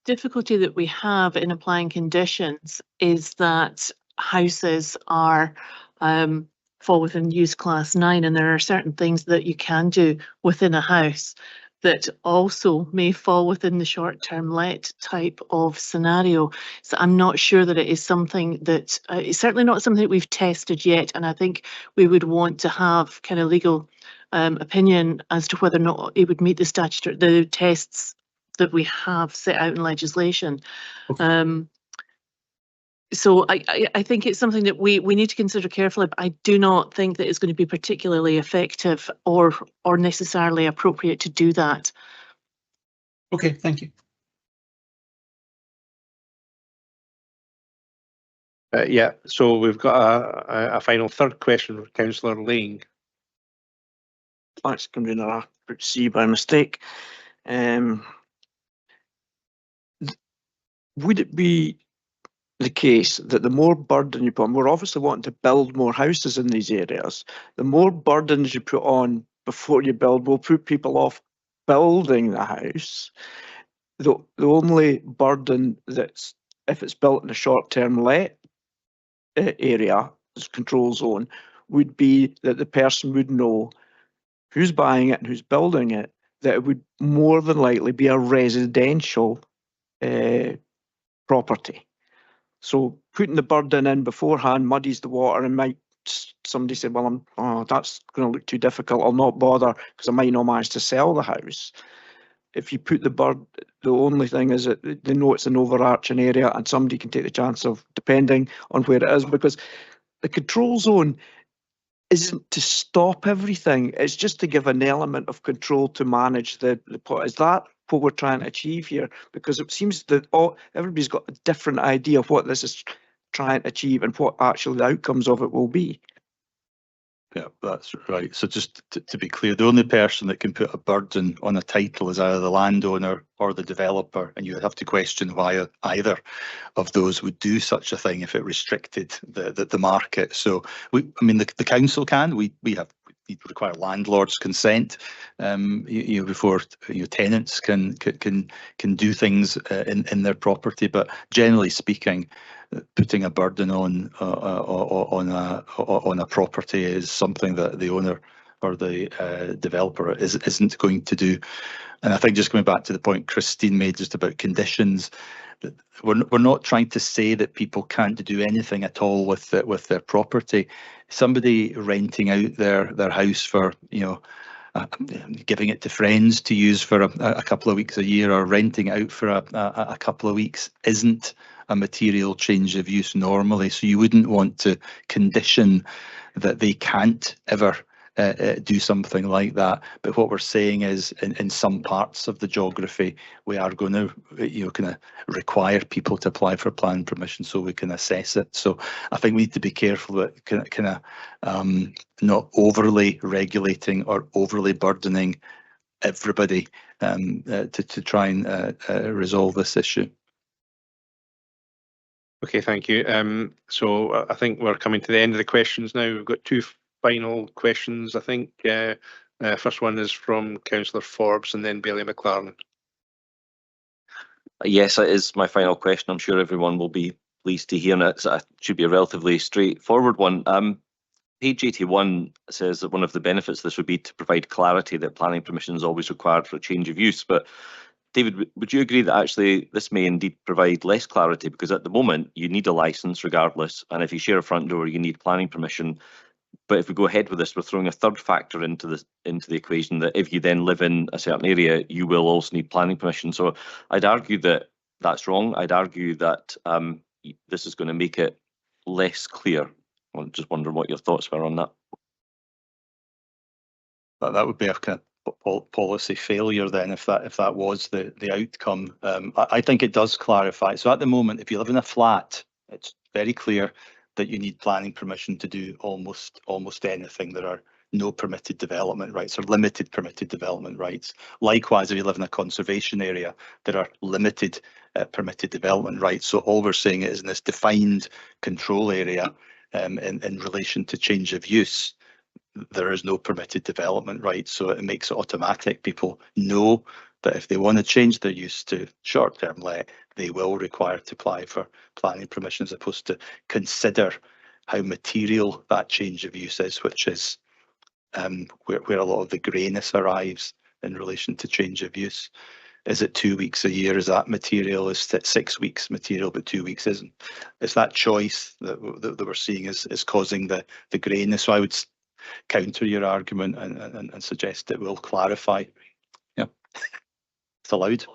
difficulty that we have in applying conditions is that houses are fall within use class 9, and there are certain things that you can do within a house that also may fall within the short-term let type of scenario. So I'm not sure that it is something that it's certainly not something that we've tested yet, and I think we would want to have kind of legal opinion as to whether or not it would meet the tests that we have set out in legislation. So I think it's something that we need to consider carefully, but I do not think that it's going to be particularly effective or necessarily appropriate to do that. Okay, thank you. Yeah, so we've got a final third question from Councillor Lang. Thanks, Convener. I put C by mistake. Would it be the case that the more burden you put on, we're obviously wanting to build more houses in these areas, the more burdens you put on before you build will put people off building the house. The only burden that's, if it's built in a short-term let area, control zone, would be that the person would know who's buying it and who's building it, that it would more than likely be a residential property. So putting the burden in beforehand muddies the water and might somebody say, well, that's going to look too difficult, I'll not bother because I might not manage to sell the house. If you put the only thing is that they know it's an overarching area and somebody can take the chance of, depending on where it is, because the control zone isn't to stop everything, it's just to give an element of control to manage the pot. Is that what we're trying to achieve here? Because it seems that everybody's got a different idea of what this is trying to achieve and what actually the outcomes of it will be. Yeah, that's right. So just to be clear, the only person that can put a burden on a title is either the landowner or the developer, and you would have to question why either of those would do such a thing if it restricted the market. So I mean, the council can. We require landlords' consent, before tenants can do things in their property. But generally speaking, putting a burden on a property is something that the owner or the developer isn't going to do. And I think just coming back to the point Christine made just about conditions, we're not trying to say that people can't do anything at all with their property. Somebody renting out their house for giving it to friends to use for a couple of weeks a year, or renting out for a couple of weeks, isn't a material change of use normally. So you wouldn't want to condition that they can't ever do something like that. But what we're saying is, in some parts of the geography, we are going to kind of require people to apply for planning permission so we can assess it. So I think we need to be careful that kind of not overly regulating or overly burdening everybody to try and resolve this issue. Okay, thank you. So I think we're coming to the end of the questions now. We've got two final questions, I think. First one is from Councillor Forbes and then Bailey McLaren. Yes, it is my final question. I'm sure everyone will be pleased to hear it. So it should be a relatively straightforward one. Page 81 says that one of the benefits of this would be to provide clarity that planning permission is always required for a change of use. But David, would you agree that actually this may indeed provide less clarity? Because at the moment you need a licence regardless, and if you share a front door you need planning permission. But if we go ahead with this, we're throwing a third factor into the equation, that if you then live in a certain area, you will also need planning permission. So I'd argue that that's wrong. I'd argue that this is going to make it less clear. I'm just wondering what your thoughts were on that. That would be a kind of policy failure then, if that was the outcome. I think it does clarify. So at the moment, if you live in a flat, it's very clear that you need planning permission to do almost anything. There are no permitted development rights or limited permitted development rights. Likewise, if you live in a conservation area, there are limited permitted development rights. So all we're saying is, in this defined control area, in relation to change of use, there is no permitted development rights. So it makes it automatic. People know that if they want to change their use to short-term let, they will require to apply for planning permission as opposed to consider how material that change of use is, which is where a lot of the greyness arrives in relation to change of use. Is it 2 weeks a year? Is that material? Is it 6 weeks material, but 2 weeks isn't? It's that choice that we're seeing is causing the greyness. So I would counter your argument and suggest it will clarify. Yeah, it's allowed.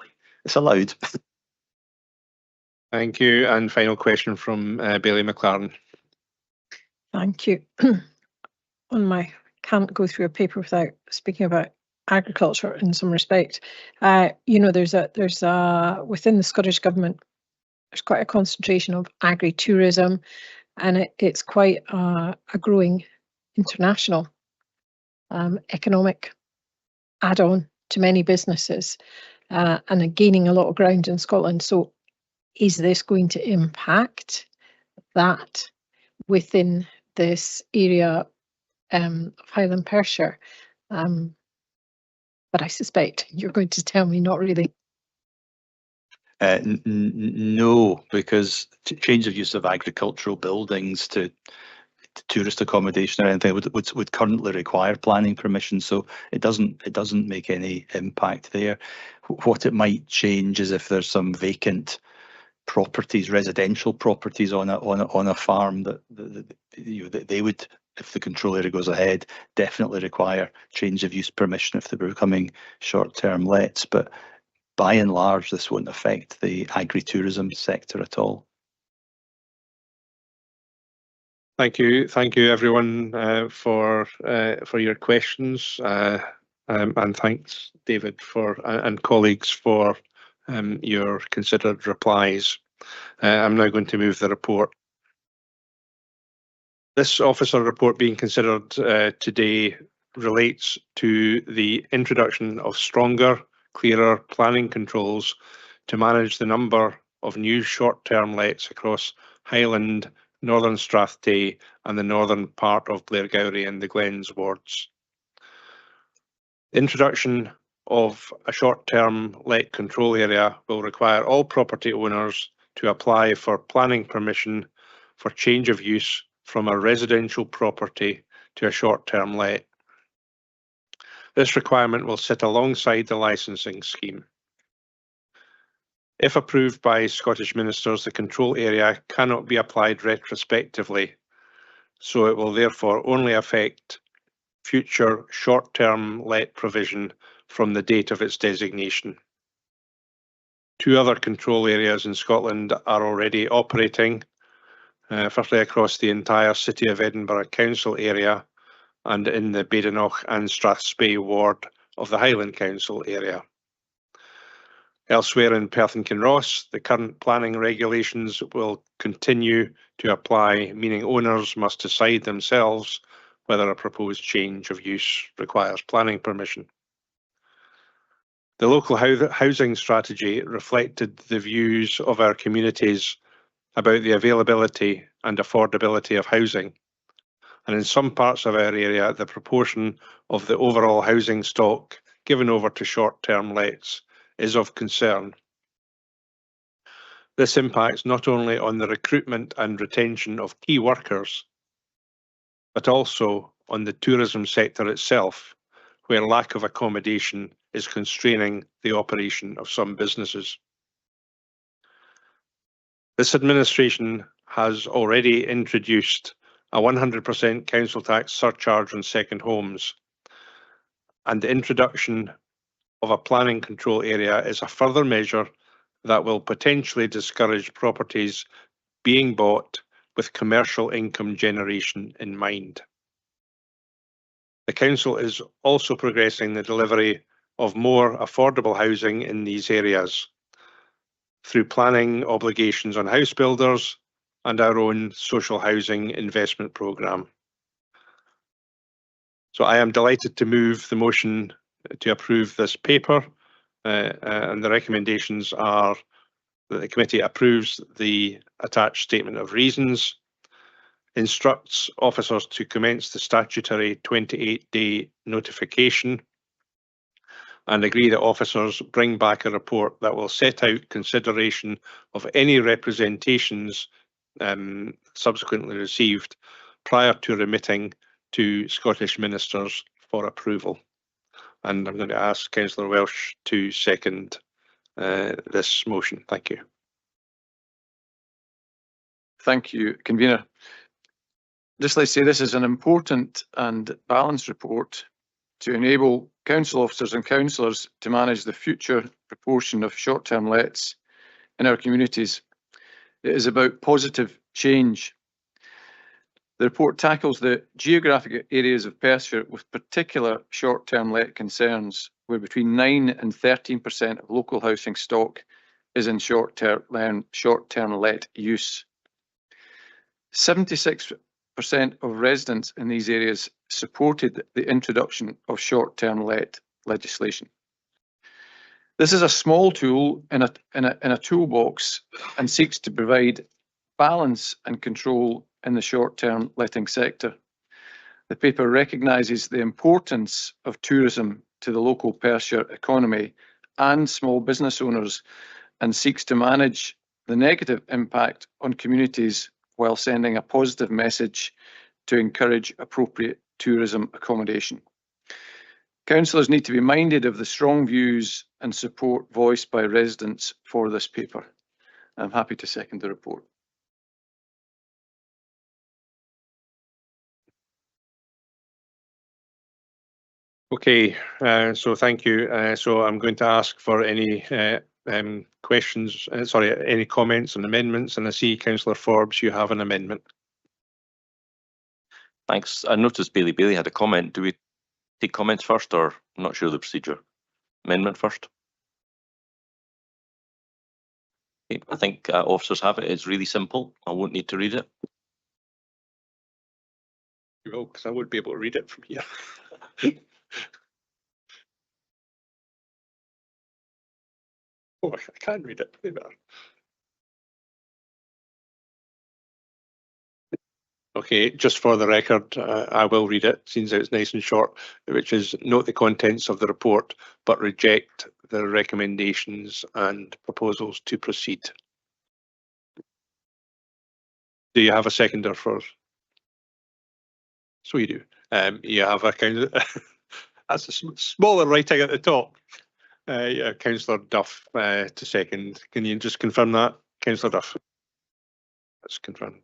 It's allowed. Thank you. And final question from Bailey McLaren. Thank you. Can't go through a paper without speaking about agriculture in some respect. There's within the Scottish Government, there's quite a concentration of agri-tourism, and it's quite a growing international economic add-on to many businesses, and gaining a lot of ground in Scotland. So is this going to impact that within this area of Highland Perthshire? But I suspect you're going to tell me not really. No, because change of use of agricultural buildings to tourist accommodation or anything would currently require planning permission, so it doesn't make any impact there. What it might change is if there's some vacant properties, residential properties on a farm that they would, if the control area goes ahead, definitely require change of use permission if they were becoming short-term lets. But by and large, this won't affect the agri-tourism sector at all. Thank you everyone for your questions, and thanks David and colleagues for your considered replies. I'm now going to move the report. This officer report being considered today relates to the introduction of stronger, clearer planning controls to manage the number of new short-term lets across Highland, Northern Strathtay and the northern part of Blairgowrie and the Glens wards. The introduction of a short-term let control area will require all property owners to apply for planning permission for change of use from a residential property to a short-term let. This requirement will sit alongside the licensing scheme. If approved by Scottish ministers, the control area cannot be applied retrospectively, so it will therefore only affect future short-term let provision from the date of its designation. 2 other control areas in Scotland are already operating, firstly across the entire City of Edinburgh Council area and in the Badenoch and Strathspey ward of the Highland Council area. Elsewhere in Perth and Kinross, the current planning regulations will continue to apply, meaning owners must decide themselves whether a proposed change of use requires planning permission. The local housing strategy reflected the views of our communities about the availability and affordability of housing. And in some parts of our area, the proportion of the overall housing stock given over to short-term lets is of concern. This impacts not only on the recruitment and retention of key workers, but also on the tourism sector itself, where lack of accommodation is constraining the operation of some businesses. This administration has already introduced a 100% council tax surcharge on second homes, and the introduction of a planning control area is a further measure that will potentially discourage properties being bought with commercial income generation in mind. The council is also progressing the delivery of more affordable housing in these areas through planning obligations on house builders and our own social housing investment programme. So I am delighted to move the motion to approve this paper, and the recommendations are that the committee approves the attached statement of reasons, instructs officers to commence the statutory 28-day notification, and agree that officers bring back a report that will set out consideration of any representations subsequently received prior to remitting to Scottish ministers for approval. And I'm going to ask Councillor Welsh to second this motion. Thank you. Thank you, Convener. Just like to say, this is an important and balanced report to enable council officers and councillors to manage the future proportion of short-term lets in our communities. It is about positive change. The report tackles the geographic areas of Perthshire with particular short-term let concerns, where between 9 and 13% of local housing stock is in short-term let use. 76% of residents in these areas supported the introduction of short-term let legislation. This is a small tool in a toolbox and seeks to provide balance and control in the short-term letting sector. The paper recognises the importance of tourism to the local Perthshire economy and small business owners, and seeks to manage the negative impact on communities while sending a positive message to encourage appropriate tourism accommodation. Councillors need to be minded of the strong views and support voiced by residents for this paper. I'm happy to second the report. Okay, so thank you. So I'm going to ask for any questions, any comments and amendments, and I see Councillor Forbes, you have an amendment. Thanks. I noticed Bailey had a comment. Do we take comments first, or I'm not sure of the procedure? Amendment first? Okay, I think officers have it. It's really simple. I won't need to read it. You will, because I won't be able to read it from here. Oh, I can read it. Okay, just for the record, I will read it, since it's nice and short, which is note the contents of the report, but reject the recommendations and proposals to proceed. Do you have a seconder for? So you do. You have a kind of, that's a smaller writing at the top. Yeah, Councillor Duff to second. Can you just confirm that, Councillor Duff? That's confirmed.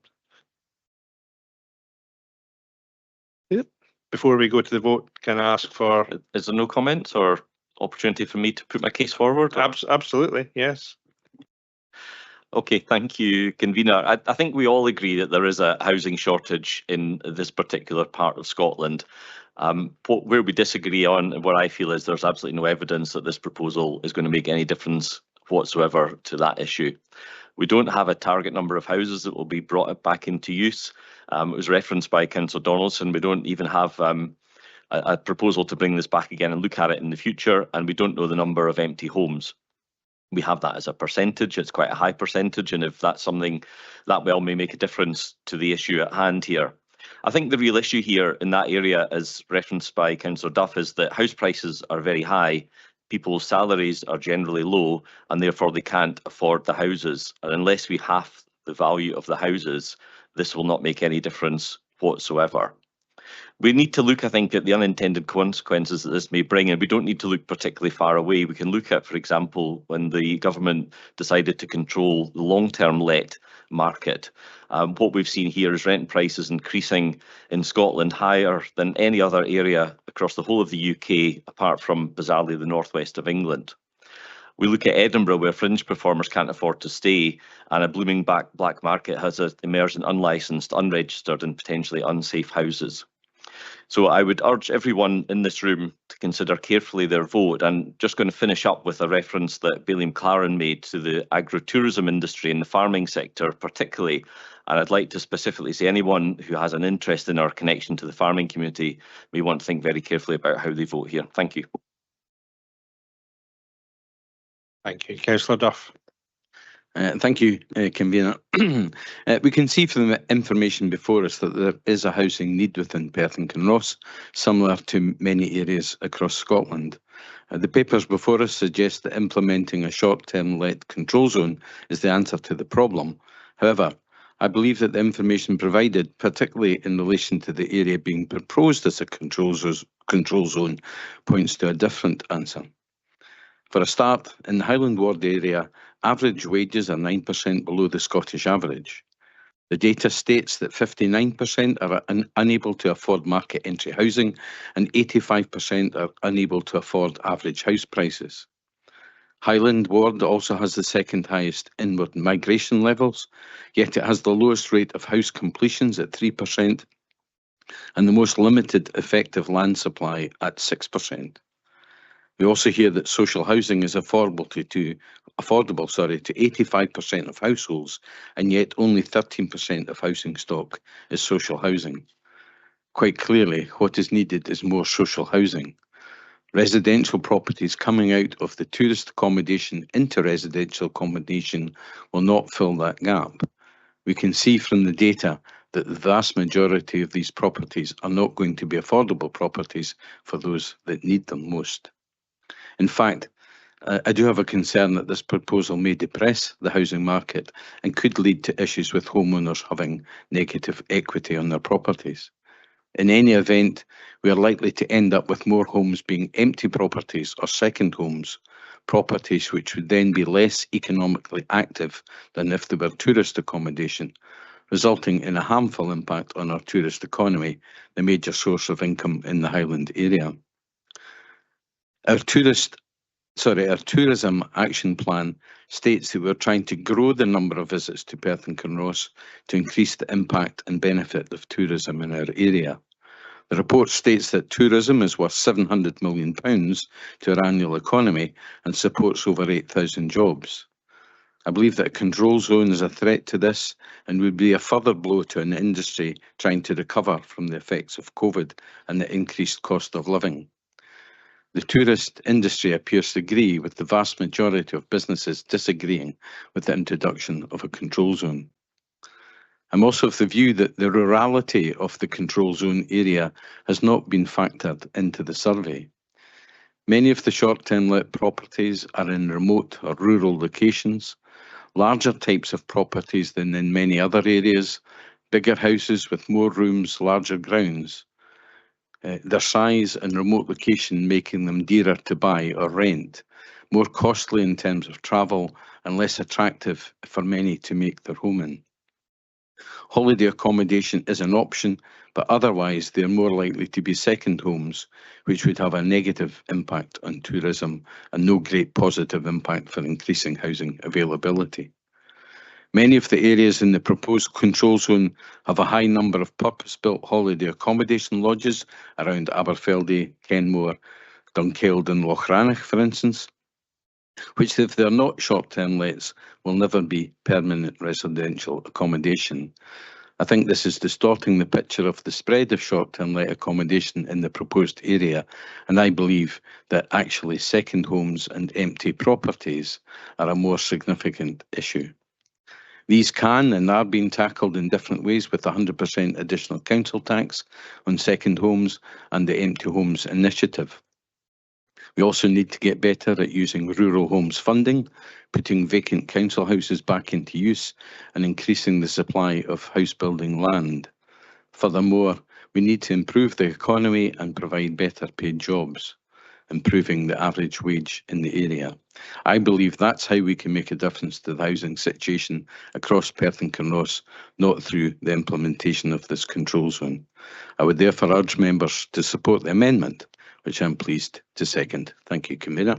Yep. Before we go to the vote, can I ask for? Is there no comments or opportunity for me to put my case forward? Absolutely, yes. Okay, thank you, Convener. I think we all agree that there is a housing shortage in this particular part of Scotland. Where we disagree on, and what I feel is there's absolutely no evidence that this proposal is going to make any difference whatsoever to that issue. We don't have a target number of houses that will be brought back into use. It was referenced by Councillor Donaldson. We don't even have a proposal to bring this back again and look at it in the future, and we don't know the number of empty homes. We have that as a percentage. It's quite a high percentage, and if that's something that well may make a difference to the issue at hand here. I think the real issue here in that area, as referenced by Councillor Duff, is that house prices are very high, people's salaries are generally low, and therefore they can't afford the houses. And unless we halve the value of the houses, this will not make any difference whatsoever. We need to look, I think, at the unintended consequences that this may bring, and we don't need to look particularly far away. We can look at, for example, when the government decided to control the long-term let market. What we've seen here is rent prices increasing in Scotland higher than any other area across the whole of the UK, apart from bizarrely the northwest of England. We look at Edinburgh, where fringe performers can't afford to stay, and a blooming black market has emerged in unlicensed, unregistered and potentially unsafe houses. So I would urge everyone in this room to consider carefully their vote. And just going to finish up with a reference that Bailey McLaren made to the agro-tourism industry and the farming sector particularly. And I'd like to specifically say anyone who has an interest in our connection to the farming community may want to think very carefully about how they vote here. Thank you. Thank you. Councillor Duff. Thank you, Convener. We can see from the information before us that there is a housing need within Perth and Kinross, similar to many areas across Scotland. The papers before us suggest that implementing a short-term let control zone is the answer to the problem. However, I believe that the information provided, particularly in relation to the area being proposed as a control zone, points to a different answer. For a start, in the Highland Ward area, average wages are 9% below the Scottish average. The data states that 59% are unable to afford market entry housing and 85% are unable to afford average house prices. Highland Ward also has the second highest inward migration levels, yet it has the lowest rate of house completions at 3% and the most limited effective land supply at 6%. We also hear that social housing is affordable to 85% of households, and yet only 13% of housing stock is social housing. Quite clearly, what is needed is more social housing. Residential properties coming out of the tourist accommodation into residential accommodation will not fill that gap. We can see from the data that the vast majority of these properties are not going to be affordable properties for those that need them most. In fact, I do have a concern that this proposal may depress the housing market and could lead to issues with homeowners having negative equity on their properties. In any event, we are likely to end up with more homes being empty properties or second homes, properties which would then be less economically active than if they were tourist accommodation, resulting in a harmful impact on our tourist economy, the major source of income in the Highland area. Our tourism action plan states that we're trying to grow the number of visits to Perth and Kinross to increase the impact and benefit of tourism in our area. The report states that tourism is worth £700 million to our annual economy and supports over 8,000 jobs. I believe that a control zone is a threat to this and would be a further blow to an industry trying to recover from the effects of COVID and the increased cost of living. The tourist industry appears to agree, with the vast majority of businesses disagreeing with the introduction of a control zone. I'm also of the view that the rurality of the control zone area has not been factored into the survey. Many of the short-term let properties are in remote or rural locations, larger types of properties than in many other areas, bigger houses with more rooms, larger grounds. Their size and remote location making them dearer to buy or rent, more costly in terms of travel and less attractive for many to make their home in. Holiday accommodation is an option, but otherwise they are more likely to be second homes, which would have a negative impact on tourism and no great positive impact for increasing housing availability. Many of the areas in the proposed control zone have a high number of purpose-built holiday accommodation lodges around Aberfeldy, Kenmore, Dunkeld and Lochranich, for instance, which, if they're not short-term lets, will never be permanent residential accommodation. I think this is distorting the picture of the spread of short-term let accommodation in the proposed area, and I believe that actually second homes and empty properties are a more significant issue. These can and are being tackled in different ways with 100% additional council tax on second homes and the Empty Homes Initiative. We also need to get better at using rural homes funding, putting vacant council houses back into use and increasing the supply of house building land. Furthermore, we need to improve the economy and provide better paid jobs, improving the average wage in the area. I believe that's how we can make a difference to the housing situation across Perth and Kinross, not through the implementation of this control zone. I would therefore urge members to support the amendment, which I'm pleased to second. Thank you, Convener.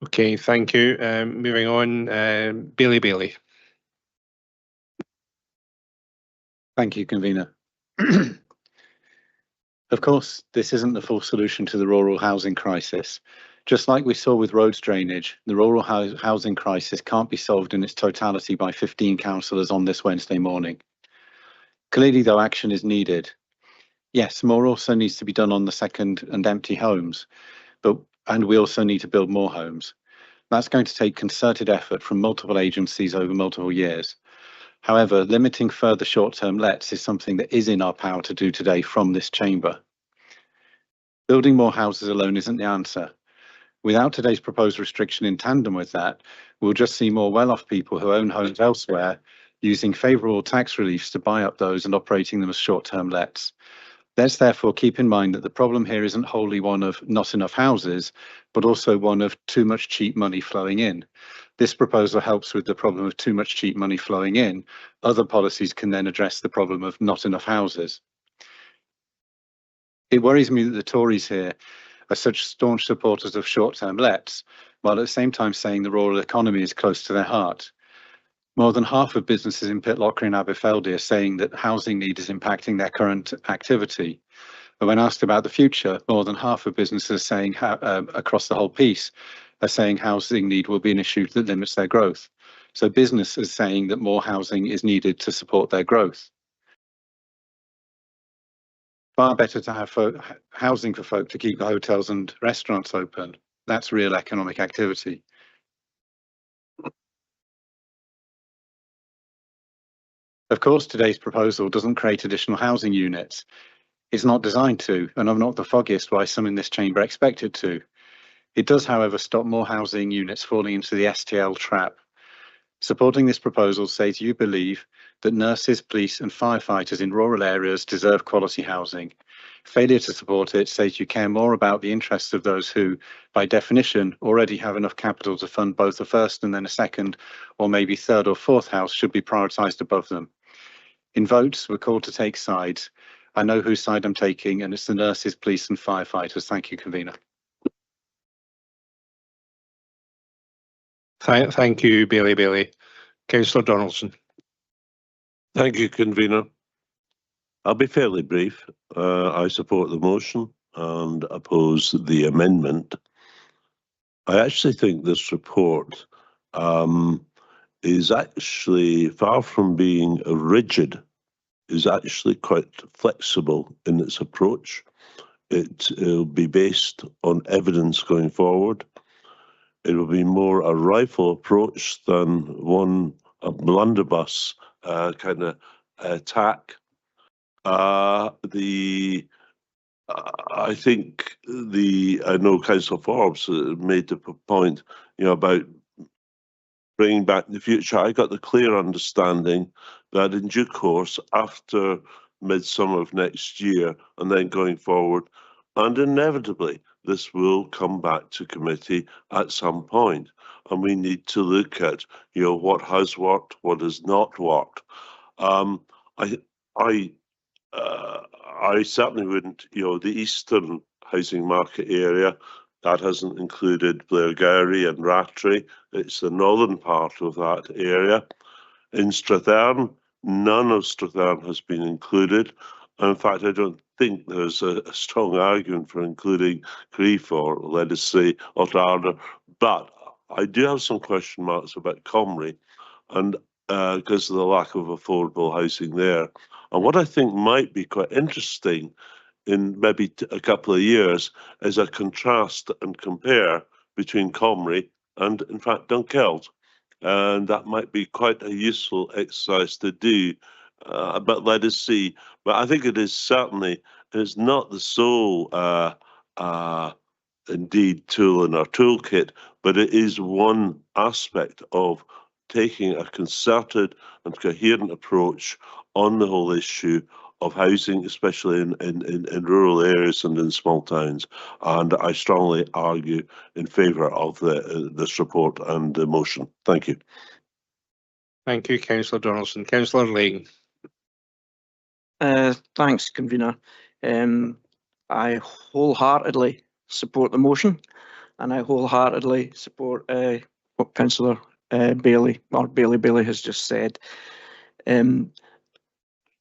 Okay, thank you. Moving on, Bailey. Thank you, Convener. Of course, this isn't the full solution to the rural housing crisis. Just like we saw with roads drainage, the rural housing crisis can't be solved in its totality by 15 councillors on this Wednesday morning. Clearly, though, action is needed. Yes, more also needs to be done on the second and empty homes, and we also need to build more homes. That's going to take concerted effort from multiple agencies over multiple years. However, limiting further short-term lets is something that is in our power to do today from this chamber. Building more houses alone isn't the answer. Without today's proposed restriction in tandem with that, we'll just see more well-off people who own homes elsewhere using favourable tax reliefs to buy up those and operating them as short-term lets. Let's therefore keep in mind that the problem here isn't wholly one of not enough houses, but also one of too much cheap money flowing in. This proposal helps with the problem of too much cheap money flowing in. Other policies can then address the problem of not enough houses. It worries me that the Tories here are such staunch supporters of short-term lets, while at the same time saying the rural economy is close to their heart. More than half of businesses in Pitlochry and Aberfeldy are saying that housing need is impacting their current activity. But when asked about the future, more than half of businesses are saying across the whole piece are saying housing need will be an issue that limits their growth. So business is saying that more housing is needed to support their growth. Far better to have housing for folk to keep the hotels and restaurants open. That's real economic activity. Of course, today's proposal doesn't create additional housing units. It's not designed to, and I'm not the foggiest why some in this chamber expect it to. It does, however, stop more housing units falling into the STL trap. Supporting this proposal says you believe that nurses, police and firefighters in rural areas deserve quality housing. Failure to support it says you care more about the interests of those who, by definition, already have enough capital to fund both a first and then a second, or maybe third or fourth house should be prioritised above them. In votes, we're called to take sides. I know whose side I'm taking, and it's the nurses, police and firefighters. Thank you, Convener. Thank you, Bailey. Councillor Donaldson. Thank you, Convener. I'll be fairly brief. I support the motion and oppose the amendment. I actually think this report is actually far from being rigid, is actually quite flexible in its approach. It will be based on evidence going forward. It will be more a rifle approach than a blunderbuss kind of attack. I know Councillor Forbes made the point, about bringing back the future. I got the clear understanding that in due course, after midsummer of next year, and then going forward, and inevitably, this will come back to committee at some point, and we need to look at, what has worked, what has not worked. I certainly wouldn't, the eastern housing market area, that hasn't included Blairgowrie and Rattray. It's the northern part of that area. In Strathearn, none of Strathearn has been included. In fact, I don't think there's a strong argument for including Crieff or, let us say, Ottarder. But I do have some question marks about Comrie, and because of the lack of affordable housing there. And what I think might be quite interesting in maybe a couple of years is a contrast and compare between Comrie and, in fact, Dunkeld. And that might be quite a useful exercise to do, but let us see. But I think it is certainly, it's not the sole, indeed, tool in our toolkit, but it is one aspect of taking a concerted and coherent approach on the whole issue of housing, especially in rural areas and in small towns. And I strongly argue in favour of this report and the motion. Thank you. Thank you, Councillor Donaldson. Councillor Lane. Thanks, Convener. I wholeheartedly support the motion, and I wholeheartedly support what Councillor Bailey has just said.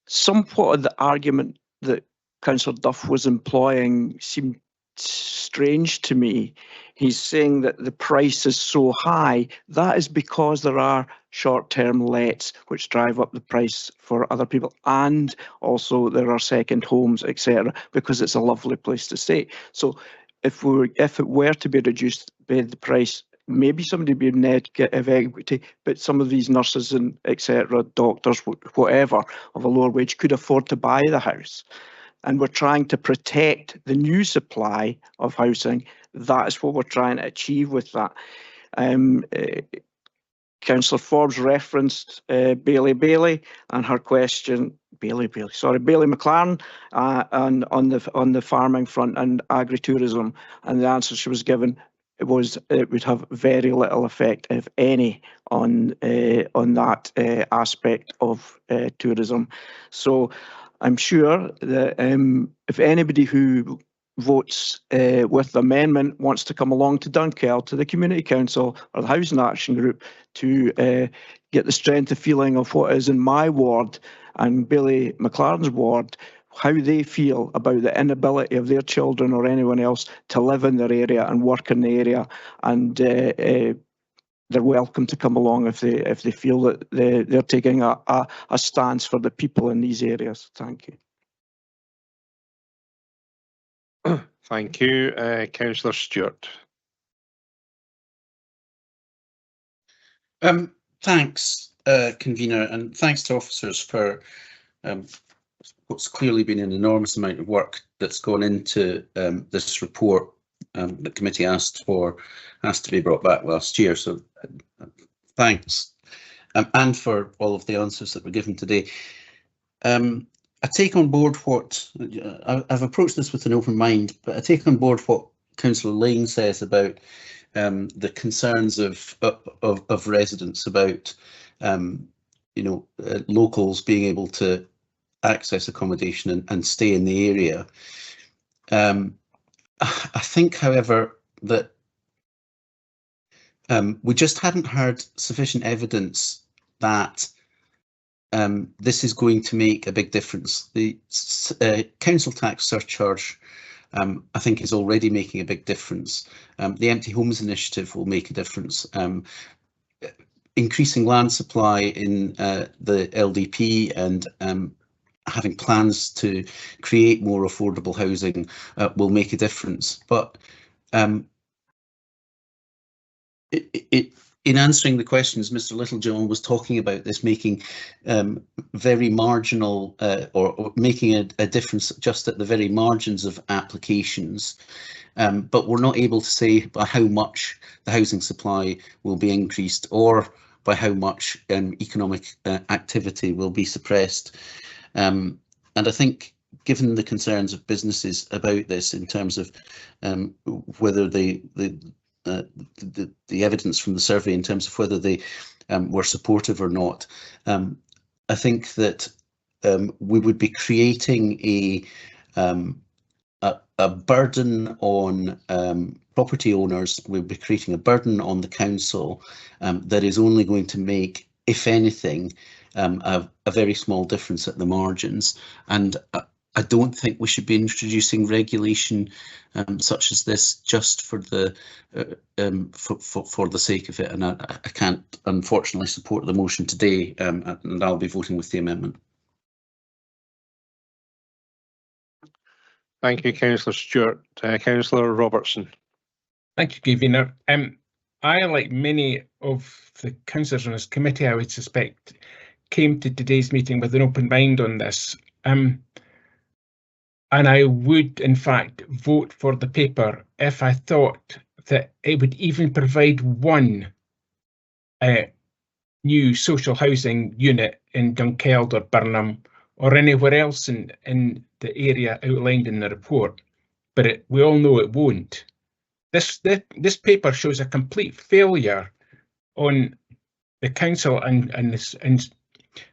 Somewhat of the argument that Councillor Duff was employing seemed strange to me. He's saying that the price is so high. That is because there are short-term lets which drive up the price for other people, and also there are second homes, etc., because it's a lovely place to stay. So if it were to be reduced by the price, maybe somebody would be in negative equity, but some of these nurses and etc., doctors, whatever, of a lower wage could afford to buy the house. and we're trying to protect the new supply of housing. That's what we're trying to achieve with that. Councillor Forbes referenced Bailey and her question, Bailey McLaren, and on the farming front and agritourism, and the answer she was given was it would have very little effect, if any, on that aspect of tourism. So I'm sure that if anybody who votes with the amendment wants to come along to Dunkeld, to the Community Council or the Housing Action Group to get the strength of feeling of what is in my ward and Bailey McLaren's ward, how they feel about the inability of their children or anyone else to live in their area and work in the area, and they're welcome to come along if they feel that they're taking a stance for the people in these areas. Thank you. Thank you, Councillor Stewart. Thanks, convener, and thanks to officers for what's clearly been an enormous amount of work that's gone into this report the committee asked to be brought back last year. So thanks, and for all of the answers that were given today. I take on board what I've approached this with an open mind, but I take on board what Councillor Lane says about the concerns of residents about locals being able to access accommodation and stay in the area. I think, however, that we just hadn't heard sufficient evidence that this is going to make a big difference. The council tax surcharge, I think, is already making a big difference. The Empty Homes Initiative will make a difference. Increasing land supply in the LDP and having plans to create more affordable housing will make a difference. But in answering the questions, Mr. Littlejohn was talking about this making very marginal or making a difference just at the very margins of applications. But we're not able to say by how much the housing supply will be increased or by how much economic activity will be suppressed. And I think, given the concerns of businesses about this in terms of whether the evidence from the survey in terms of whether they were supportive or not, I think that we would be creating a burden on property owners. We'd be creating a burden on the council that is only going to make, if anything, a very small difference at the margins. And I don't think we should be introducing regulation such as this just for the sake of it. And I can't, unfortunately, support the motion today, and I'll be voting with the amendment. Thank you, Councillor Stewart. Councillor Robertson. Thank you, Convener. I, like many of the councillors on this committee, I would suspect, came to today's meeting with an open mind on this. And I would, in fact, vote for the paper if I thought that it would even provide one new social housing unit in Dunkeld or Burnham or anywhere else in the area outlined in the report. But we all know it won't. This paper shows a complete failure on the council and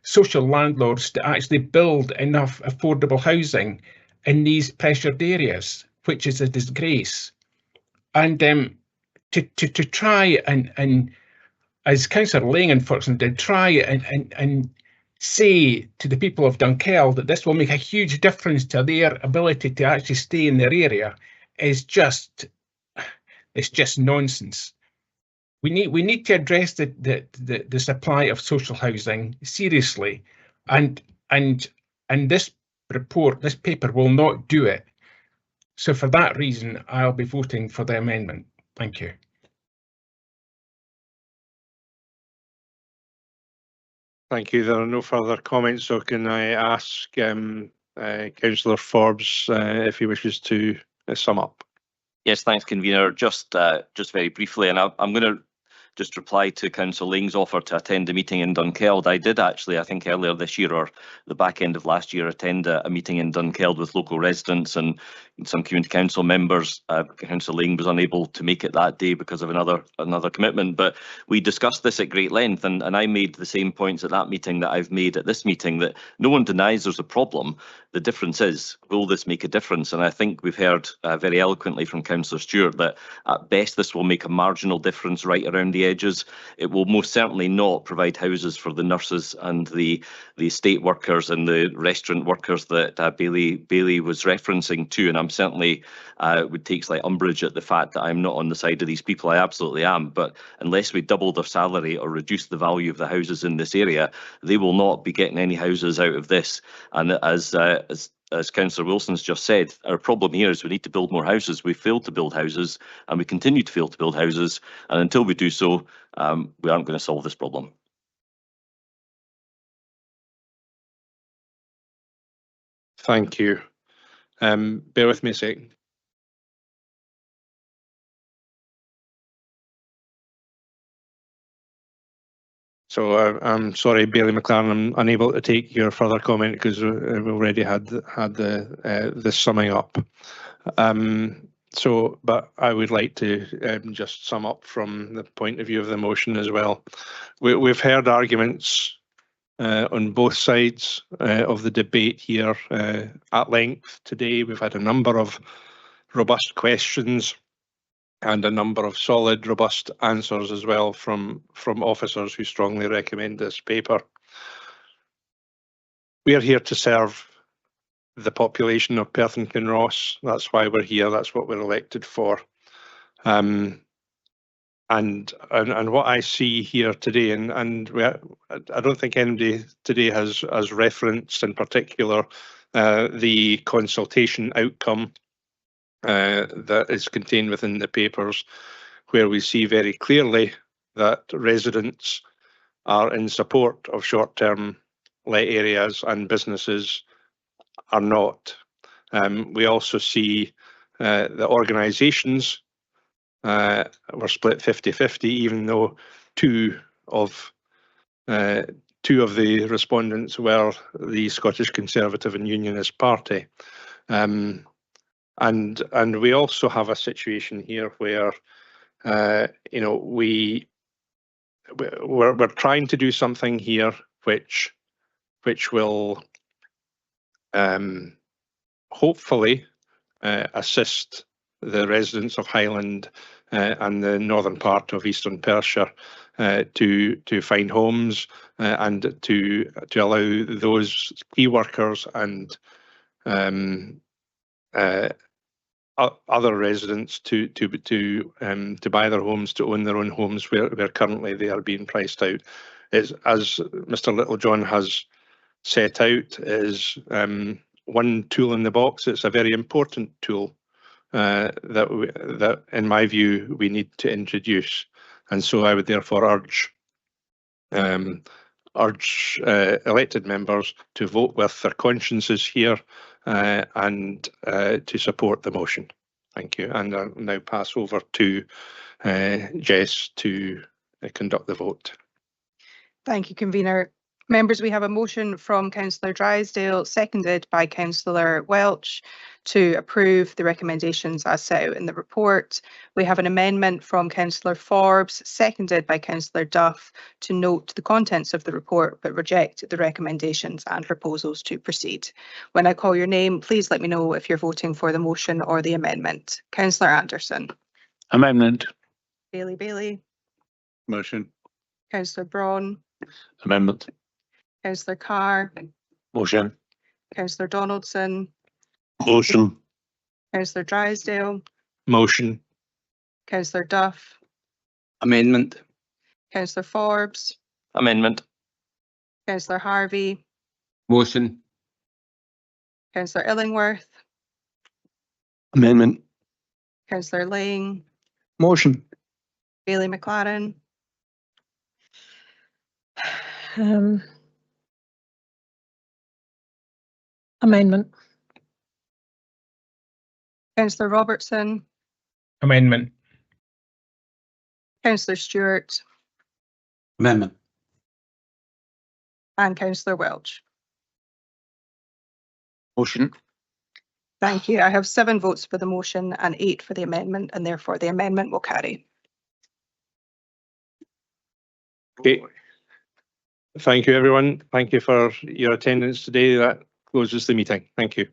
social landlords to actually build enough affordable housing in these pressured areas, which is a disgrace. And to try and as Councillor Lang, unfortunately, did, try and say to the people of Dunkeld that this will make a huge difference to their ability to actually stay in their area is just, it's just nonsense. We need to address the supply of social housing seriously, and this report, this paper, will not do it. So for that reason, I'll be voting for the amendment. Thank you. Thank you. There are no further comments, so can I ask Councillor Forbes, if he wishes to sum up. Yes, thanks, convener. Just very briefly, and I'm going to just reply to Councillor Laing's offer to attend a meeting in Dunkeld. I did actually, I think earlier this year or the back end of last year, attend a meeting in Dunkeld with local residents and some community council members. Councillor Laing was unable to make it that day because of another commitment, but we discussed this at great length, and I made the same points at that meeting that I've made at this meeting, that no one denies there's a problem. The difference is, will this make a difference? And I think we've heard very eloquently from Councillor Stewart that at best this will make a marginal difference right around the edges. It will most certainly not provide houses for the nurses and the estate workers and the restaurant workers that Bailey was referencing to. And I'm certainly would take slight umbrage at the fact that I'm not on the side of these people. I absolutely am. But unless we double their salary or reduce the value of the houses in this area, they will not be getting any houses out of this. And as Councillor Wilson's just said, our problem here is we need to build more houses. We failed to build houses and we continue to fail to build houses. And until we do so, we aren't going to solve this problem. Thank you. Bear with me a second. So I'm sorry, Bailey McLaren, I'm unable to take your further comment because we've already had the summing up. But I would like to just sum up from the point of view of the motion as well. We've heard arguments on both sides of the debate here at length today. We've had a number of robust questions and a number of solid, robust answers as well from officers who strongly recommend this paper. We are here to serve the population of Perth and Kinross. That's why we're here. That's what we're elected for. And what I see here today, I don't think anybody today has referenced in particular the consultation outcome that is contained within the papers, where we see very clearly that residents are in support of short-term let areas and businesses are not. We also see the organisations were split 50-50, even though two of the respondents were the Scottish Conservative and Unionist Party. And we also have a situation here where we're trying to do something here which will hopefully assist the residents of Highland and the northern part of Eastern Perthshire to find homes and to allow those key workers and other residents to buy their homes, to own their own homes where currently they are being priced out. As Mr. Littlejohn has set out, is one tool in the box. It's a very important tool that in my view we need to introduce, and so I would therefore urge elected members to vote with their consciences here and to support the motion. Thank you. And I'll now pass over to Jess to conduct the vote. Thank you, convener. Members, we have a motion from Councillor Drysdale, seconded by Councillor Welch, to approve the recommendations as set out in the report. We have an amendment from Councillor Forbes, seconded by Councillor Duff, to note the contents of the report but reject the recommendations and proposals to proceed. When I call your name, please let me know if you're voting for the motion or the amendment. Councillor Anderson. Amendment. Bailey. Motion. Councillor Braun. Amendment. Councillor Carr. Motion. Councillor Donaldson. Motion. Councillor Drysdale. Motion. Councillor Duff. Amendment. Councillor Forbes. Amendment. Councillor Harvey. Motion. Councillor Illingworth. Amendment. Councillor Laing. Motion. Bailey McLaren. Amendment. Councillor Robertson, Amendment. Councillor Stewart Amendment. and Councillor Welch. Motion. Thank you. I have 7 votes for the motion and 8 for the amendment, and therefore the amendment will carry. Okay. Thank you, everyone. Thank you for your attendance today. That closes the meeting. Thank you.